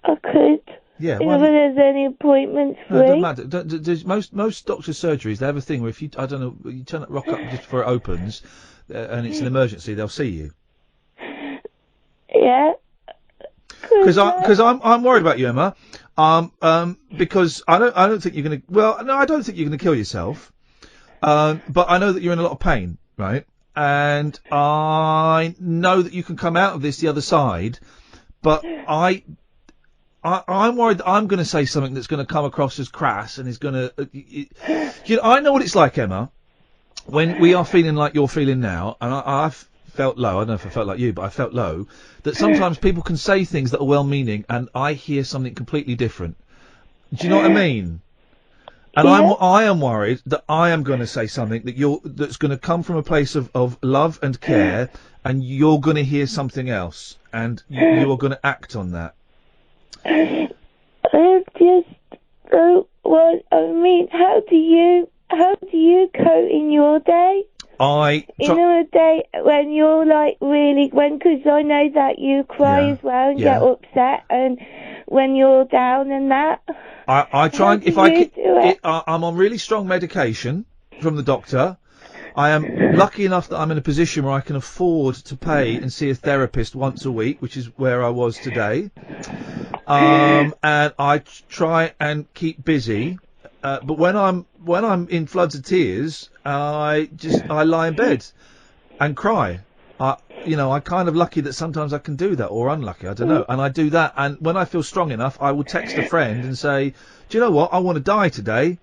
I could. Yeah. If there's any appointments free. No, it doesn't matter. There's most doctor's surgeries, they have a thing where if you, I don't know, you rock up just before it opens, and it's an emergency, they'll see you. Yeah. Because I'm worried about you, Emma. Because I don't think you're gonna. Well, no, I don't think you're gonna kill yourself. But I know that you're in a lot of pain, right? And I know that you can come out of this the other side. But I'm worried that I'm going to say something that's going to come across as crass and is going to. I know what it's like, Emma, when we are feeling like you're feeling now, and I've felt low. I don't know if I felt like you, but I felt low. That sometimes people can say things that are well-meaning, and I hear something completely different. Do you know what I mean? And I am worried that I am going to say something that's going to come from a place of love and care, and you're going to hear something else, and you are going to act on that. I just don't want. I mean, how do you cope in your day? In a day when you're like really because I know that you cry as well and get upset, and when you're down and that. I try and I'm on really strong medication from the doctor. I am lucky enough that I'm in a position where I can afford to pay and see a therapist once a week, which is where I was today. And I try and keep busy. But when I'm in floods of tears, I lie in bed and cry. I'm kind of lucky that sometimes I can do that, or unlucky, I don't know. And I do that, and when I feel strong enough, I will text a friend and say, do you know what, I want to die today.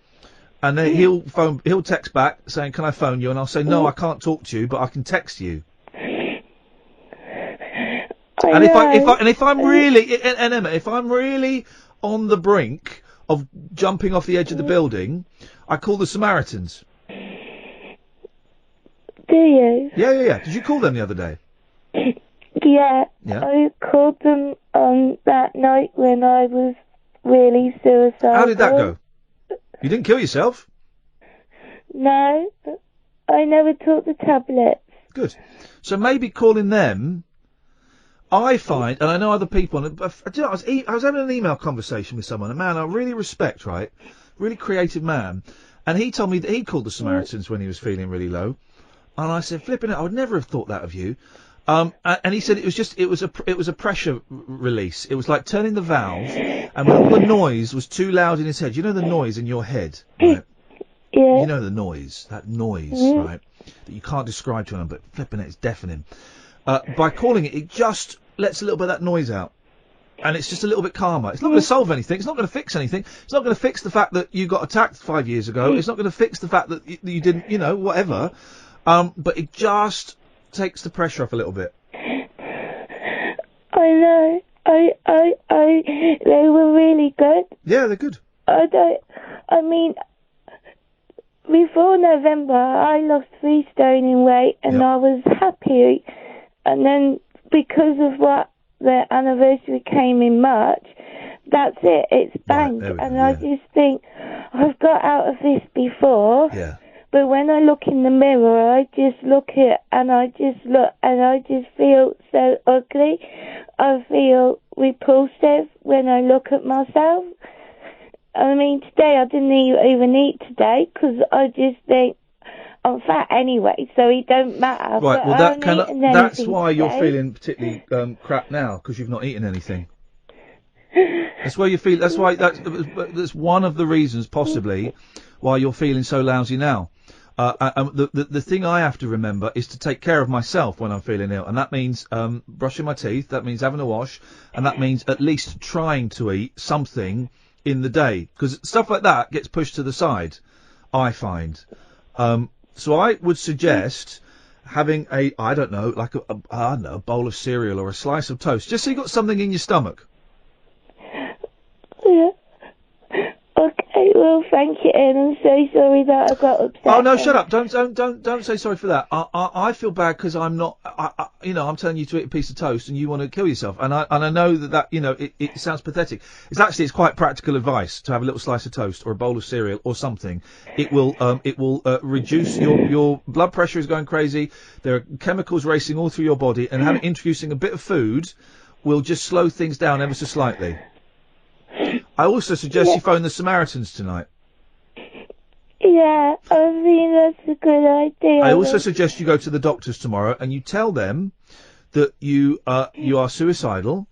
And then he'll text back saying, can I phone you? And I'll say, no, I can't talk to you, but I can text you. And if I'm really, and Emma, if I'm really on the brink of jumping off the edge of the building, I call the Samaritans. Do you? Yeah. Did you call them the other day? Yeah. I called them on that night when I was really suicidal. How did that go? You didn't kill yourself? No. I never took the tablets. Good. So maybe calling them, I find, and I know other people, and I was having an email conversation with someone, a man I really respect, right? Really creative man. And he told me that he called the Samaritans when he was feeling really low. And I said, flipping it, I would never have thought that of you. And he said it was a pressure release. It was like turning the valve, and when all the noise was too loud in his head, you know the noise in your head, right? Yeah. You know the noise, that noise, right? That you can't describe to anyone, but flipping it, it's deafening. By calling it just lets a little bit of that noise out. And it's just a little bit calmer. It's not going to solve anything. It's not going to fix anything. It's not going to fix the fact that you got attacked 5 years ago. It's not going to fix the fact that you didn't, whatever. But it just takes the pressure off a little bit. I know. They were really good. Yeah, they're good. Before November, I lost 3 stone in weight, and I was happy. And then, because of what the anniversary came in March, that's it. It's bang. I just think, I've got out of this before. Yeah. But when I look in the mirror, I just look and I just feel so ugly. I feel repulsive when I look at myself. I mean, today I didn't even eat today because I just think I'm fat anyway, so it don't matter. Right, well, that's why you're today. feeling particularly crap now, because you've not eaten anything. That's why you feel. That's why that's one of the reasons, possibly, why you're feeling so lousy now. The thing I have to remember is to take care of myself when I'm feeling ill, and that means brushing my teeth, that means having a wash, and that means at least trying to eat something in the day, because stuff like that gets pushed to the side, I find. So I would suggest having a bowl of cereal or a slice of toast, just so you got something in your stomach. Yeah. Okay, well, thank you, and I'm so sorry that I got upset. Oh no, shut up! Don't say sorry for that. I feel bad because I'm not. I'm telling you to eat a piece of toast and you want to kill yourself. And I know that it sounds pathetic. It's quite practical advice to have a little slice of toast or a bowl of cereal or something. It will reduce your blood pressure is going crazy. There are chemicals racing all through your body, and introducing a bit of food will just slow things down ever so slightly. I also suggest you phone the Samaritans tonight. Yeah, I think that's a good idea. I also suggest you go to the doctors tomorrow and you tell them that you are suicidal.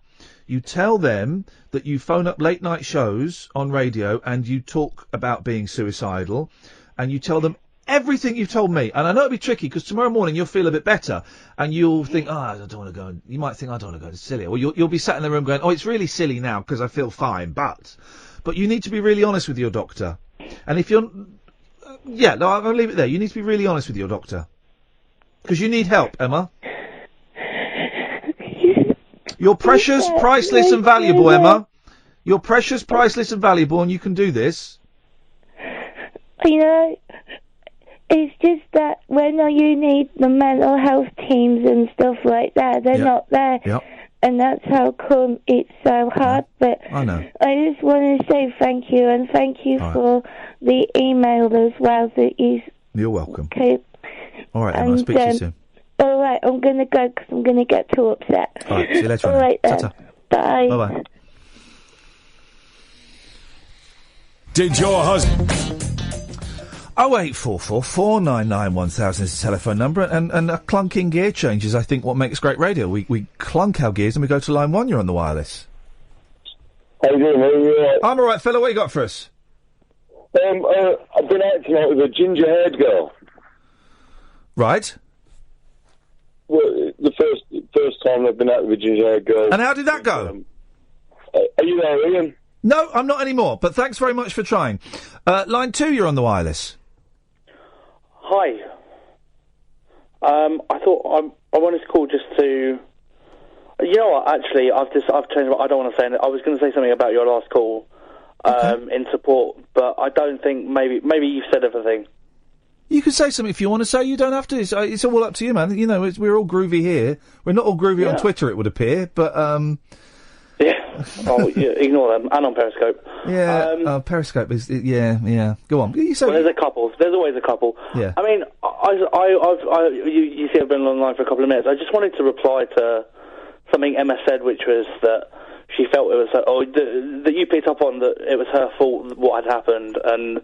You tell them that you phone up late night shows on radio and you talk about being suicidal, and you tell them everything you've told me. And I know it'll be tricky because tomorrow morning you'll feel a bit better and you'll think, I don't want to go. You might think, I don't want to go. It's silly. Or you'll be sat in the room going, it's really silly now because I feel fine. But you need to be really honest with your doctor. And if you're... I'll leave it there. You need to be really honest with your doctor. Because you need help, Emma. You're precious, priceless and valuable, Emma. You're precious, priceless and valuable, and you can do this. It's just that when you need the mental health teams and stuff like that, they're not there. Yep. And that's how come it's so hard. But I know. I just want to say thank you, and thank you for the email as well. You're welcome. Okay. All right, Emma, I'll speak to you soon. All right, I'm going to go because I'm going to get too upset. All right, see you later on. All right, then. Ta-ta. Bye. Bye-bye. Did your husband... 0844 499 1000 is the telephone number, and a clunking gear change is, I think, what makes great radio. We clunk our gears and we go to line 1. You're on the wireless. How you doing, mate? I'm all right, fella. What you got for us? I've been out tonight with a ginger-haired girl. Right. Well, the first time I've been out with a ginger-haired girl. And how did that go? Are you there, Ian? No, I'm not anymore, but thanks very much for trying. Line 2, you're on the wireless. Hi. I thought I wanted to call just to... You know what, actually, I've changed... I don't want to say anything. I was going to say something about your last call in support, but I don't think... Maybe you've said everything. You can say something if you want to say. You don't have to. It's all up to you, man. We're all groovy here. We're not all groovy on Twitter, it would appear, but... Yeah. Ignore them. And on Periscope. Yeah. Periscope is... Yeah. Go on. There's a couple. There's always a couple. Yeah. I mean, you see I've been online for a couple of minutes. I just wanted to reply to something Emma said, which was that she felt it was that you picked up on that it was her fault what had happened, and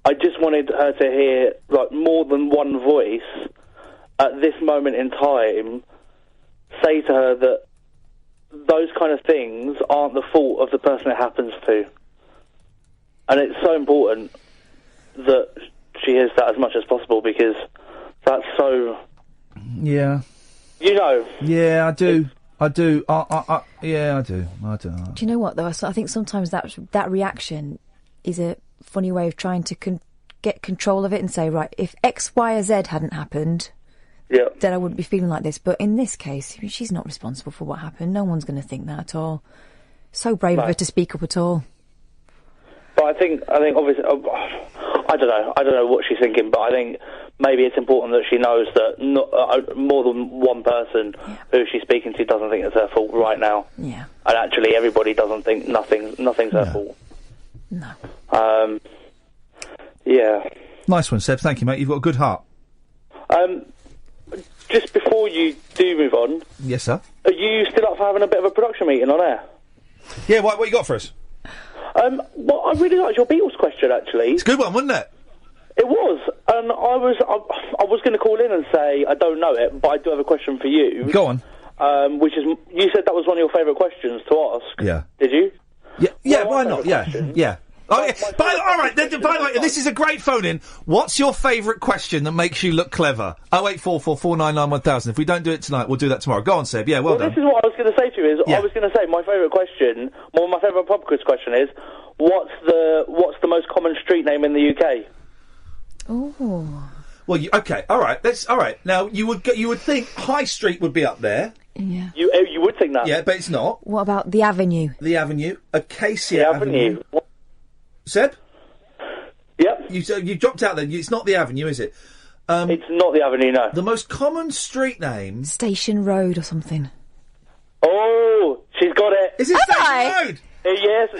I just wanted her to hear more than one voice at this moment in time say to her that those kind of things aren't the fault of the person it happens to, and it's so important that she hears that as much as possible, because that's so... Yeah. Yeah, I do. I do. Yeah, I do. Do you know what, though? I think sometimes that reaction is a funny way of trying to get control of it and say, right, if X, Y, or Z hadn't happened, then I wouldn't be feeling like this. But in this case, she's not responsible for what happened. No one's going to think that at all. So brave of her to speak up at all. But I think obviously, I don't know what she's thinking, but I think maybe it's important that she knows that more than one person who she's speaking to doesn't think it's her fault right now. Yeah. And actually everybody doesn't think nothing's her fault. No. Yeah. Nice one, Seb. Thank you, mate. You've got a good heart. Just before you do move on... Yes, sir? Are you still up for having a bit of a production meeting on air? Yeah, what you got for us? Well, I really liked your Beatles question, actually. It's a good one, wasn't it? It was, and I was going to call in and say I don't know it, but I do have a question for you. Go on. Which is, you said that was one of your favourite questions to ask. Yeah. Did you? Yeah, why not? Yeah. Oh, yeah. All right, by the way, this is a great phone-in. What's your favourite question that makes you look clever? 0844 499 1000. If we don't do it tonight, we'll do that tomorrow. Go on, Seb. Yeah, well done. This is what I was going to say to you, I was going to say my favourite question, my favourite pub quiz question is, what's the most common street name in the UK? Oh. Well, okay, all right. Now, you would think High Street would be up there. Yeah. You would think that. Yeah, but it's not. What about the Avenue? The Avenue. Acacia Avenue. Seb? Yep. You dropped out then. It's not the Avenue, is it? It's not the Avenue, no. The most common street name... Station Road or something. Oh, she's got it. Is it Station Road? Yes.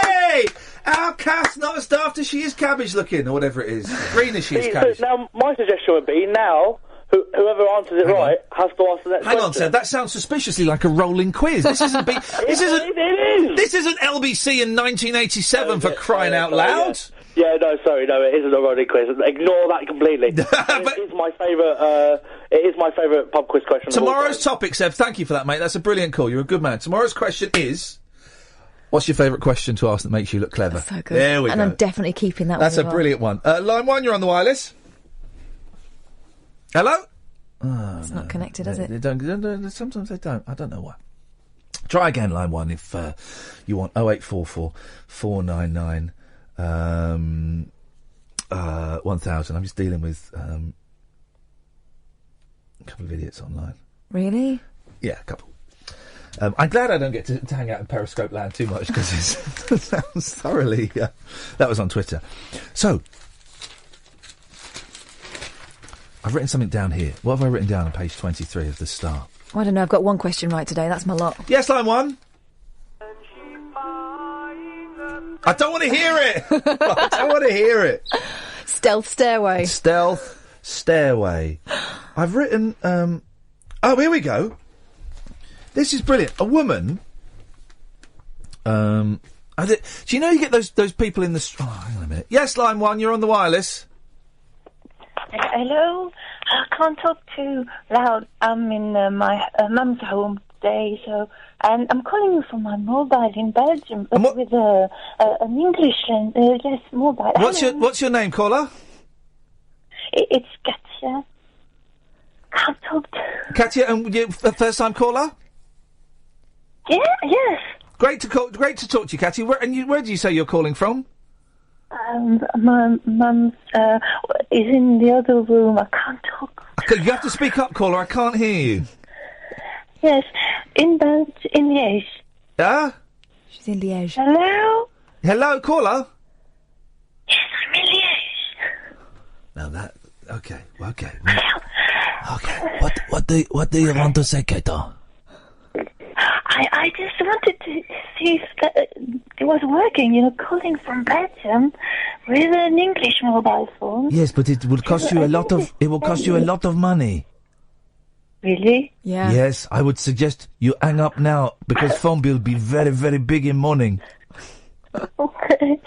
Hey! Our Cass, not as daft as she is cabbage-looking, or whatever it is. Greenish is See, cabbage. so now, my suggestion would be, now, whoever answers it right has to ask the next question. Hang on, Seb, that sounds suspiciously like a rolling quiz. This isn't... This isn't LBC in 1987 for crying out loud. Yeah, no, sorry, no, it isn't a rolling quiz. Ignore that completely. It is my favourite. It is my favourite pub quiz question. Tomorrow's topic, Seb. Thank you for that, mate. That's a brilliant call. You're a good man. Tomorrow's question is: what's your favourite question to ask that makes you look clever? So good. There we and go. I'm definitely keeping that. That's one a as brilliant one. Line 1, you're on the wireless. Hello. It's not connected, is it? They don't, sometimes they don't. I don't know why. Try again, line 1, if you want. 0844 499 1000. I'm just dealing with a couple of idiots online. Really? Yeah, a couple. I'm glad I don't get to hang out in Periscope land too much because it sounds thoroughly... that was on Twitter. So, I've written something down here. What have I written down on page 23 of the Star? I don't know, I've got one question right today, that's my lot. Yes, line 1. I don't want to hear it! I don't want to hear it. Stealth Stairway. Stealth Stairway. I've written... oh, here we go. This is brilliant. A woman... do you know you get those people in the... Oh, hang on a minute. Yes, line 1, you're on the wireless. Hello? I can't talk too loud. I'm in my mum's home today, so... And I'm calling you from my mobile in Belgium, but with an English yes, mobile. What's your name, caller? It's Katja. Can't talk to... Katja, and you first time caller? Yeah, yes. Great to talk to you, Katja. Where do you say you're calling from? My mum's is in the other room. I can't talk. You have to speak up, caller. I can't hear you. Yes, in Liège. Yeah? She's in Liège. Hello? Hello, caller? Yes, I'm in Liège. Now that... Okay. Okay. What do you want to say, Kato? I just wanted to see if it was working, calling from Belgium with an English mobile phone. Yes, but it will cost you a lot of money. Really? Yeah. Yes, I would suggest you hang up now because phone bill will be very, very big in morning. Okay.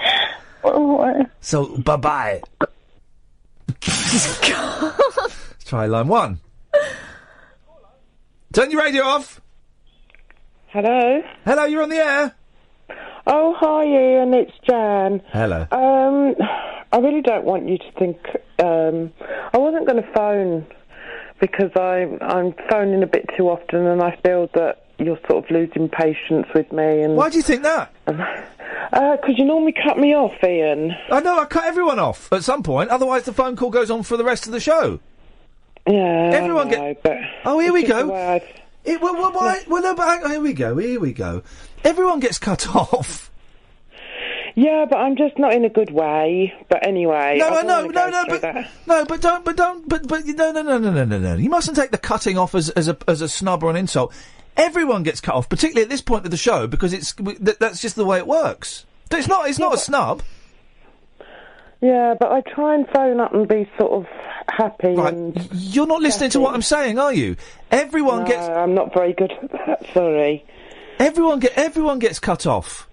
Oh, so, bye-bye. Let's try line 1. Turn your radio off. Hello? Hello, you're on the air. Oh, hi Ian, it's Jan. Hello. I really don't want you to think... I wasn't going to phone because I'm phoning a bit too often and I feel that you're sort of losing patience with me. And why do you think that? Because you normally cut me off, Ian. I know, I cut everyone off at some point, otherwise the phone call goes on for the rest of the show. Yeah, everyone Oh, here we go. Why? Well, no, but here we go. Everyone gets cut off. Yeah, but I'm just not in a good way. But anyway, no. You mustn't take the cutting off as a snub or an insult. Everyone gets cut off, particularly at this point of the show, because that's just the way it works. It's not a snub. Yeah, but I try and phone up and be sort of happy. Right. And you're not listening to what I'm saying, are you? Everyone gets... I'm not very good at that, sorry. Everyone gets cut off.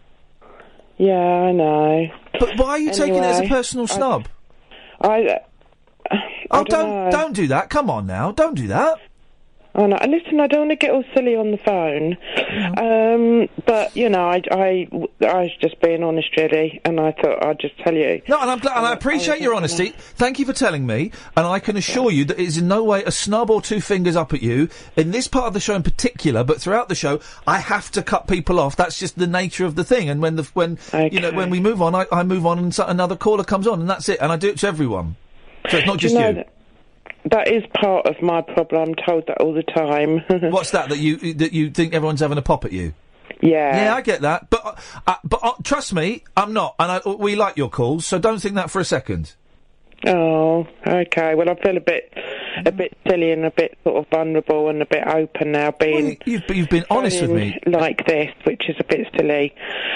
Yeah, I know. But why are you taking it as a personal snub? Don't do that. Come on now, don't do that. Oh, no. Listen, I don't want to get all silly on the phone, but I was just being honest, really, and I thought I'd just tell you. No, and I'm glad, and I appreciate your honesty. Thank you for telling me, and I can assure you that it is in no way a snub or two fingers up at you in this part of the show in particular. But throughout the show, I have to cut people off. That's just the nature of the thing. And when we move on, I move on, and another caller comes on, and that's it. And I do it to everyone. So it's not just you. That is part of my problem. I'm told that all the time. What's that? That you think everyone's having a pop at you? Yeah. Yeah, I get that. But trust me, I'm not. And we like your calls, so don't think that for a second. Oh, okay. Well, I feel a bit silly and a bit sort of vulnerable and a bit open now. Being you've been honest with me like this, which is a bit silly.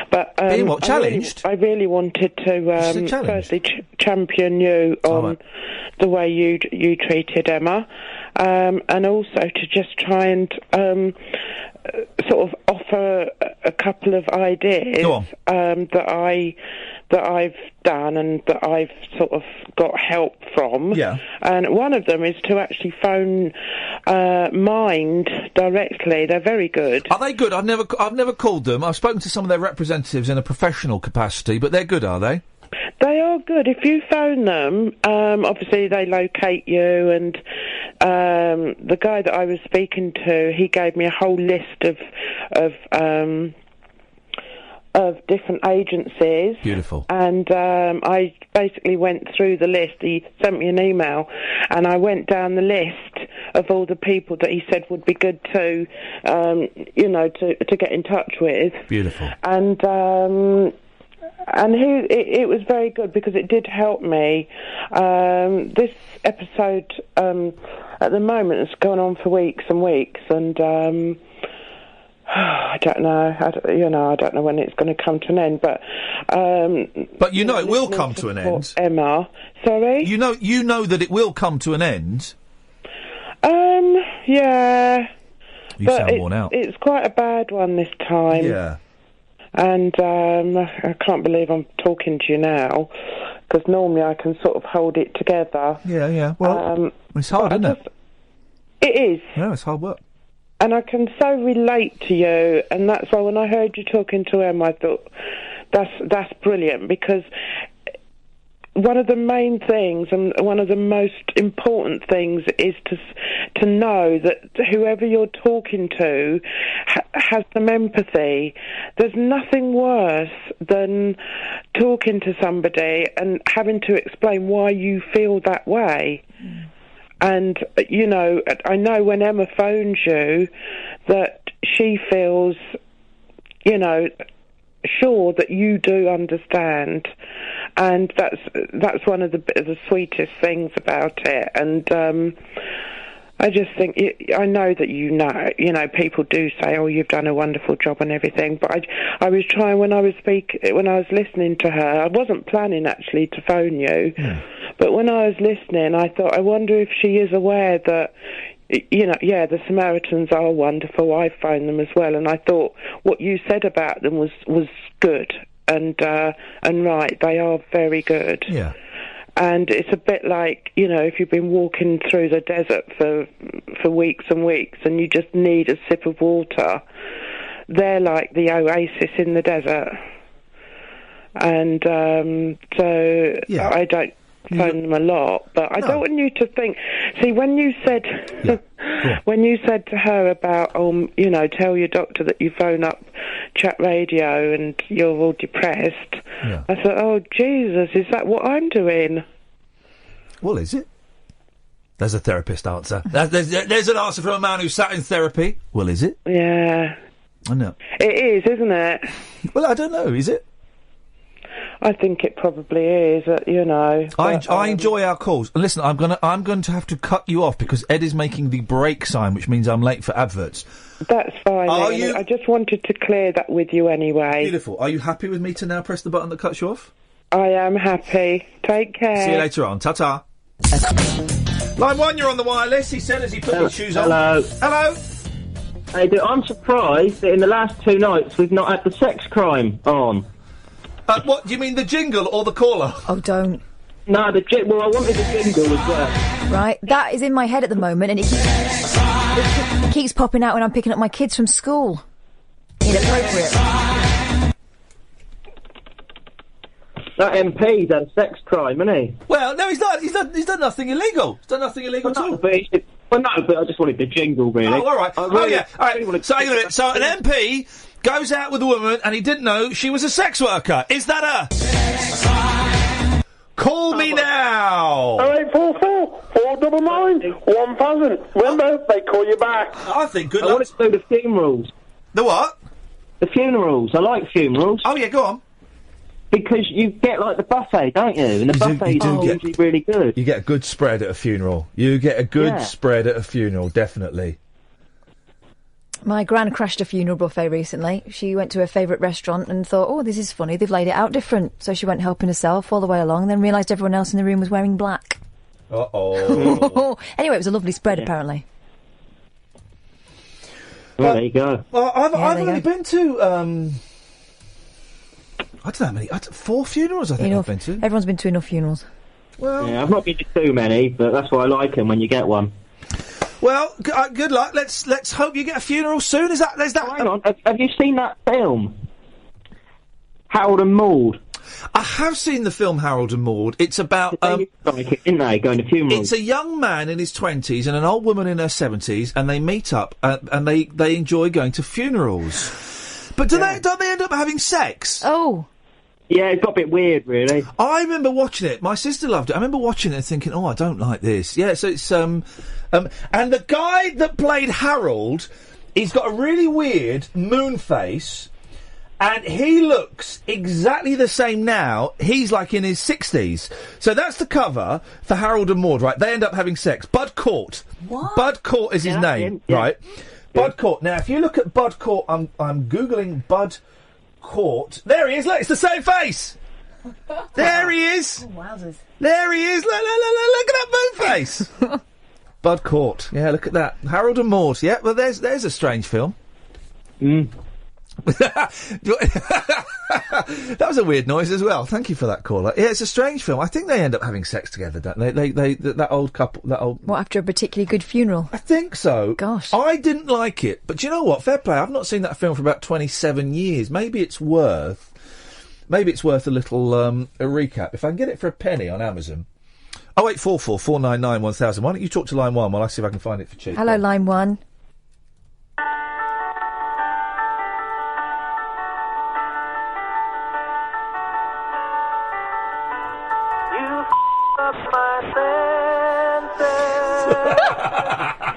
But being what, challenged? I really wanted to firstly champion you on the way you treated Emma, and also to just try and sort of offer a couple of ideas that I've done and that I've sort of got help from. Yeah. And one of them is to actually phone Mind directly. They're very good. Are they good? I've never called them. I've spoken to some of their representatives in a professional capacity, but they're good, are they? They are good. If you phone them, obviously they locate you, and the guy that I was speaking to, he gave me a whole list of different agencies. Beautiful. And I basically went through the list. He sent me an email, and I went down the list of all the people that he said would be good to, to get in touch with. Beautiful. And it was very good because it did help me. This episode, at the moment, has gone on for weeks and weeks, and I don't know. I don't know when it's going to come to an end, but it will come to an end. Emma, sorry. You know that it will come to an end. Yeah. You sound worn out. It's quite a bad one this time. Yeah. And I can't believe I'm talking to you now, because normally I can sort of hold it together. Yeah. Well, it's hard, isn't it? It is. Yeah, it's hard work. And I can so relate to you, and that's why when I heard you talking to Em, I thought that's brilliant, because one of the main things and one of the most important things is to know that whoever you're talking to has some empathy. There's nothing worse than talking to somebody and having to explain why you feel that way. And, I know when Emma phones you that she feels, sure that you do understand. And that's one of the sweetest things about it. And I just think, I know that people do say, oh, you've done a wonderful job and everything, but I was trying, when I was listening to her, I wasn't planning actually to phone you, but when I was listening, I thought, I wonder if she is aware that, the Samaritans are wonderful, I phoned them as well, and I thought what you said about them was good, and right, they are very good. Yeah. And it's a bit like, if you've been walking through the desert for weeks and weeks and you just need a sip of water, they're like the oasis in the desert. And I don't phone them a lot, but I don't want you to think... See, when you said when you said to her about, tell your doctor that you phone up Chat Radio and you're all depressed, I thought, oh, Jesus, is that what I'm doing? Well, is it? There's a therapist answer. There's an answer from a man who sat in therapy. Well, is it? Yeah. I know. It is, isn't it? Well, I don't know. Is it? I think it probably is, I enjoy our calls. And listen, I'm going to have to cut you off because Ed is making the break sign, which means I'm late for adverts. That's fine. I just wanted to clear that with you anyway. Beautiful. Are you happy with me to now press the button that cuts you off? I am happy. Take care. See you later on. Ta-ta. Line 1, you're on the wireless, he said as he put his shoes on. Hello. Hey, I'm surprised that in the last 2 nights we've not had the sex crime on. What, do you mean the jingle or the caller? Oh, don't. No, I wanted the jingle as well. Right, that is in my head at the moment, and it keeps popping out when I'm picking up my kids from school. Inappropriate. That MP's had a sex crime, hasn't he? Well, no, he's not. He's done nothing illegal. He's done nothing illegal at all. But I just wanted the jingle, really. Oh, all right. All right. So, hang on a minute. So, an MP goes out with a woman and he didn't know she was a sex worker. Is that a... Call me now! 0844 499 1000. Remember, they call you back. I think good luck. I wanted to do the funerals. The what? The funerals. I like funerals. Oh, yeah, go on. because you get like the buffet, don't you? And the buffet's usually really good. You get a good spread at a funeral. You get a good spread at a funeral, definitely. My gran crashed a funeral buffet recently. She went to her favourite restaurant and thought, oh, this is funny, they've laid it out different. So she went helping herself all the way along, then realised everyone else in the room was wearing black. Uh-oh. Anyway, it was a lovely spread, apparently. Well, there you go. Well, I've only been to, I don't know how many, 4 funerals I think I've been to. Everyone's been to enough funerals. Well, yeah, I've not been to too many, but that's why I like them when you get one. Well, good luck. Let's hope you get a funeral soon. Is that? Hang on. Have you seen that film, Harold and Maude? I have seen the film Harold and Maude. It's about didn't they? Going to funerals. It's a young man in his 20s and an old woman in her 70s, and they meet up and they enjoy going to funerals. But don't they end up having sex? Oh. Yeah, it got a bit weird, really. I remember watching it. My sister loved it. I remember watching it and thinking, oh, I don't like this. Yeah, so it's, and the guy that played Harold, he's got a really weird moon face, and he looks exactly the same now. He's like in his 60s. So that's the cover for Harold and Maude, right? They end up having sex. Bud Cort. What? Bud Cort is his name, right? Bud Cort. Now, if you look at Bud Cort, I'm Googling Bud Cort. There he is. Look, it's the same face. There he is. Oh, wowzers. There he is. Look at that moon face. Bud Cort. Yeah, look at that. Harold and Maude. Yeah, well, there's a strange film. That was a weird noise as well. Thank you for that caller. Yeah, it's a strange film. I think they end up having sex together, don't they? That old couple, What, after a particularly good funeral? I think so. Gosh. I didn't like it, but do you know what? Fair play. I've not seen that film for about 27 years. Maybe it's worth a little a recap. If I can get it for a penny on Amazon. 0844 499 1000. Why don't you talk to line 1 while I see if I can find it for cheap? Hello, line 1.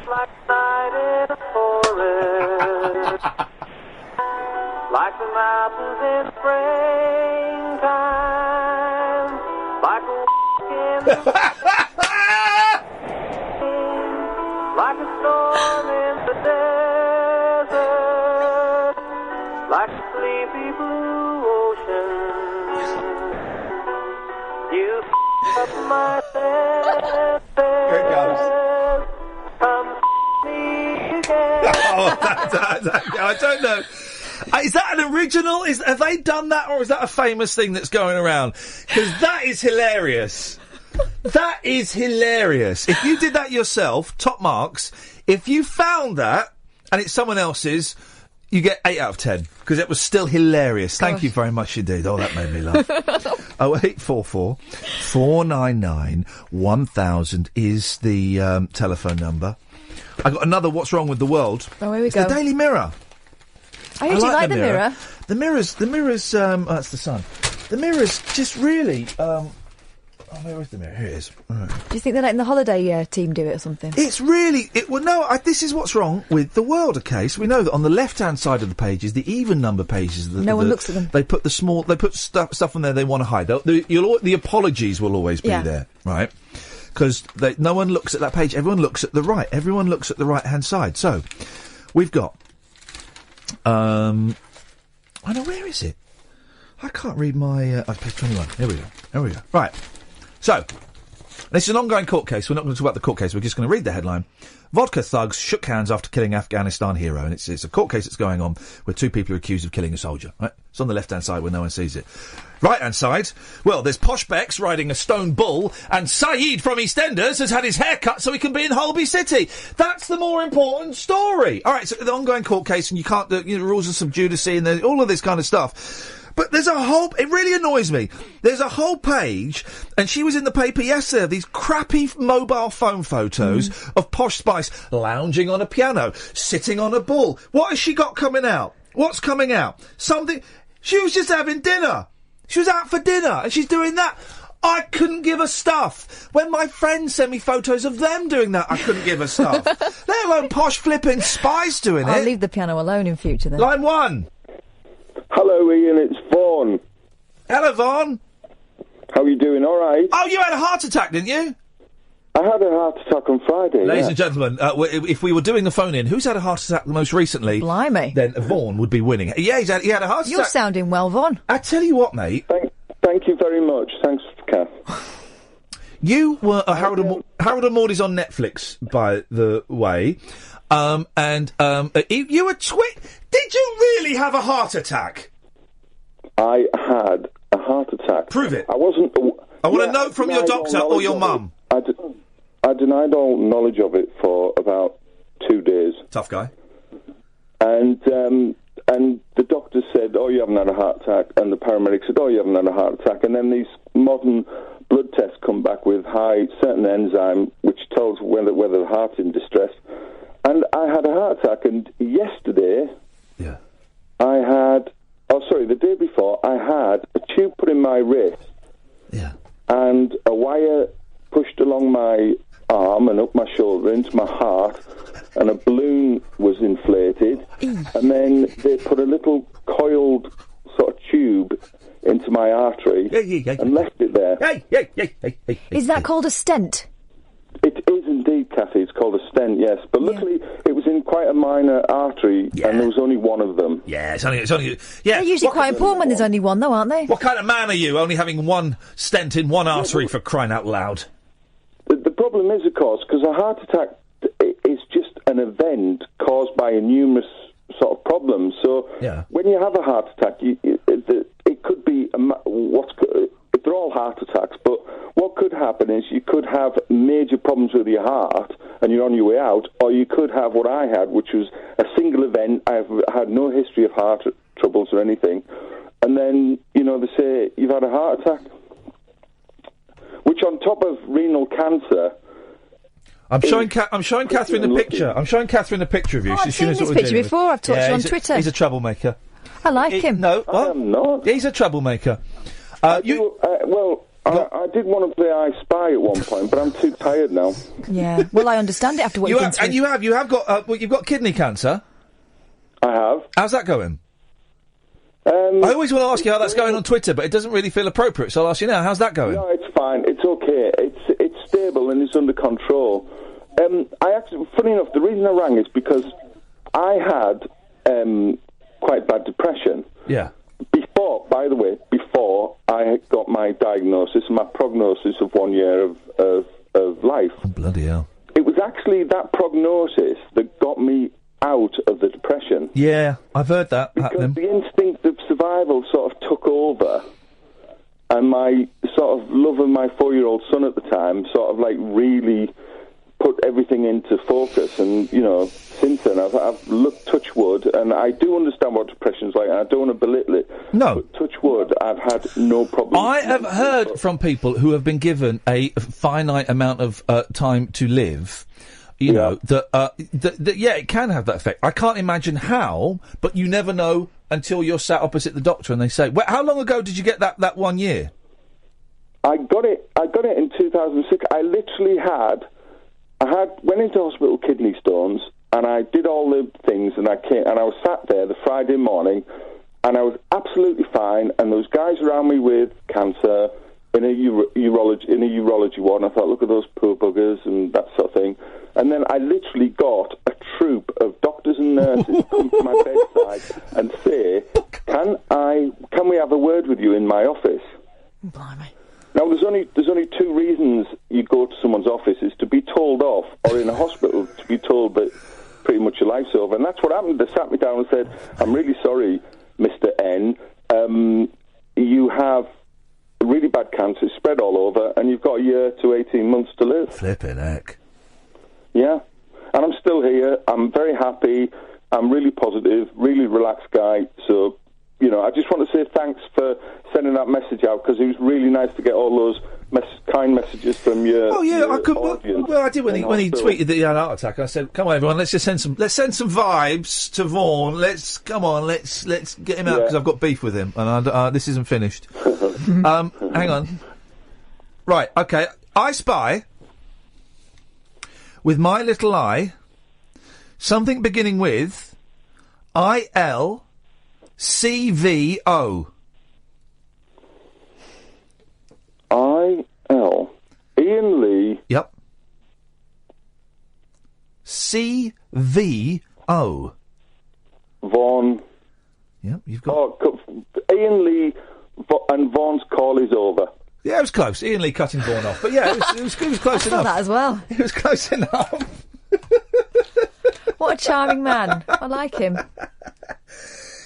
Like night in a forest, like the mountains in springtime, like a walk in the like a storm in the desert, like a sleepy blue ocean. You up my senses. Here it goes. I don't know. Is that an original? Have they done that, or is that a famous thing that's going around? Because that is hilarious. That is hilarious. If you did that yourself, top marks. If you found that and it's someone else's, you get 8 out of 10 because it was still hilarious. Thank you very much indeed. Oh, that made me laugh. 0844 499 1000 is the telephone number. I got another What's Wrong with the World. Oh, here we it's go. The Daily Mirror. I usually like the Mirror. The Mirror's, that's the Sun. The Mirror's just really, where is the Mirror? Here it is. Right. Do you think they're letting the holiday team do it or something? It's really, this is what's wrong with the world, okay? So we know that on the left-hand side of the pages, the even number pages, no one looks at them. They put stuff on there they want to hide. The apologies will always be there, right? Because no one looks at that page. Everyone looks at the right. Everyone looks at the right-hand side. So, we've got... I know, where is it? I can't read my... page 21. Here we go. Right. So, this is an ongoing court case. We're not going to talk about the court case. We're just going to read the headline. Vodka thugs shook hands after killing Afghanistan hero. And it's a court case that's going on where 2 people are accused of killing a soldier. Right? It's on the left-hand side where no one sees it. Right-hand side, well, there's Posh Becks riding a stone bull, and Saeed from EastEnders has had his hair cut so he can be in Holby City. That's the more important story. All right, so the ongoing court case, and you can't, the rules of subjudice and all of this kind of stuff. But there's a whole... It really annoys me. There's a whole page, and she was in the paper yesterday, these crappy mobile phone photos of Posh Spice lounging on a piano, sitting on a bull. What has she got coming out? What's coming out? Something... She was just having dinner. She was out for dinner, and she's doing that. I couldn't give a stuff. When my friends sent me photos of them doing that, I couldn't give a stuff. Let alone Posh flipping Spice doing it. I'll leave the piano alone in future, then. Line 1. Hello, Ian, it's Vaughan. Hello, Vaughn. How are you doing? All right. Oh, you had a heart attack, didn't you? I had a heart attack on Friday. Ladies and gentlemen, if we were doing the phone-in, who's had a heart attack the most recently? Blimey. Then Vaughan would be winning. Yeah, he had a heart You're attack. sounding well, Vaughan. I tell you what, mate. Thank you very much. Thanks, Kath. You were Harold and Maury's on Netflix, by the way, you were Did you really have a heart attack? I had a heart attack. Prove it. I wasn't. I want a note from your doctor or your mum. I denied all knowledge of it for about 2 days. Tough guy. And the doctor said, "Oh, you haven't had a heart attack," and the paramedic said, "Oh, you haven't had a heart attack." And then these modern blood tests come back with high certain enzyme, which tells whether the heart's in distress. And I had a heart attack. And yesterday, the day before, I had a tube put in my wrist, and a wire pushed along my arm and up my shoulder into my heart, and a balloon was inflated, and then they put a little coiled sort of tube into my artery and left it there. Is that called a stent? It is indeed, Kathy. It's called a stent, yes. But luckily, it was in quite a minor artery, and there was only one of them. Yeah, it's only. Yeah, They're usually quite important when there's only one, though, aren't they? What kind of man are you, only having one stent in one artery, for crying out loud? The problem is, of course, because a heart attack is just an event caused by a numerous sort of problems. So when you have a heart attack, it could be they're all heart attacks, but what could happen is you could have major problems with your heart and you're on your way out, or you could have what I had, which was a single event. I've had no history of heart troubles or anything, and then they say you've had a heart attack, which on top of renal cancer. I'm showing Catherine the picture. I'm showing Catherine a picture of you. I've seen this picture before. I've talked to you on Twitter. He's a troublemaker. I like him. No, what? I am not. He's a troublemaker. I did want to play I Spy at one point, but I'm too tired now. Yeah. Well, I understand it after what you've been through. And you have got you've got kidney cancer. I have. How's that going? I always want to ask you how that's going on Twitter, but it doesn't really feel appropriate, so I'll ask you now. How's that going? No, it's fine. It's okay. It's stable and it's under control. Funny enough, the reason I rang is because I had quite bad depression. Yeah. Before I got my diagnosis, my prognosis of 1 year of life. Oh, bloody hell. It was actually that prognosis that got me out of the depression. Yeah, I've heard that because the instinct of survival sort of took over, and my sort of love of my 4-year-old son at the time sort of like really put everything into focus. And since then I've looked, touch wood, and I do understand what depression's like, and I don't want to belittle it. No, but touch wood, I've had no problem. I have heard from people who have been given a finite amount of time to live. It can have that effect. I can't imagine how, but you never know until you're sat opposite the doctor and they say, how long ago did you get that 1 year? I got it in 2006. I literally went into hospital, kidney stones, and I did all the things, and I was sat there the Friday morning, and I was absolutely fine, and there was guys around me with cancer in a urology ward, and I thought, look at those poor buggers and that sort of thing. And then I literally got a troop of doctors and nurses come to my bedside and say, can we have a word with you in my office? Blimey. Now, there's only two reasons you go to someone's office, is to be told off, or in a hospital to be told that pretty much your life's over. And that's what happened. They sat me down and said, I'm really sorry, Mr. N. You have really bad cancer, spread all over, and you've got a year to 18 months to live. Flippin' heck. Yeah. And I'm still here. I'm very happy. I'm really positive, really relaxed guy. So, I just want to say thanks for sending that message out, because it was really nice to get all those kind messages from your audience. Well, I did when he tweeted that he had a heart attack. I said, "Come on, everyone, let's send some vibes to Vaughan. Let's get him out, because I've got beef with him, and this isn't finished." Hang on. Right, okay. I spy with my little eye something beginning with ILCVO. I-L. Ian Lee. Yep. C-V-O. Vaughan. Yep, you've got... Oh, Ian Lee and Vaughan's call is over. Yeah, it was close. Ian Lee cutting Vaughan off. But yeah, it was close I enough. thought that as well. It was close enough. What a charming man. I like him.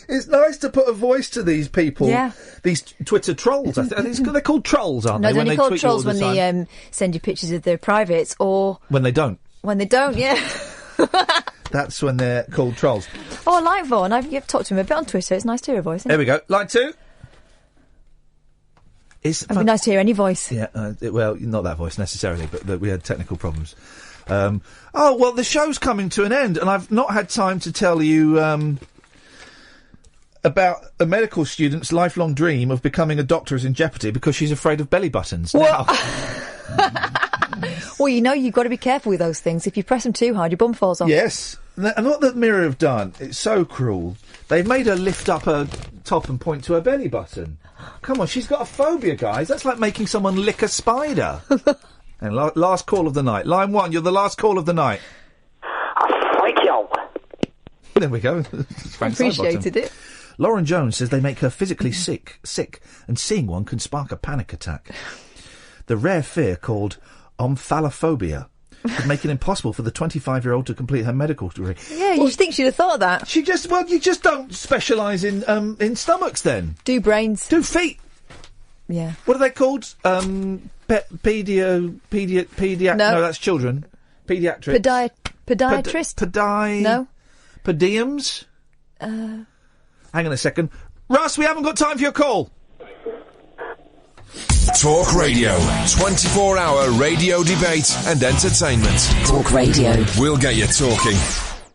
It's nice to put a voice to these people. Yeah. These Twitter trolls. They're called trolls, aren't No, they? they're only called tweet you all trolls the when time? they send you pictures of their privates or... When they don't. When they don't, yeah. That's when they're called trolls. Oh, I like Vaughan. You've talked to him a bit on Twitter. It's nice to hear a voice, isn't it? There we go. Line 2. It'd be nice to hear any voice. Yeah, well, not that voice necessarily, but we had technical problems. Oh, well, the show's coming to an end, and I've not had time to tell you about a medical student's lifelong dream of becoming a doctor is in jeopardy because she's afraid of belly buttons. Now, well, you know, you've got to be careful with those things. If you press them too hard, your bum falls off. yes. And what the Mirror have done, it's so cruel. They've made her lift up her top and point to her belly button. Come on, she's got a phobia, guys. That's like making someone lick a spider. And last call of the night. Line 1, you're the last call of the night. Thank you. There we go. Frank Appreciated Sidebottom. it. Lauren Jones says they make her physically sick, and seeing one can spark a panic attack. The rare fear called omphalophobia could make it impossible for the 25-year-old to complete her medical degree. Yeah, you'd think she'd have thought of that. You just don't specialise in stomachs then. Do brains. Do feet. Yeah. What are they called? Pediatric. No, that's children. Pediatrics. Podiatrist? No. Podiums? Hang on a second. Russ, we haven't got time for your call. Talk Radio. 24-hour radio debate and entertainment. Talk Radio. We'll get you talking.